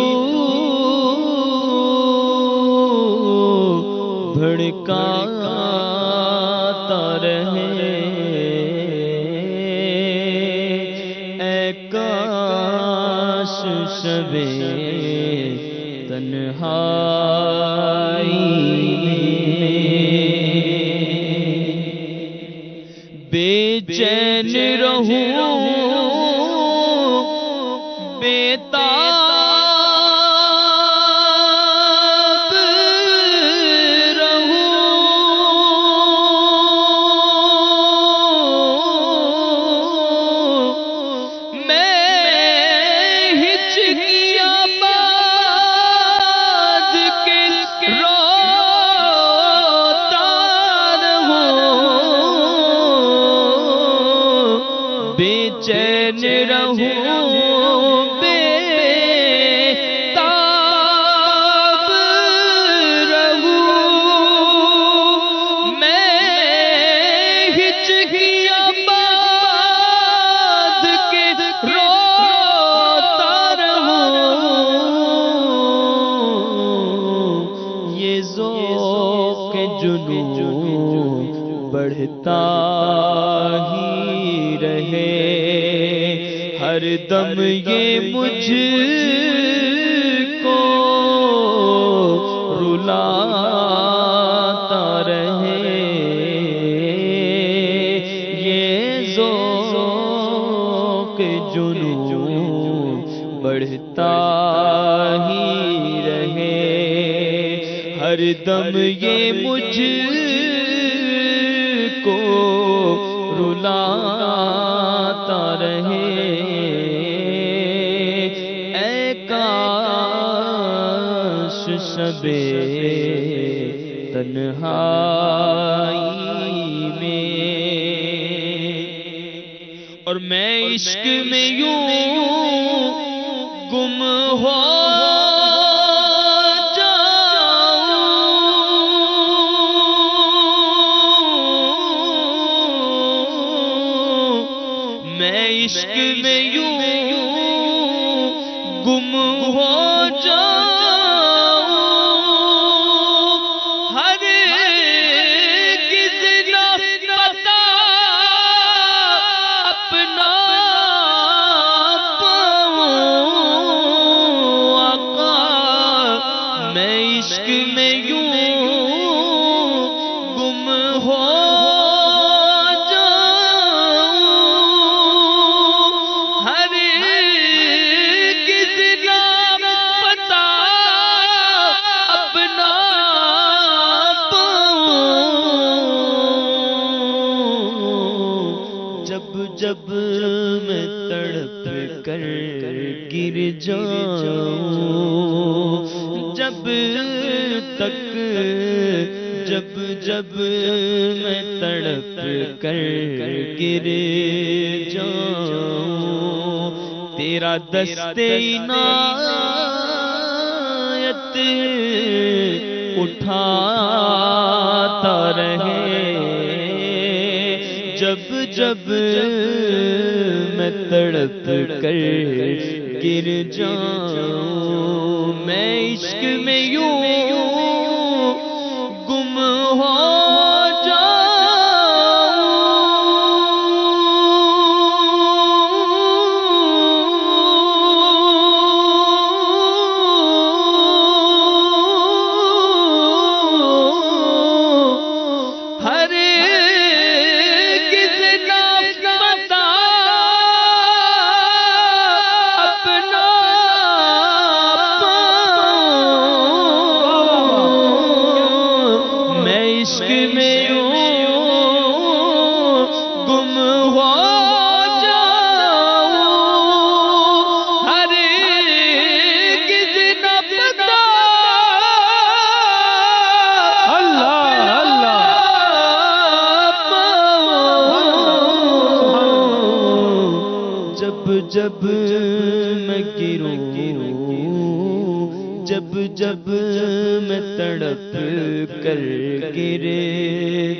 C: بھڑکاتا رہے، اے کاش شبِ تنہائی بے چین رہوں بےتاب رہوں، میں ہچکیاں باندھ کے روتا رہوں، بے چین رہوں بےتاب رہوں، میں ہچکیاں باندھ کے روتا رہوں، یہ ذوق جنون بڑھتا ہی رہے، ہر دم یہ مجھ کو رلاتا رہے، یہ ذوق جنون بڑھتا ہی رہے، ہر دم یہ مجھ کو رلاتا رہے، اے کاش شبِ تنہائی میں، اور میں عشق میں یوں گم ہو عشق میں یوں گم ہو جاؤں، ہرگز نہ پتا اپنا پاؤں آقا، میں عشق میں یوں گم ہو جب میں تڑپ کر گر جاؤں، جب میں تڑپ کر گر جاؤں، تیرا دست عنایت اٹھاتا رہے، جب میں تڑپ کر گر جاؤں، میں عشق میں یوں گم ہو ہرگز عشق میں یوں گم ہو جاؤں ہرگز نہ پتا
A: اللہ اللہ
C: جب جب میں گروں جب جب میں تڑپ کر گر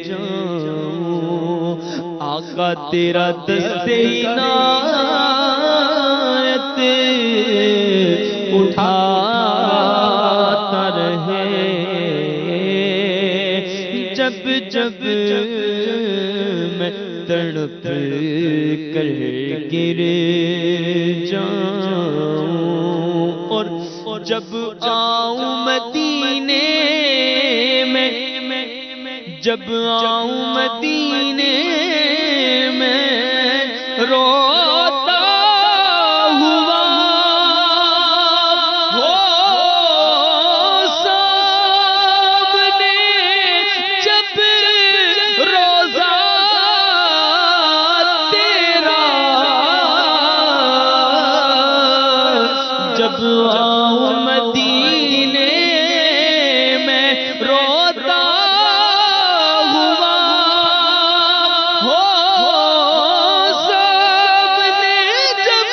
C: جاؤں آقا تیرا دستے عنایت اٹھاتا رہے جب جب میں تڑپ کر گر جاؤں اور جب آؤں مدینے میں جب آؤں مدینے میں روتا ہوا ہو سامنے جب روزہ تیرا جب آؤں مدینے میں روتا ہوا ہو سامنے جب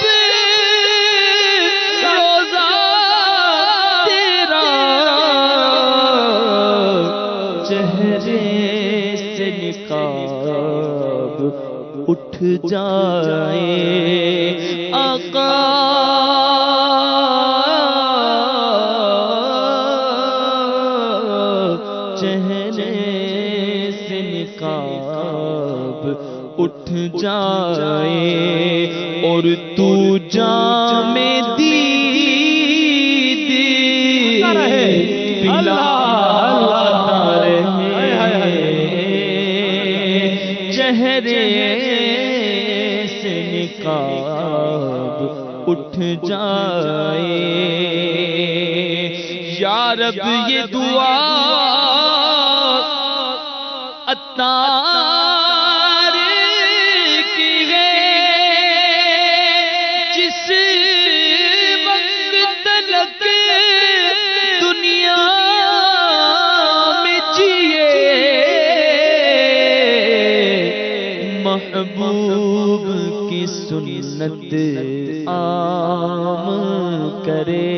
C: روزہ تیرا چہرے سے نقاب اٹھ جائے آقا اٹھ جائے اور تو جام دید پلاتا رہے چہرے سے نقاب اٹھ جائے یا رب یہ دعا عطار کی ہے جس وقت تلک دنیا میں جیے محبوب کی سنت عام کرے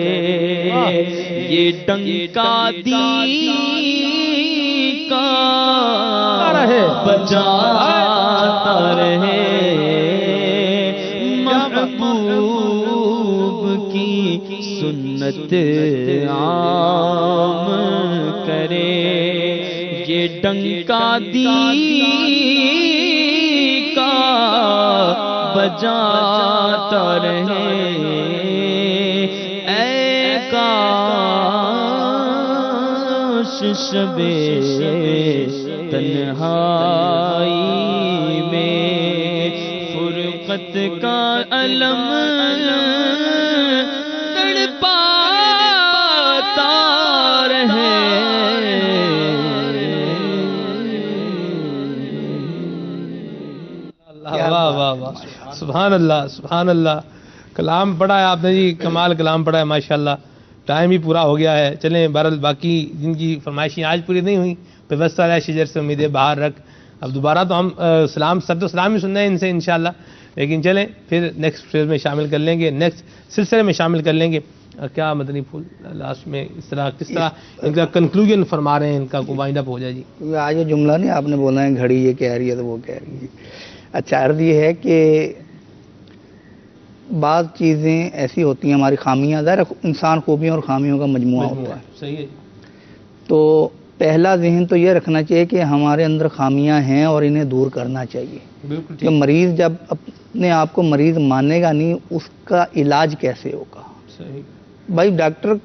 C: یہ ڈنکا دین کا بجاتا رہے محبوب کی سنت عام کرے یہ ڈنکا دین کا بجاتا رہے اے کاش شبے تنہائی میں فرقت کا علم تڑپاتا رہے
A: واہ واہ واہ سبحان اللہ سبحان اللہ کلام پڑھا ہے آپ نے جی کمال کلام پڑھا ہے ماشاءاللہ ٹائم ہی پورا ہو گیا ہے چلیں بہرحال باقی جن کی فرمائشیں آج پوری نہیں ہوئی پیوستہ علیہ شجر سے امیدیں باہر رکھ اب دوبارہ تو ہم سلام سرد و سلام ہی سننا ہے ان سے انشاءاللہ لیکن چلیں پھر نیکسٹ فیز میں شامل کر لیں گے نیکسٹ سلسلے میں شامل کر لیں گے کیا مدنی پھول لاسٹ میں اس طرح کس طرح ان کا کنکلوژن فرما رہے ہیں ان کا کو وائنڈ اپ ہو جائے جی
D: آج جو جملہ نہیں آپ نے بولا ہے گھڑی یہ کہہ رہی ہے تو وہ کہہ رہی ہے اچھا عرض یہ ہے کہ بعض چیزیں ایسی ہوتی ہیں ہماری خامیاں ظاہر انسان خوبیوں اور خامیوں کا مجموعہ ہوتا ہے
A: صحیح ہے
D: تو پہلا ذہن تو یہ رکھنا چاہیے کہ ہمارے اندر خامیاں ہیں اور انہیں دور کرنا چاہیے کہ مریض جب اپنے آپ کو مریض مانے گا نہیں اس کا علاج کیسے ہوگا
A: صحیح
D: بھائی ڈاکٹر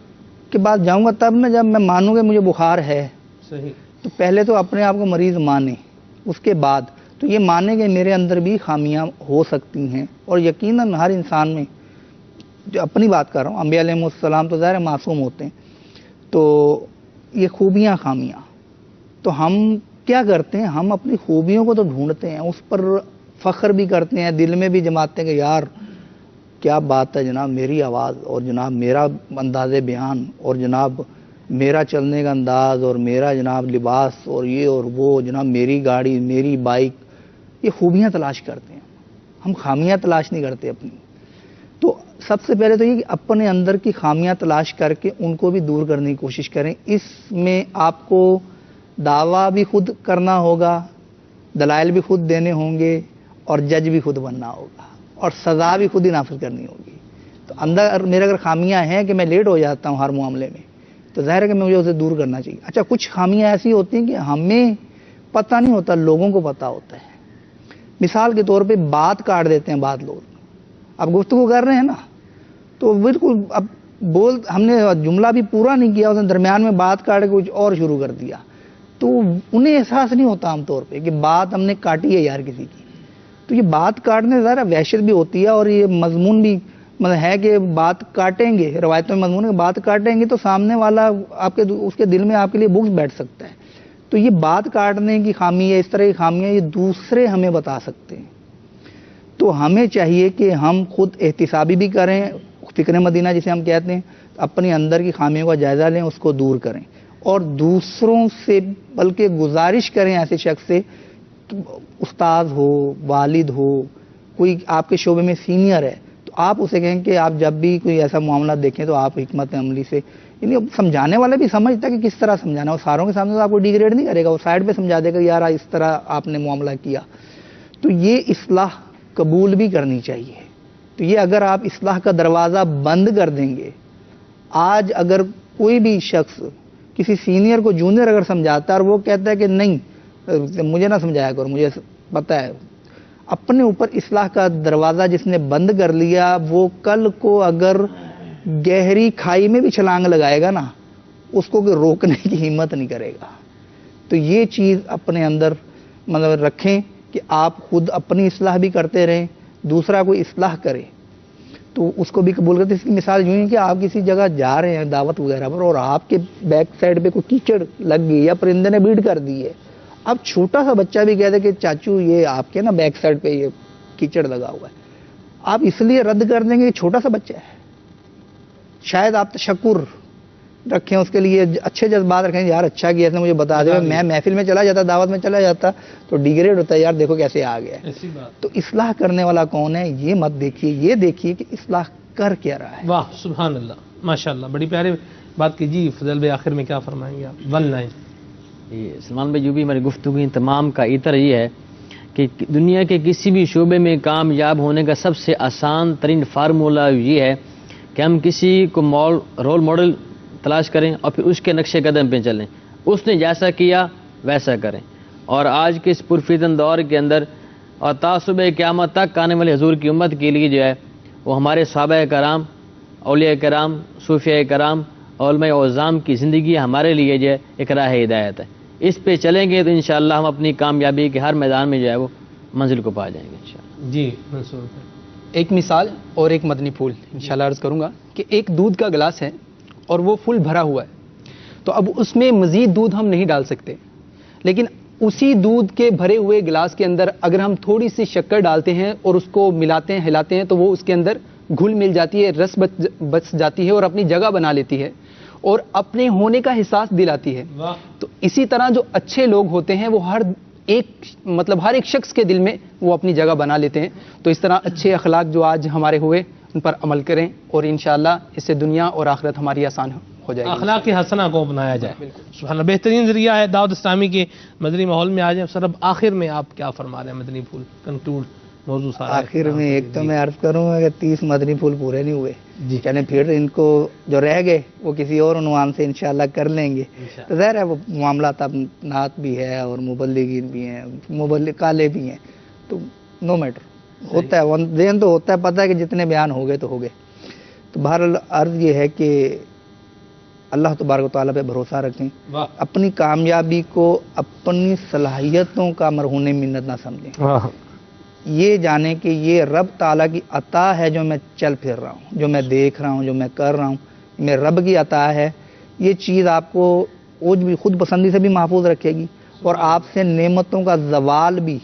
D: کے پاس جاؤں گا تب میں جب میں مانوں گا مجھے بخار ہے
A: صحیح
D: تو پہلے تو اپنے آپ کو مریض مانے اس کے بعد تو یہ مانے کہ میرے اندر بھی خامیاں ہو سکتی ہیں اور یقیناً ہر انسان میں جو اپنی بات کر رہا ہوں انبیاء علیہ السلام تو ظاہر معصوم ہوتے ہیں تو یہ خوبیاں خامیاں تو ہم کیا کرتے ہیں؟ ہم اپنی خوبیوں کو تو ڈھونڈتے ہیں، اس پر فخر بھی کرتے ہیں، دل میں بھی جماتے ہیں کہ یار کیا بات ہے جناب، میری آواز اور جناب میرا انداز بیان اور جناب میرا چلنے کا انداز اور میرا جناب لباس اور یہ اور وہ، جناب میری گاڑی، میری بائک، یہ خوبیاں تلاش کرتے ہیں، ہم خامیاں تلاش نہیں کرتے اپنی۔ تو سب سے پہلے تو یہ کہ اپنے اندر کی خامیاں تلاش کر کے ان کو بھی دور کرنے کی کوشش کریں۔ اس میں آپ کو دعویٰ بھی خود کرنا ہوگا، دلائل بھی خود دینے ہوں گے اور جج بھی خود بننا ہوگا اور سزا بھی خود ہی نافذ کرنی ہوگی۔ تو اندر میرے اگر خامیاں ہیں کہ میں لیٹ ہو جاتا ہوں ہر معاملے میں، تو ظاہر ہے کہ مجھے اسے دور کرنا چاہیے۔ اچھا، کچھ خامیاں ایسی ہوتی ہیں کہ ہمیں پتہ نہیں ہوتا، لوگوں کو پتہ ہوتا ہے۔ مثال کے طور پہ بات کاٹ دیتے ہیں بعض لوگ، اب گفتگو کر رہے ہیں نا تو بالکل اب ہم نے جملہ بھی پورا نہیں کیا، اس نے درمیان میں بات کاٹ کے کچھ اور شروع کر دیا، تو انہیں احساس نہیں ہوتا عام طور پہ کہ بات ہم نے کاٹی ہے یار کسی کی۔ تو یہ بات کاٹنے ذرا وحشت بھی ہوتی ہے، اور یہ مضمون بھی مطلب ہے کہ بات کاٹیں گے، روایتوں میں مضمون ہے کہ بات کاٹیں گے تو سامنے والا آپ کے اس کے دل میں آپ کے لیے بغض بیٹھ سکتا ہے۔ تو یہ بات کاٹنے کی خامی ہے، اس طرح کی خامیاں یہ دوسرے ہمیں بتا سکتے ہیں۔ تو ہمیں چاہیے کہ ہم خود احتسابی بھی کریں، فکر مدینہ جسے ہم کہتے ہیں، اپنے اندر کی خامیوں کا جائزہ لیں، اس کو دور کریں، اور دوسروں سے بلکہ گزارش کریں ایسے شخص سے، استاد ہو، والد ہو، کوئی آپ کے شعبے میں سینئر ہے، تو آپ اسے کہیں کہ آپ جب بھی کوئی ایسا معاملہ دیکھیں تو آپ حکمت عملی سے، یعنی سمجھانے والا بھی سمجھتا کہ کس طرح سمجھانا، اور ساروں کے سامنے تو آپ کو ڈیگریڈ نہیں کرے گا، وہ سائڈ پہ سمجھا دے گا یار اس طرح آپ نے معاملہ کیا۔ تو یہ اصلاح قبول بھی کرنی چاہیے۔ تو یہ اگر آپ اصلاح کا دروازہ بند کر دیں گے، آج اگر کوئی بھی شخص کسی سینئر کو جونیئر اگر سمجھاتا ہے اور وہ کہتا ہے کہ نہیں مجھے نہ سمجھایا کرو، مجھے پتہ ہے، اپنے اوپر اصلاح کا دروازہ جس نے بند کر لیا، وہ کل کو اگر گہری کھائی میں بھی چھلانگ لگائے گا نا، اس کو روکنے کی ہمت نہیں کرے گا۔ تو یہ چیز اپنے اندر مطلب رکھیں کہ آپ خود اپنی اصلاح بھی کرتے رہیں، دوسرا کوئی اصلاح کرے تو اس کو بھی قبول کرتے۔ اس کی مثال یوں ہے کہ آپ کسی جگہ جا رہے ہیں دعوت وغیرہ پر، اور آپ کے بیک سائڈ پہ کوئی کیچڑ لگ گئی یا پرندے نے بیٹ کر دی ہے، اب چھوٹا سا بچہ بھی کہتا ہے کہ چاچو یہ آپ کے نا بیک سائڈ پہ یہ کیچڑ لگا ہوا ہے، آپ اس لیے رد کر دیں گے کہ چھوٹا سا بچہ ہے؟ شاید آپ تشکر رکھیں اس کے لیے، اچھے جذبات رکھیں، یار اچھا کیا اس نے مجھے بتا دیا، میں محفل میں چلا جاتا، دعوت میں چلا جاتا تو ڈیگریڈ ہوتا ہے، یار دیکھو کیسے آ گیا ہے۔ تو اصلاح کرنے والا کون ہے یہ مت دیکھیے، یہ دیکھیے کہ اصلاح کر کیا رہا ہے۔
A: واہ سبحان اللہ، ماشاءاللہ، بڑی پیاری بات کی جی۔ فضل بھائی آخر میں کیا فرمائیں گے آپ؟ One line.
E: سلمان بھائی، جو بھی ہماری گفتگو تمام کا عطر یہ ہے کہ دنیا کے کسی بھی شعبے میں کامیاب ہونے کا سب سے آسان ترین فارمولہ یہ ہے کہ ہم کسی کو رول ماڈل تلاش کریں اور پھر اس کے نقش قدم پہ چلیں، اس نے جیسا کیا ویسا کریں۔ اور آج کے اس پرفتن دور کے اندر اور تعصب قیامت تک آنے والی حضور کی امت کے لیے جو ہے وہ ہمارے صحابہ کرام، اولیاء کرام، صوفیاء کرام، علماء اعظام کی زندگی ہمارے لیے جو ہے ایک راہ ہدایت ہے۔ اس پہ چلیں گے تو انشاءاللہ ہم اپنی کامیابی کے ہر میدان میں جو ہے وہ منزل کو پا جائیں گے انشاءاللہ۔
A: جی منصور بھائی،
F: ایک مثال اور ایک مدنی پھول انشاءاللہ عرض کروں گا کہ ایک دودھ کا گلاس ہے اور وہ فل بھرا ہوا ہے، تو اب اس میں مزید دودھ ہم نہیں ڈال سکتے، لیکن اسی دودھ کے بھرے ہوئے گلاس کے اندر اگر ہم تھوڑی سی شکر ڈالتے ہیں اور اس کو ملاتے ہیں، ہلاتے ہیں، تو وہ اس کے اندر گھل مل جاتی ہے، رس بچ جاتی ہے اور اپنی جگہ بنا لیتی ہے اور اپنے ہونے کا احساس دلاتی ہے۔ تو اسی طرح جو اچھے لوگ ہوتے ہیں وہ ہر ایک شخص کے دل میں وہ اپنی جگہ بنا لیتے ہیں۔ تو اس طرح اچھے اخلاق جو آج ہمارے ہوئے ان پر عمل کریں اور انشاءاللہ اس سے دنیا اور آخرت ہماری آسان ہو جائے گی۔
A: اخلاق حسنہ کو اپنایا جائے، سبحان اللہ، بہترین ذریعہ ہے دعوت اسلامی کے مدنی ماحول میں آ جائیں۔ سر اب آخر میں آپ کیا فرما رہے ہیں؟ مدنی پھول کنکلوڈ موضوع سارا
D: آخر میں ایک تو میں عرض کروں گا کہ 30 مدنی پھول پورے نہیں ہوئے، یعنی پھر ان کو جو رہ گئے وہ کسی اور عنوان سے انشاءاللہ کر لیں گے۔ تو ظاہر ہے وہ معاملات اب نعت بھی ہے اور مبلغین بھی ہیں، کالے بھی ہیں، تو نو میٹر ہوتا ہے، ذہن تو ہوتا ہے، پتہ ہے کہ جتنے بیان ہو گئے تو ہو گئے۔ تو بہرحال عرض یہ ہے کہ اللہ تبارک و تعالیٰ پہ بھروسہ رکھیں، اپنی کامیابی کو اپنی صلاحیتوں کا مرہون منت نہ سمجھیں، یہ جانیں کہ یہ رب تعالیٰ کی عطا ہے جو میں چل پھر رہا ہوں، جو میں دیکھ رہا ہوں، جو میں کر رہا ہوں، میں رب کی عطا ہے۔ یہ چیز آپ کو عجب بھی، خود پسندی سے بھی محفوظ رکھے گی، اور آپ سے نعمتوں کا زوال بھی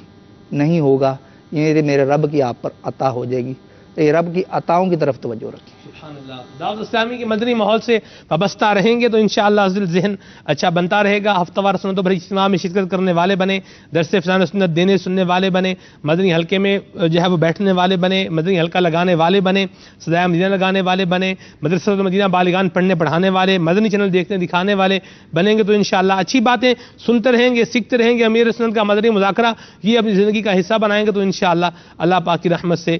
D: نہیں ہوگا، یہ میرے رب کی آپ پر عطا ہو جائے گی۔ تو یہ رب کی عطاؤں کی طرف توجہ رکھیں۔
A: سبحان اللہ۔ دعوت اسلامی کے مدنی ماحول سے وابستہ رہیں گے تو انشاءاللہ ذہن اچھا بنتا رہے گا۔ ہفتہ وار سنتوں بھری اجتماع میں شرکت کرنے والے بنے، درس فضائل و سنت دینے سننے والے بنے، مدنی حلقے میں جو ہے وہ بیٹھنے والے بنے، مدنی حلقہ لگانے والے بنے، صدائے مدینہ لگانے والے بنے، مدرسہ مدینہ بالغان پڑھنے پڑھانے والے، مدنی چینل دیکھنے دکھانے والے بنیں گے تو انشاءاللہ اچھی باتیں سنتے رہیں گے، سیکھتے رہیں گے۔ امیر سنت کا مدنی مذاکرہ یہ اپنی زندگی کا حصہ بنائیں گے تو انشاءاللہ اللہ پاک کی رحمت سے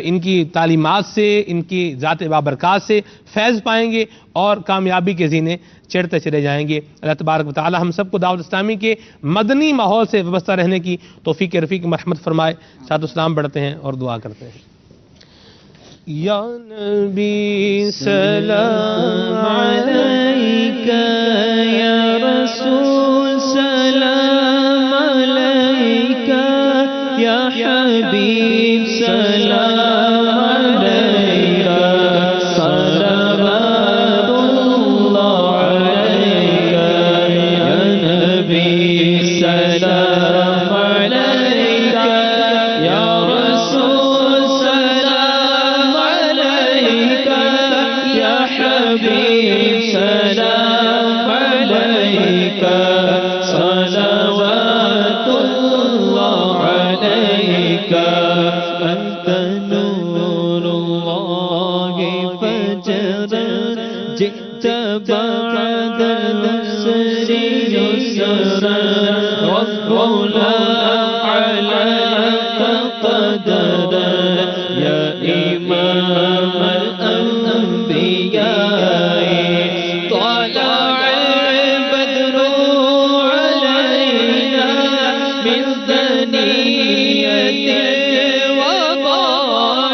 A: ان کی تعلیمات سے، ان کی ذات بابرکات سے فیض پائیں گے اور کامیابی کے زینے چڑھتے چلے جائیں گے۔ اللہ تبارک و تعالی ہم سب کو دعوت اسلامی کے مدنی ماحول سے وابستہ رہنے کی توفیق رفیق مرحمت فرمائے۔ ساتھ اسلام پڑھتے ہیں اور دعا کرتے ہیں۔
C: یا نبی سلام علیکہ، یا رسول سلام علیکہ، یا حبیب سلام علیکہ، صلوات اللہ علیکہ، یا نبی سلام علیکہ، یا رسول سلام علیکہ، یا حبیب سلام علیکہ، صلوات اللہ علیکہ، انت نور اللہ فجر جئت بعد النصر يسرا، ربنا عليك قدرا، يا إمام الأنبياء، طلع البدر علينا من ثنية الوداع،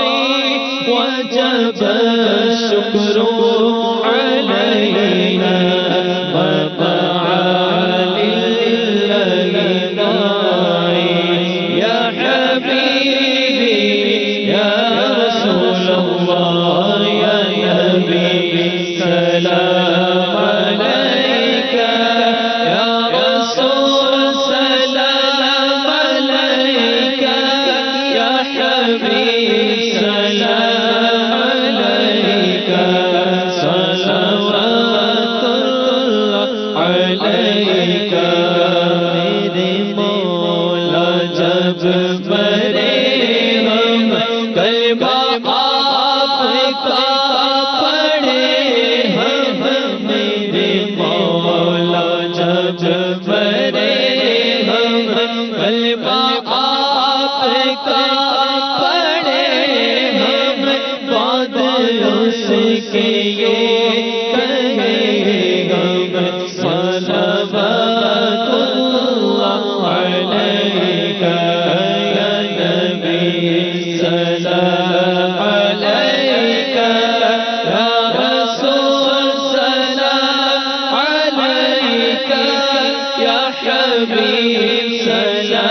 C: وجب الشكر علينا ومعالي الإله، يا حبيبي يا رسول الله، يا نبي سلام عليك، يا رسول سلام عليك، يا حبيب سلام عليك، صلوات الله عليك، میرے مولا جب مرے ہم کلمہ آپ کا پڑھے ہم، میرے مولا جب مرے ہم کلمہ آپ کا پڑھے ہم، بعد اس کے یہ کہے ہم، صلوات اللہ علیک، یا نبی سلام علیک، یا رسول سلام علیک، یا حبیب سلام